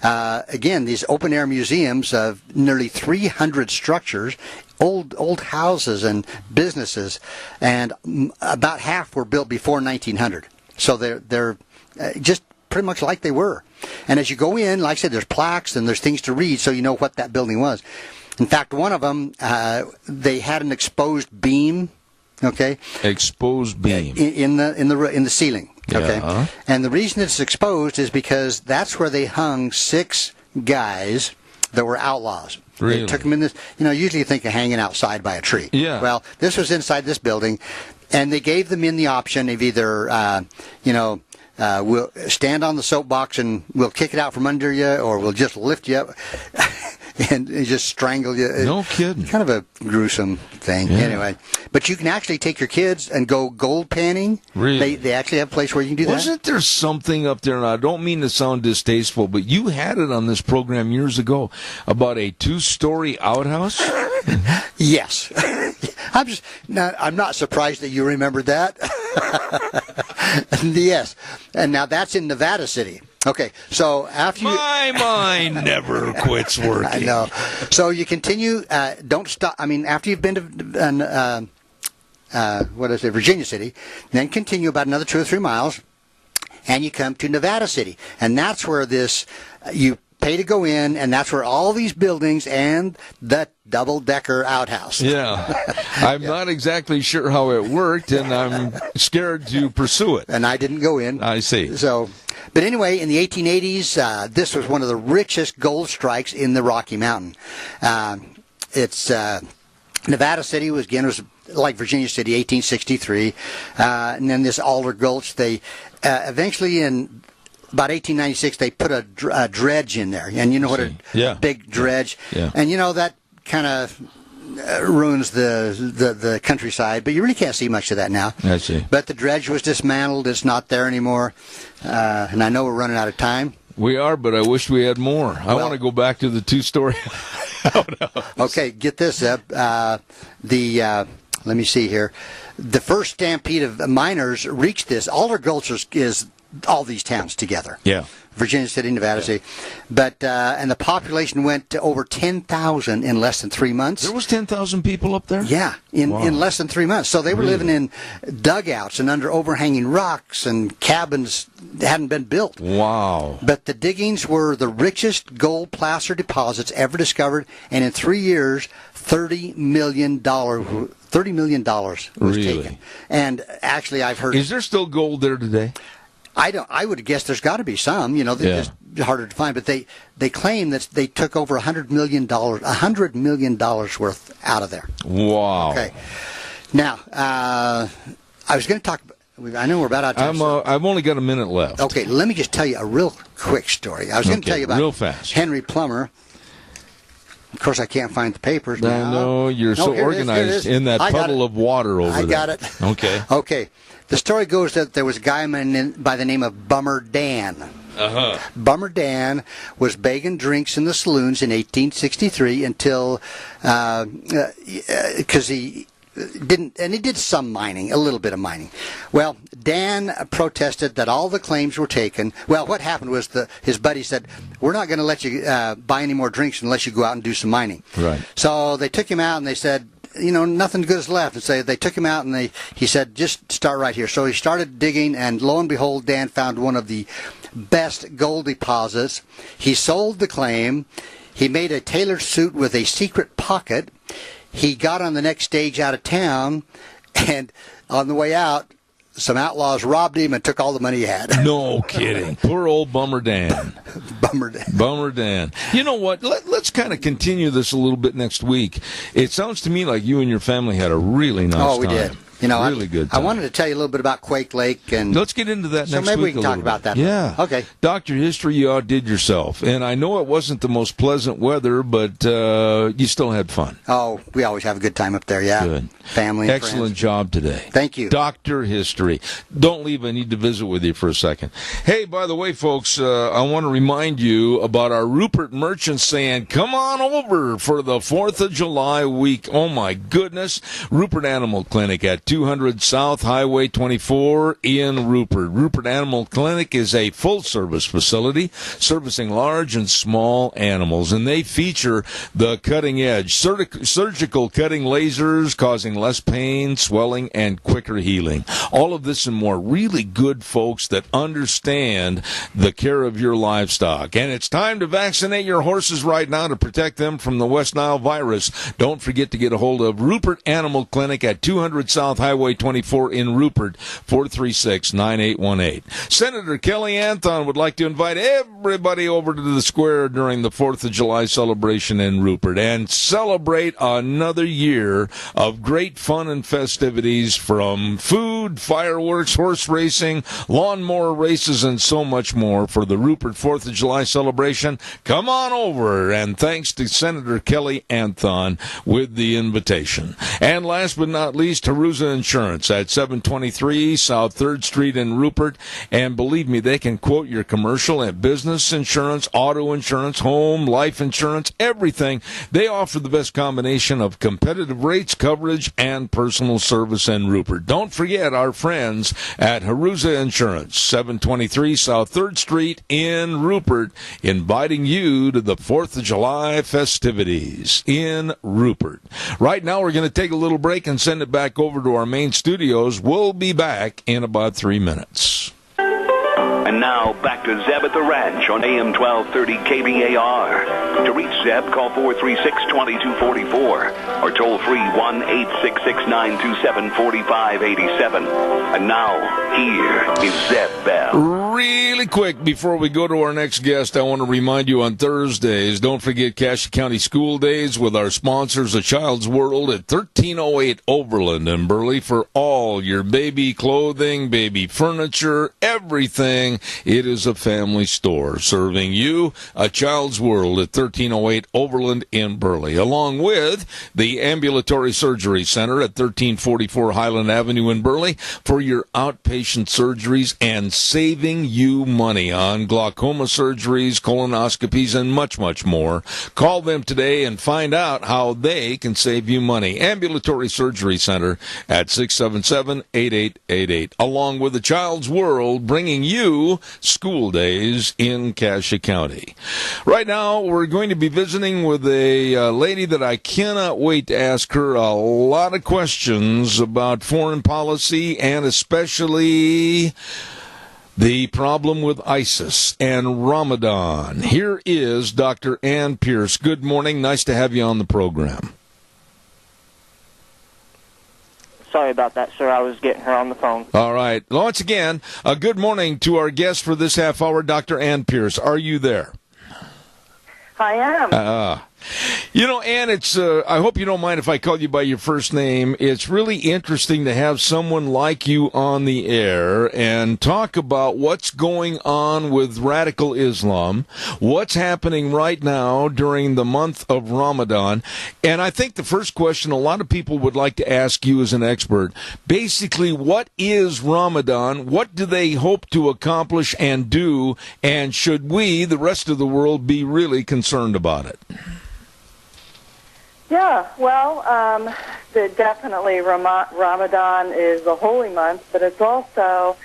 Again, these open-air museums of nearly 300 structures, old houses and businesses, and about half were built before 1900. So they're just pretty much like they were. And as you go in, like I said, there's plaques and there's things to read so you know what that building was. In fact, one of them, they had an exposed beam, okay? Exposed beam. In the ceiling, okay? Yeah. And the reason it's exposed is because that's where they hung 6 guys that were outlaws. Really? They took them in this, usually you think of hanging outside by a tree. Yeah. Well, this was inside this building, and they gave them in the option of either, we'll stand on the soapbox and we'll kick it out from under you, or we'll just lift you up and just strangle you. No kidding. Kind of a gruesome thing. Yeah. Anyway, but you can actually take your kids and go gold panning. Really? They actually have a place where you can do that. Wasn't there something up there, and I don't mean to sound distasteful, but you had it on this program years ago about a 2-story outhouse? Yes. I'm not surprised that you remembered that. Yes. And now that's in Nevada City. Okay, so after my mind never quits working. I know. So you continue. Don't stop. I mean, after you've been to Virginia City, then continue about another 2 or 3 miles, and you come to Nevada City, and that's where you pay to go in, and that's where all these buildings and the double-decker outhouse. Yeah. I'm not exactly sure how it worked, and I'm scared to pursue it. And I didn't go in. I see. So, but anyway, in the 1880s, this was one of the richest gold strikes in the Rocky Mountain. Nevada City was like Virginia City, 1863. And then this Alder Gulch, they eventually in about 1896, they put a dredge in there. And you know what a big dredge? Yeah. And that kind of ruins the countryside, but you really can't see much of that now. I see. But the dredge was dismantled. It's not there anymore. And I know we're running out of time. We are, but I wish we had more. I want to go back to the 2-story outhouse. Okay, get this up. Let me see here. The first stampede of miners reached this. Alder Gulch is all these towns together. Yeah. Virginia City, Nevada City. But, and the population went to over 10,000 in less than 3 months. There was 10,000 people up there? Yeah, in less than 3 months. So they were living in dugouts and under overhanging rocks and cabins that hadn't been built. Wow. But the diggings were the richest gold placer deposits ever discovered, and in 3 years, $30 million was taken. And actually, I've heard... Is there still gold there today? I would guess there's got to be some. They're just harder to find. But they claim that they took over $100 million worth out of there. Wow. Okay. Now, I was going to talk. I know we're about out of time. I've only got a minute left. Okay, let me just tell you a real quick story. I was going to tell you about real fast. Henry Plummer. Of course, I can't find the papers now. I know you're so organized in that puddle of water over there. I got it. Okay. Okay. The story goes that there was a guy by the name of Bummer Dan. Uh-huh. Bummer Dan was begging drinks in the saloons in 1863 until, because he he did some mining, a little bit of mining. Well, Dan protested that all the claims were taken. Well, what happened was his buddy said, we're not going to let you buy any more drinks unless you go out and do some mining. Right. So they took him out and they said, nothing good is left. And so they took him out and he said, just start right here. So he started digging, and lo and behold, Dan found one of the best gold deposits. He sold the claim. He made a tailored suit with a secret pocket. He got on the next stage out of town, and on the way out, some outlaws robbed him and took all the money he had. No kidding. Poor old Bummer Dan. Bummer Dan. You know what? Let's kind of continue this a little bit next week. It sounds to me like you and your family had a really nice time. Oh, we did. Really good time. I wanted to tell you a little bit about Quake Lake. And let's get into that next week. So maybe we can talk about that. Yeah. Okay. Dr. History, you outdid yourself. And I know it wasn't the most pleasant weather, but you still had fun. Oh, we always have a good time up there, yeah. Good. Family and Excellent friends. job today. Thank you. Dr. History. Don't leave. I need to visit with you for a second. Hey, by the way, folks, I want to remind you about our Rupert merchants saying, come on over for the 4th of July week. Oh, my goodness. Rupert Animal Clinic at 200 South Highway 24 in Rupert. Rupert Animal Clinic is a full-service facility servicing large and small animals, and they feature the cutting-edge surgical cutting lasers causing less pain, swelling, and quicker healing. All of this and more. Really good folks that understand the care of your livestock. And it's time to vaccinate your horses right now to protect them from the West Nile virus. Don't forget to get a hold of Rupert Animal Clinic at 200 South Highway 24 in Rupert, 436-9818. Senator Kelly Anthon would like to invite everybody over to the square during the 4th of July celebration in Rupert and celebrate another year of great fun and festivities, from food, fireworks, horse racing, lawnmower races, and so much more for the Rupert 4th of July celebration. Come on over, and thanks to Senator Kelly Anthon with the invitation. And last but not least, Haruza Insurance at 723 South 3rd Street in Rupert. And believe me, they can quote your commercial and business insurance, auto insurance, home, life insurance, everything. They offer the best combination of competitive rates, coverage, and personal service in Rupert. Don't forget our friends at Haruza Insurance, 723 South 3rd Street in Rupert, inviting you to the 4th of July festivities in Rupert. Right now, we're going to take a little break and send it back over to our main studios. We'll be back in about 3 minutes. And now, back to Zeb at the Ranch on AM 1230 KBAR. To reach Zeb, call 436-2244 or toll free 1-866-927-4587. And now, here is Zeb Bell. Really quick, before we go to our next guest, I want to remind you on Thursdays, don't forget Cache County School Days with our sponsors, A Child's World at 1308 Overland in Burley, for all your baby clothing, baby furniture, everything. It is a family store serving you. A Child's World at 1308 Overland in Burley, along with the Ambulatory Surgery Center at 1344 Highland Avenue in Burley for your outpatient surgeries and saving you money on glaucoma surgeries, colonoscopies, and much, much more. Call them today and find out how they can save you money. Ambulatory Surgery Center at 677-8888, along with the Child's World, bringing you school days in Cache County. Right now, we're going to be visiting with a lady that I cannot wait to ask her a lot of questions about foreign policy, and especially the problem with ISIS and Ramadan. Here is Dr. Ann Pierce. Good morning. Nice to have you on the program. Sorry about that, sir. I was getting her on the phone. All right. Once again, good morning to our guest for this half hour, Dr. Ann Pierce. Are you there? I am. You know, Ann, it's, I hope you don't mind if I call you by your first name. It's really interesting to have someone like you on the air and talk about what's going on with radical Islam, what's happening right now during the month of Ramadan. And I think the first question a lot of people would like to ask you as an expert, basically, what is Ramadan? What do they hope to accomplish and do? And should we, the rest of the world, be really concerned about it? Yeah, well, definitely Ramadan is a holy month, but it's also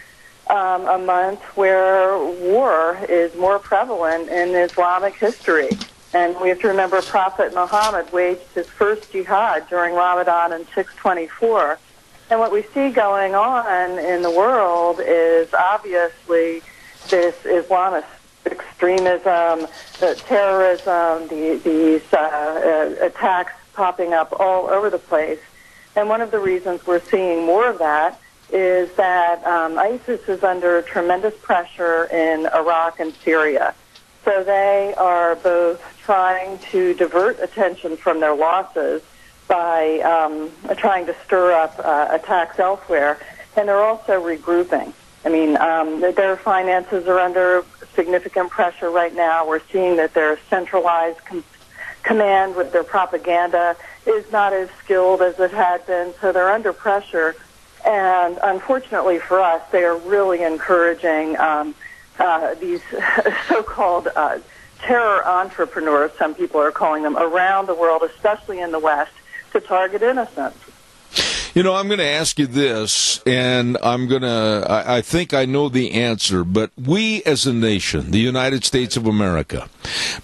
a month where war is more prevalent in Islamic history. And we have to remember Prophet Muhammad waged his first jihad during Ramadan in 624. And what we see going on in the world is obviously this Islamist extremism, the terrorism, these attacks popping up all over the place. And one of the reasons we're seeing more of that is that ISIS is under tremendous pressure in Iraq and Syria. So they are both trying to divert attention from their losses by trying to stir up attacks elsewhere, and they're also regrouping. I mean, their finances are under significant pressure right now. We're seeing that their centralized command with their propaganda is not as skilled as it had been, so they're under pressure. And unfortunately for us, they are really encouraging these so-called terror entrepreneurs, some people are calling them, around the world, especially in the West, to target innocents. You know, I'm going to ask you this, and I think I know the answer, but we as a nation, the United States of America,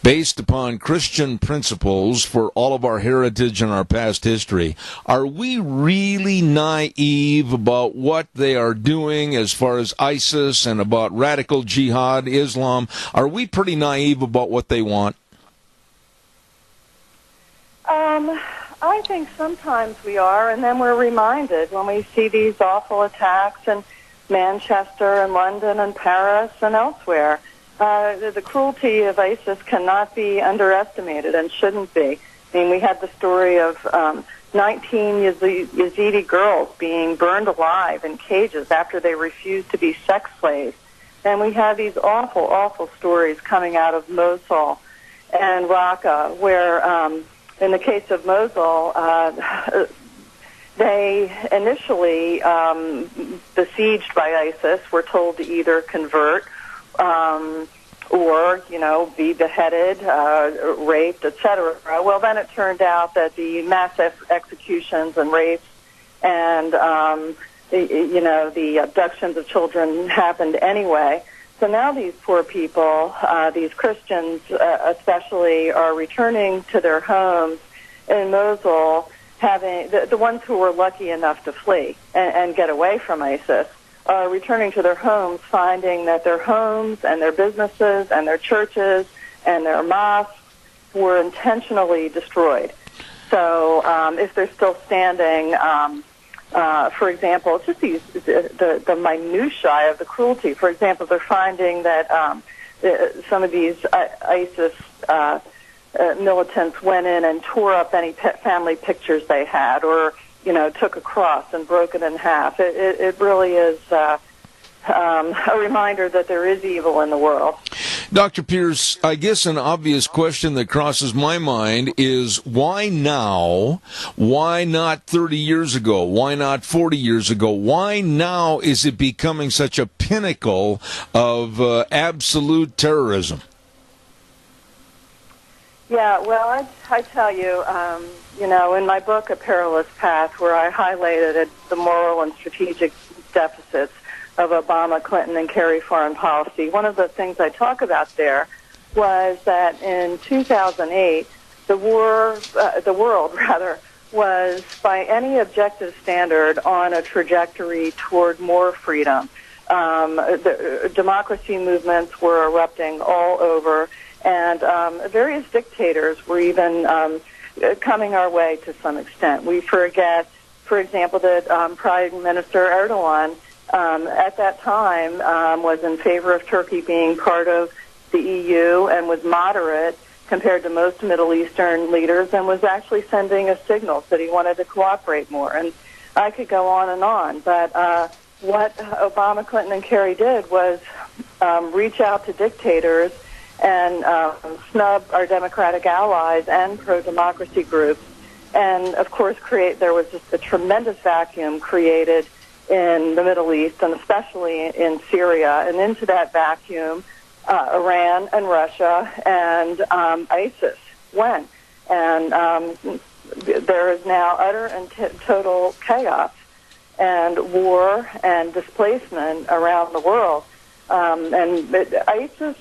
based upon Christian principles for all of our heritage and our past history, are we really naive about what they are doing as far as ISIS and about radical jihad, Islam? Are we pretty naive about what they want? I think sometimes we are, and then we're reminded when we see these awful attacks in Manchester and London and Paris and elsewhere. The cruelty of ISIS cannot be underestimated and shouldn't be. I mean, we had the story of 19 Yazidi girls being burned alive in cages after they refused to be sex slaves. And we have these awful, awful stories coming out of Mosul and Raqqa where... in the case of Mosul, they initially, besieged by ISIS, were told to either convert or, be beheaded, raped, etc. Well, then it turned out that the mass executions and rapes and, the abductions of children happened anyway. So now these poor people, these Christians especially, are returning to their homes in Mosul, having the ones who were lucky enough to flee and get away from ISIS, are returning to their homes, finding that their homes and their businesses and their churches and their mosques were intentionally destroyed. So if they're still standing... for example, just the minutiae of the cruelty. For example, they're finding that some of these ISIS militants went in and tore up any family pictures they had, or took a cross and broke it in half. It really is a reminder that there is evil in the world. Dr. Pierce, I guess an obvious question that crosses my mind is why now? Why not 30 years ago? Why not 40 years ago? Why now is it becoming such a pinnacle of absolute terrorism? Yeah, well, I tell you, in my book, A Perilous Path, where I highlighted the moral and strategic deficits of Obama, Clinton, and Kerry foreign policy, one of the things I talk about there was that in 2008, the world was, by any objective standard, on a trajectory toward more freedom. The democracy movements were erupting all over, and various dictators were even coming our way to some extent. We forget, for example, that Prime Minister Erdogan at that time was in favor of Turkey being part of the EU and was moderate compared to most Middle Eastern leaders, and was actually sending a signal that he wanted to cooperate more. And I could go on, but what Obama, Clinton, and Kerry did was reach out to dictators and snub our democratic allies and pro-democracy groups. And, of course, there was just a tremendous vacuum created in the Middle East, and especially in Syria. And into that vacuum, Iran and Russia and ISIS went. And, there is now utter and total chaos and war and displacement around the world. And ISIS,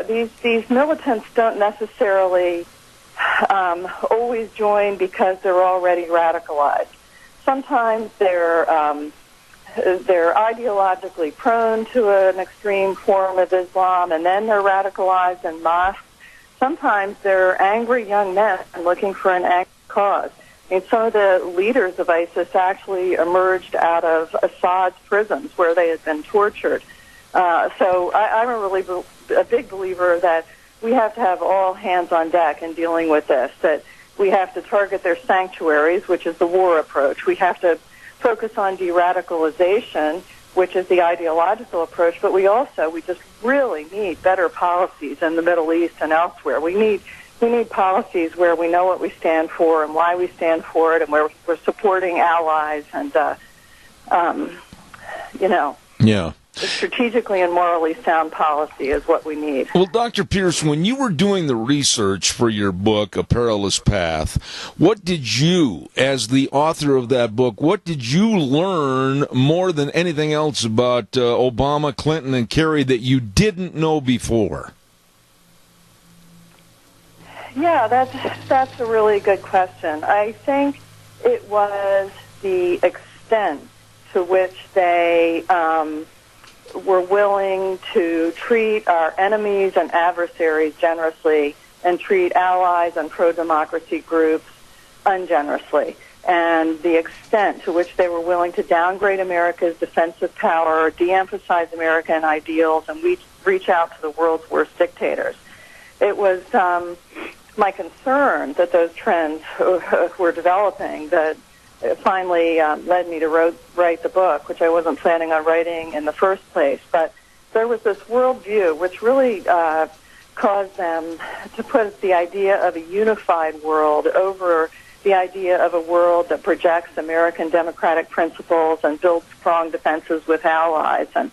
these militants don't necessarily always join because they're already radicalized. Sometimes they're ideologically prone to an extreme form of Islam, and then they're radicalized en masse. Sometimes they're angry young men looking for an angry cause. I mean, some of the leaders of ISIS actually emerged out of Assad's prisons where they had been tortured. So I'm a big believer that we have to have all hands on deck in dealing with this, that we have to target their sanctuaries, which is the war approach. We have to focus on de-radicalization, which is the ideological approach, but we just really need better policies in the Middle East and elsewhere. We need policies where we know what we stand for and why we stand for it, and where we're supporting allies and, Yeah. strategically and morally sound policy is what we need. Well, Dr. Pierce, when you were doing the research for your book, A Perilous Path, what did you, as the author of that book, what did you learn more than anything else about Obama, Clinton, and Kerry that you didn't know before? Yeah, that's a really good question. I think it was the extent to which they were willing to treat our enemies and adversaries generously and treat allies and pro-democracy groups ungenerously, and the extent to which they were willing to downgrade America's defensive power, de-emphasize American ideals, and reach out to the world's worst dictators. It was my concern that those trends were developing that finally led me to write the book, which I wasn't planning on writing in the first place. But there was this worldview which really caused them to put the idea of a unified world over the idea of a world that projects American democratic principles and builds strong defenses with allies. And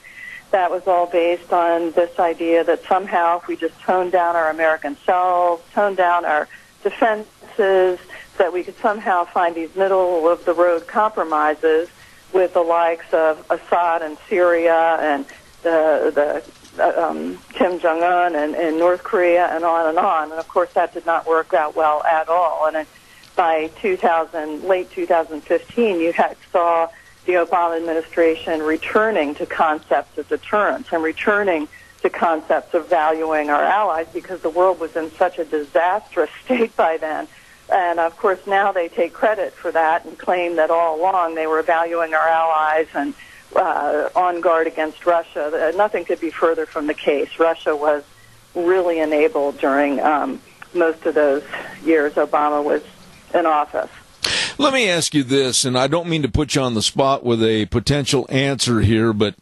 that was all based on this idea that somehow if we just tone down our American selves, tone down our defenses, that we could somehow find these middle-of-the-road compromises with the likes of Assad in Syria and the Kim Jong-un and North Korea and on and on. And, of course, that did not work out well at all. And by late 2015, you saw the Obama administration returning to concepts of deterrence and returning to concepts of valuing our allies because the world was in such a disastrous state by then. And, of course, now they take credit for that and claim that all along they were valuing our allies and on guard against Russia. Nothing could be further from the case. Russia was really enabled during most of those years Obama was in office. Let me ask you this, and I don't mean to put you on the spot with a potential answer here, but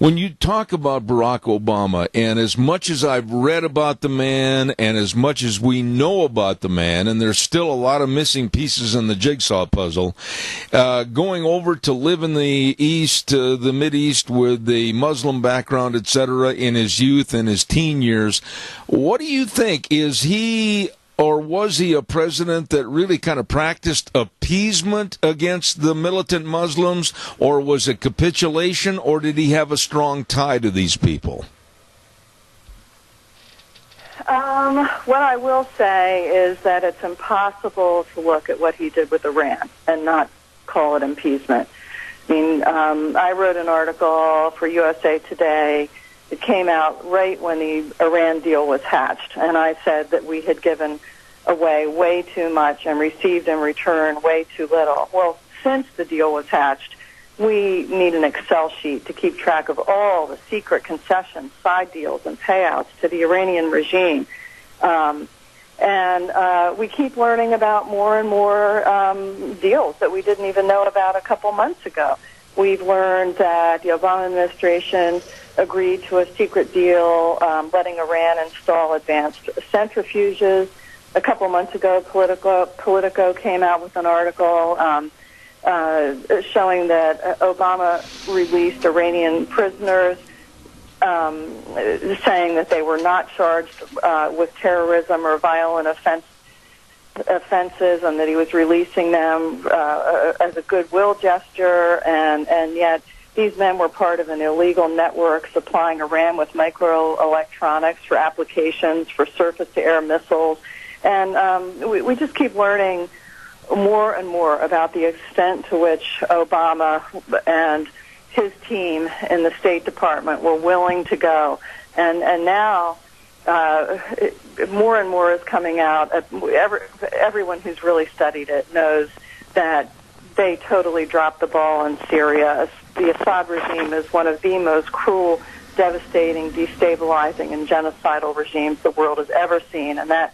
when you talk about Barack Obama, and as much as I've read about the man and as much as we know about the man, and there's still a lot of missing pieces in the jigsaw puzzle, going over to live in the East, the Mideast with the Muslim background, etc., in his youth and his teen years, what do you think? Is he or was he a president that really kind of practiced appeasement against the militant Muslims, or was it capitulation, or did he have a strong tie to these people? What I will say is that it's impossible to look at what he did with Iran and not call it appeasement. I mean, I wrote an article for USA Today. It came out right when the Iran deal was hatched, and I said that we had given away way too much and received in return way too little. Well, since the deal was hatched, we need an Excel sheet to keep track of all the secret concessions, side deals, and payouts to the Iranian regime. And we keep learning about more and more deals that we didn't even know about a couple months ago. We've learned that the Obama administration agreed to a secret deal letting Iran install advanced centrifuges. A couple months ago, Politico came out with an article showing that Obama released Iranian prisoners, saying that they were not charged with terrorism or violent offense offenses and that he was releasing them as a goodwill gesture, and yet these men were part of an illegal network supplying Iran with microelectronics for applications for surface-to-air missiles. And we just keep learning more and more about the extent to which Obama and his team in the State Department were willing to go. And now more and more is coming out. Everyone who's really studied it knows that they totally dropped the ball in Syria. The Assad regime is one of the most cruel, devastating, destabilizing, and genocidal regimes the world has ever seen. And that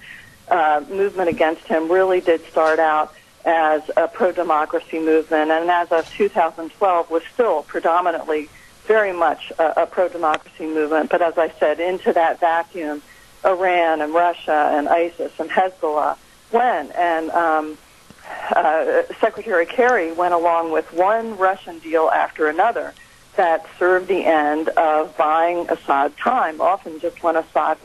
movement against him really did start out as a pro-democracy movement, and as of 2012 was still predominantly very much a pro-democracy movement. But as I said, into that vacuum, Iran and Russia and ISIS and Hezbollah went. And Secretary Kerry went along with one Russian deal after another that served the end of buying Assad time, often just when time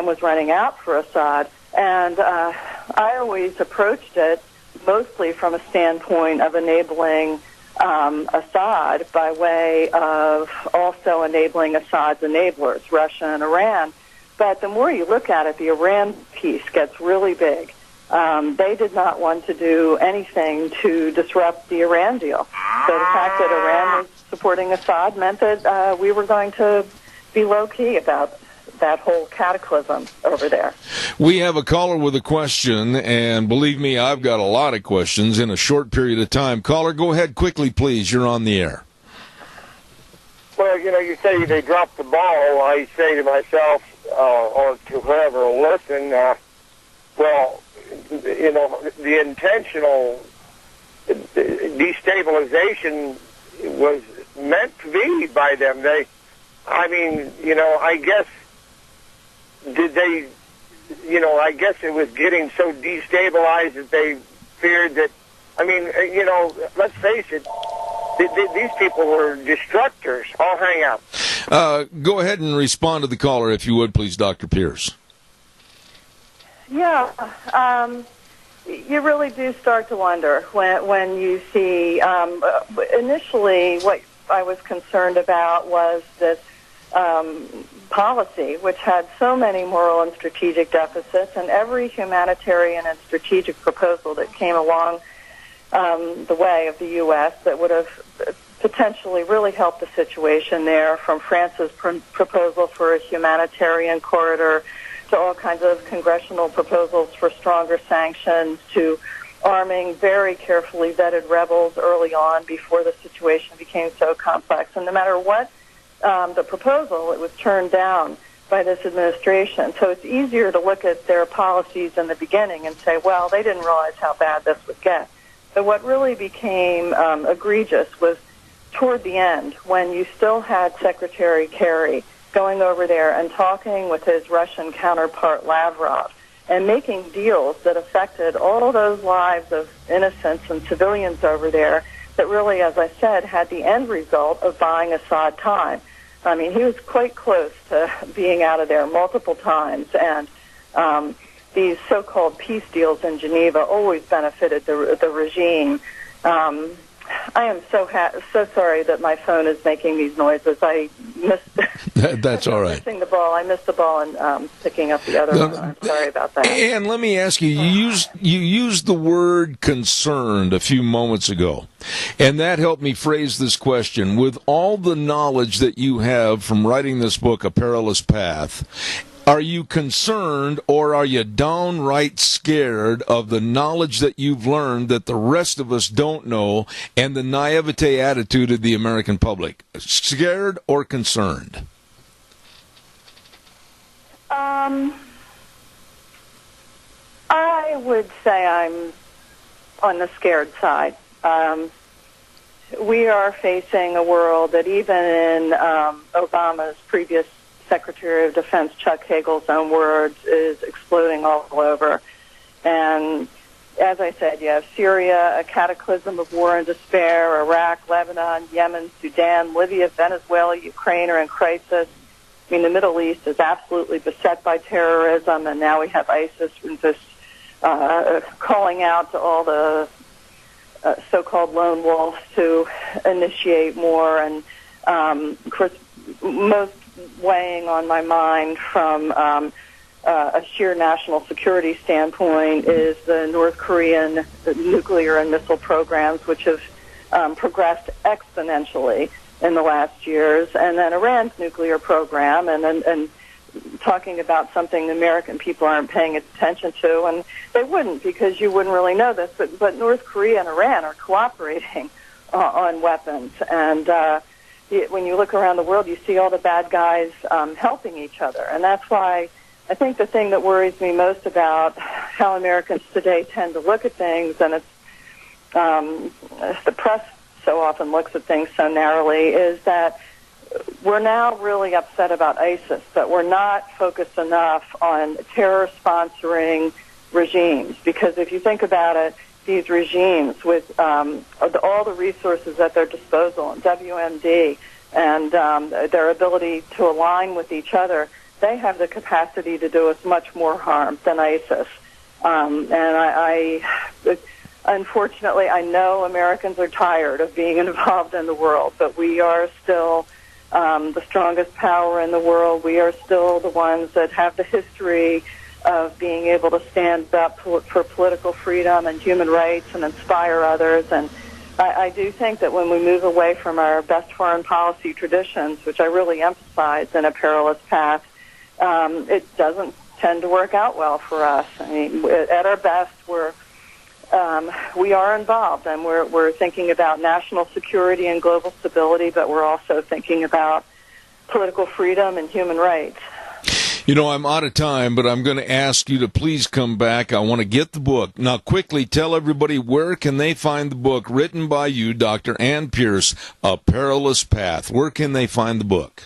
was running out for Assad. And I always approached it mostly from a standpoint of enabling Assad by way of also enabling Assad's enablers, Russia and Iran. But the more you look at it, the Iran piece gets really big. They did not want to do anything to disrupt the Iran deal. So the fact that Iran was supporting Assad meant that we were going to be low-key about that whole cataclysm over there. We have a caller with a question, and believe me, I've got a lot of questions in a short period of time. Caller, go ahead quickly, please. You're on the air. Well, you say they dropped the ball. I say to myself, or to whoever will listen, the intentional destabilization was meant to be by them. I guess, I guess it was getting so destabilized that they feared that, let's face it, these people were destructors. I'll hang up. Go ahead and respond to the caller, if you would, please, Dr. Pierce. Yeah, you really do start to wonder when you see, initially what I was concerned about was this policy, which had so many moral and strategic deficits, and every humanitarian and strategic proposal that came along the way of the U.S. that would have potentially really helped the situation there, from France's proposal for a humanitarian corridor to all kinds of congressional proposals for stronger sanctions, to arming very carefully vetted rebels early on before the situation became so complex. And no matter what the proposal, it was turned down by this administration. So it's easier to look at their policies in the beginning and say, well, they didn't realize how bad this would get. But what really became egregious was toward the end, when you still had Secretary Kerry going over there and talking with his Russian counterpart Lavrov and making deals that affected all those lives of innocents and civilians over there that really, as I said, had the end result of buying Assad time. I mean, he was quite close to being out of there multiple times, and these so-called peace deals in Geneva always benefited the regime. I am so sorry that my phone is making these noises. I missed. That's all right. Missing the ball. I missed the ball and picking up the other one. I'm sorry about that. And let me ask you: you used the word "concerned" a few moments ago, and that helped me phrase this question. With all the knowledge that you have from writing this book, A Perilous Path, are you concerned, or are you downright scared of the knowledge that you've learned that the rest of us don't know, and the naivete attitude of the American public? Scared or concerned? I would say I'm on the scared side. We are facing a world that even in Obama's previous Secretary of Defense Chuck Hagel's own words is exploding all over. And as I said, you have Syria, a cataclysm of war and despair. Iraq, Lebanon, Yemen, Sudan, Libya, Venezuela, Ukraine are in crisis. I mean, the Middle East is absolutely beset by terrorism, and now we have ISIS just calling out to all the so-called lone wolves to initiate more. And, of course, most weighing on my mind from a sheer national security standpoint is the North Korean nuclear and missile programs, which have progressed exponentially in the last years, and then Iran's nuclear program, and talking about something the American people aren't paying attention to, and they wouldn't, because you wouldn't really know this, but North Korea and Iran are cooperating on weapons, and when you look around the world, you see all the bad guys helping each other, and that's why I think the thing that worries me most about how Americans today tend to look at things, and it's the press so often looks at things so narrowly, is that we're now really upset about ISIS, but we're not focused enough on terror-sponsoring regimes. Because if you think about it, these regimes, with all the resources at their disposal, and WMD, and their ability to align with each other, they have the capacity to do us much more harm than ISIS. Unfortunately, I know Americans are tired of being involved in the world, but we are still the strongest power in the world. We are still the ones that have the history of being able to stand up for political freedom and human rights and inspire others. And I do think that when we move away from our best foreign policy traditions, which I really emphasize in A Perilous Path, it doesn't tend to work out well for us. I mean, at our best, we are involved, and we're thinking about national security and global stability, but we're also thinking about political freedom and human rights. You know, I'm out of time, but I'm going to ask you to please come back. I want to get the book. Now, quickly tell everybody, where can they find the book written by you, Dr. Ann Pierce, A Perilous Path? Where can they find the book?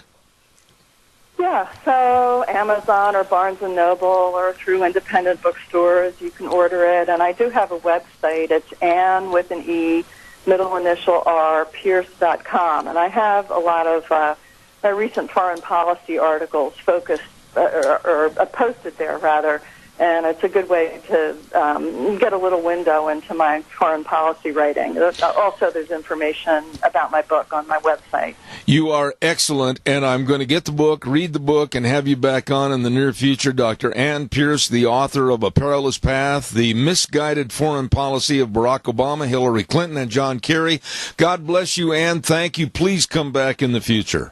Yeah, so Amazon or Barnes & Noble or through independent bookstores, you can order it. And I do have a website. It's Ann with an E, middle initial R, Pierce.com. And I have a lot of my recent foreign policy articles focused or posted there, rather. And it's a good way to get a little window into my foreign policy writing. Also, there's information about my book on my website. You are excellent, and I'm going to get the book, read the book, and have you back on in the near future. Dr. Ann Pierce, the author of A Perilous Path, The Misguided Foreign Policy of Barack Obama, Hillary Clinton, and John Kerry. God bless you, Ann. Thank you. Please come back in the future.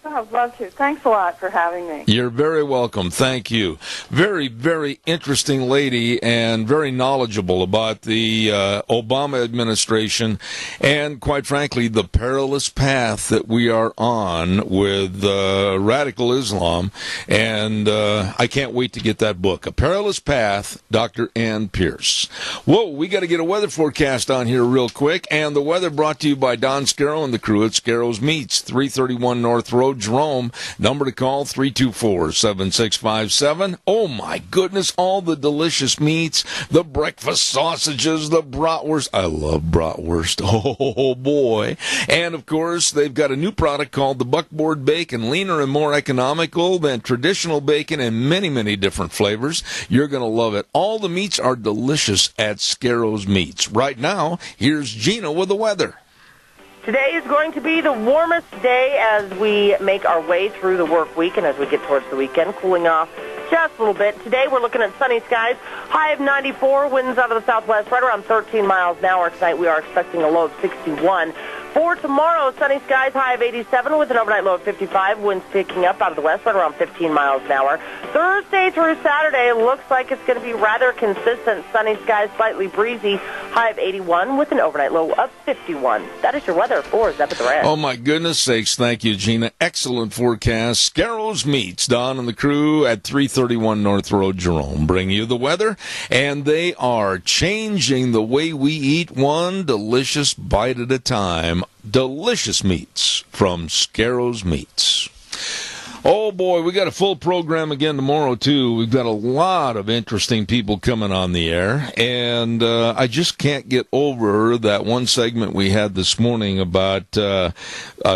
Oh, I'd love to. Thanks a lot for having me. You're very welcome. Thank you. Very, very interesting lady and very knowledgeable about the Obama administration and, quite frankly, the perilous path that we are on with radical Islam. And I can't wait to get that book, A Perilous Path, Dr. Ann Pierce. Whoa, we got to get a weather forecast on here real quick. And the weather brought to you by Don Scarrow and the crew at Scarrow's Meats, 331 North Road, Jerome. Number to call, 324-7657. Oh, my goodness, all the delicious meats, the breakfast sausages, the bratwurst. I love bratwurst. Oh, boy. And, of course, they've got a new product called the buckboard bacon, leaner and more economical than traditional bacon in many, many different flavors. You're going to love it. All the meats are delicious at Scarrow's Meats. Right now, here's Gina with the weather. Today is going to be the warmest day as we make our way through the work week and as we get towards the weekend, cooling off just a little bit. Today we're looking at sunny skies, high of 94, winds out of the southwest right around 13 miles an hour. Tonight we are expecting a low of 61. For tomorrow, sunny skies, high of 87 with an overnight low of 55, winds picking up out of the west right around 15 miles an hour. Thursday through Saturday looks like it's going to be rather consistent. Sunny skies, slightly breezy, high of 81 with an overnight low of 51. That is your weather for Zeb at the Ranch. Oh, my goodness sakes. Thank you, Gina. Excellent forecast. Scarrow's Meats, Don and the crew at 331 North Road, Jerome, bring you the weather. And they are changing the way we eat, one delicious bite at a time. Delicious meats from Scarrow's Meats. Oh, boy, we got a full program again tomorrow, too. We've got a lot of interesting people coming on the air, and I just can't get over that one segment we had this morning about A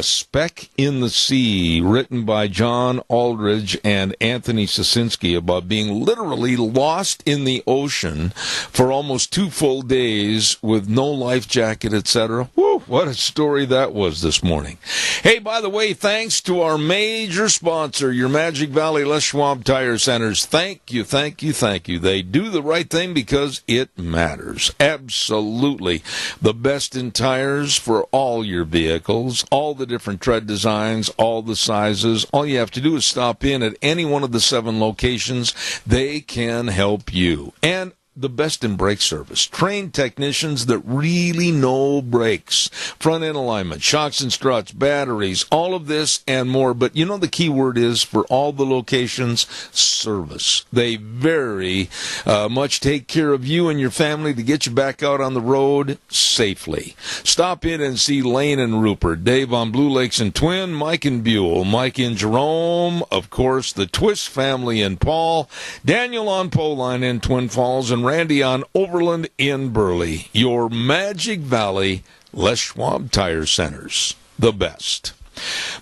Speck in the Sea, written by John Aldridge and Anthony Sosinski, about being literally lost in the ocean for almost 2 full days with no life jacket, etc. Woo, what a story that was this morning. Hey, by the way, thanks to our major sponsor, your Magic Valley Les Schwab Tire Centers. Thank you, thank you, thank you. They do the right thing because it matters. Absolutely. The best in tires for all your vehicles, all the different tread designs, all the sizes. All you have to do is stop in at any one of the 7 locations. They can help you. And the best in brake service. Trained technicians that really know brakes. Front end alignment, shocks and struts, batteries, all of this and more. But you know the key word is for all the locations, service. They very much take care of you and your family to get you back out on the road safely. Stop in and see Lane and Rupert, Dave on Blue Lakes and Twin, Mike and Buell, Mike and Jerome, of course, the Twist family and Paul, Daniel on Poline in Twin Falls, and Randy on Overland in Burley. Your Magic Valley Les Schwab Tire Centers. The best.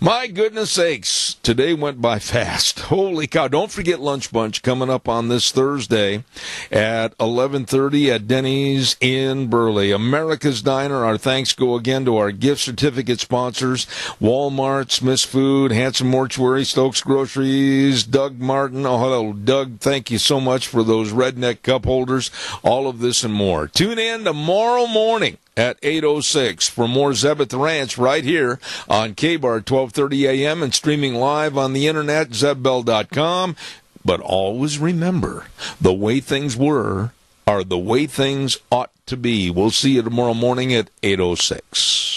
My goodness sakes, today went by fast. Holy cow. Don't forget Lunch Bunch coming up on this Thursday at 11:30 at Denny's in Burley. America's Diner, our thanks go again to our gift certificate sponsors, Walmart, Smith's Food, Hanson Mortuary, Stokes Groceries, Doug Martin. Oh, hello, Doug. Thank you so much for those redneck cup holders. All of this and more. Tune in tomorrow morning at 8:06 for more Zeb at the Ranch right here on K-Bar 1230 a.m. and streaming live on the internet, zebbell.com. But always remember, the way things were are the way things ought to be. We'll see you tomorrow morning at 8:06.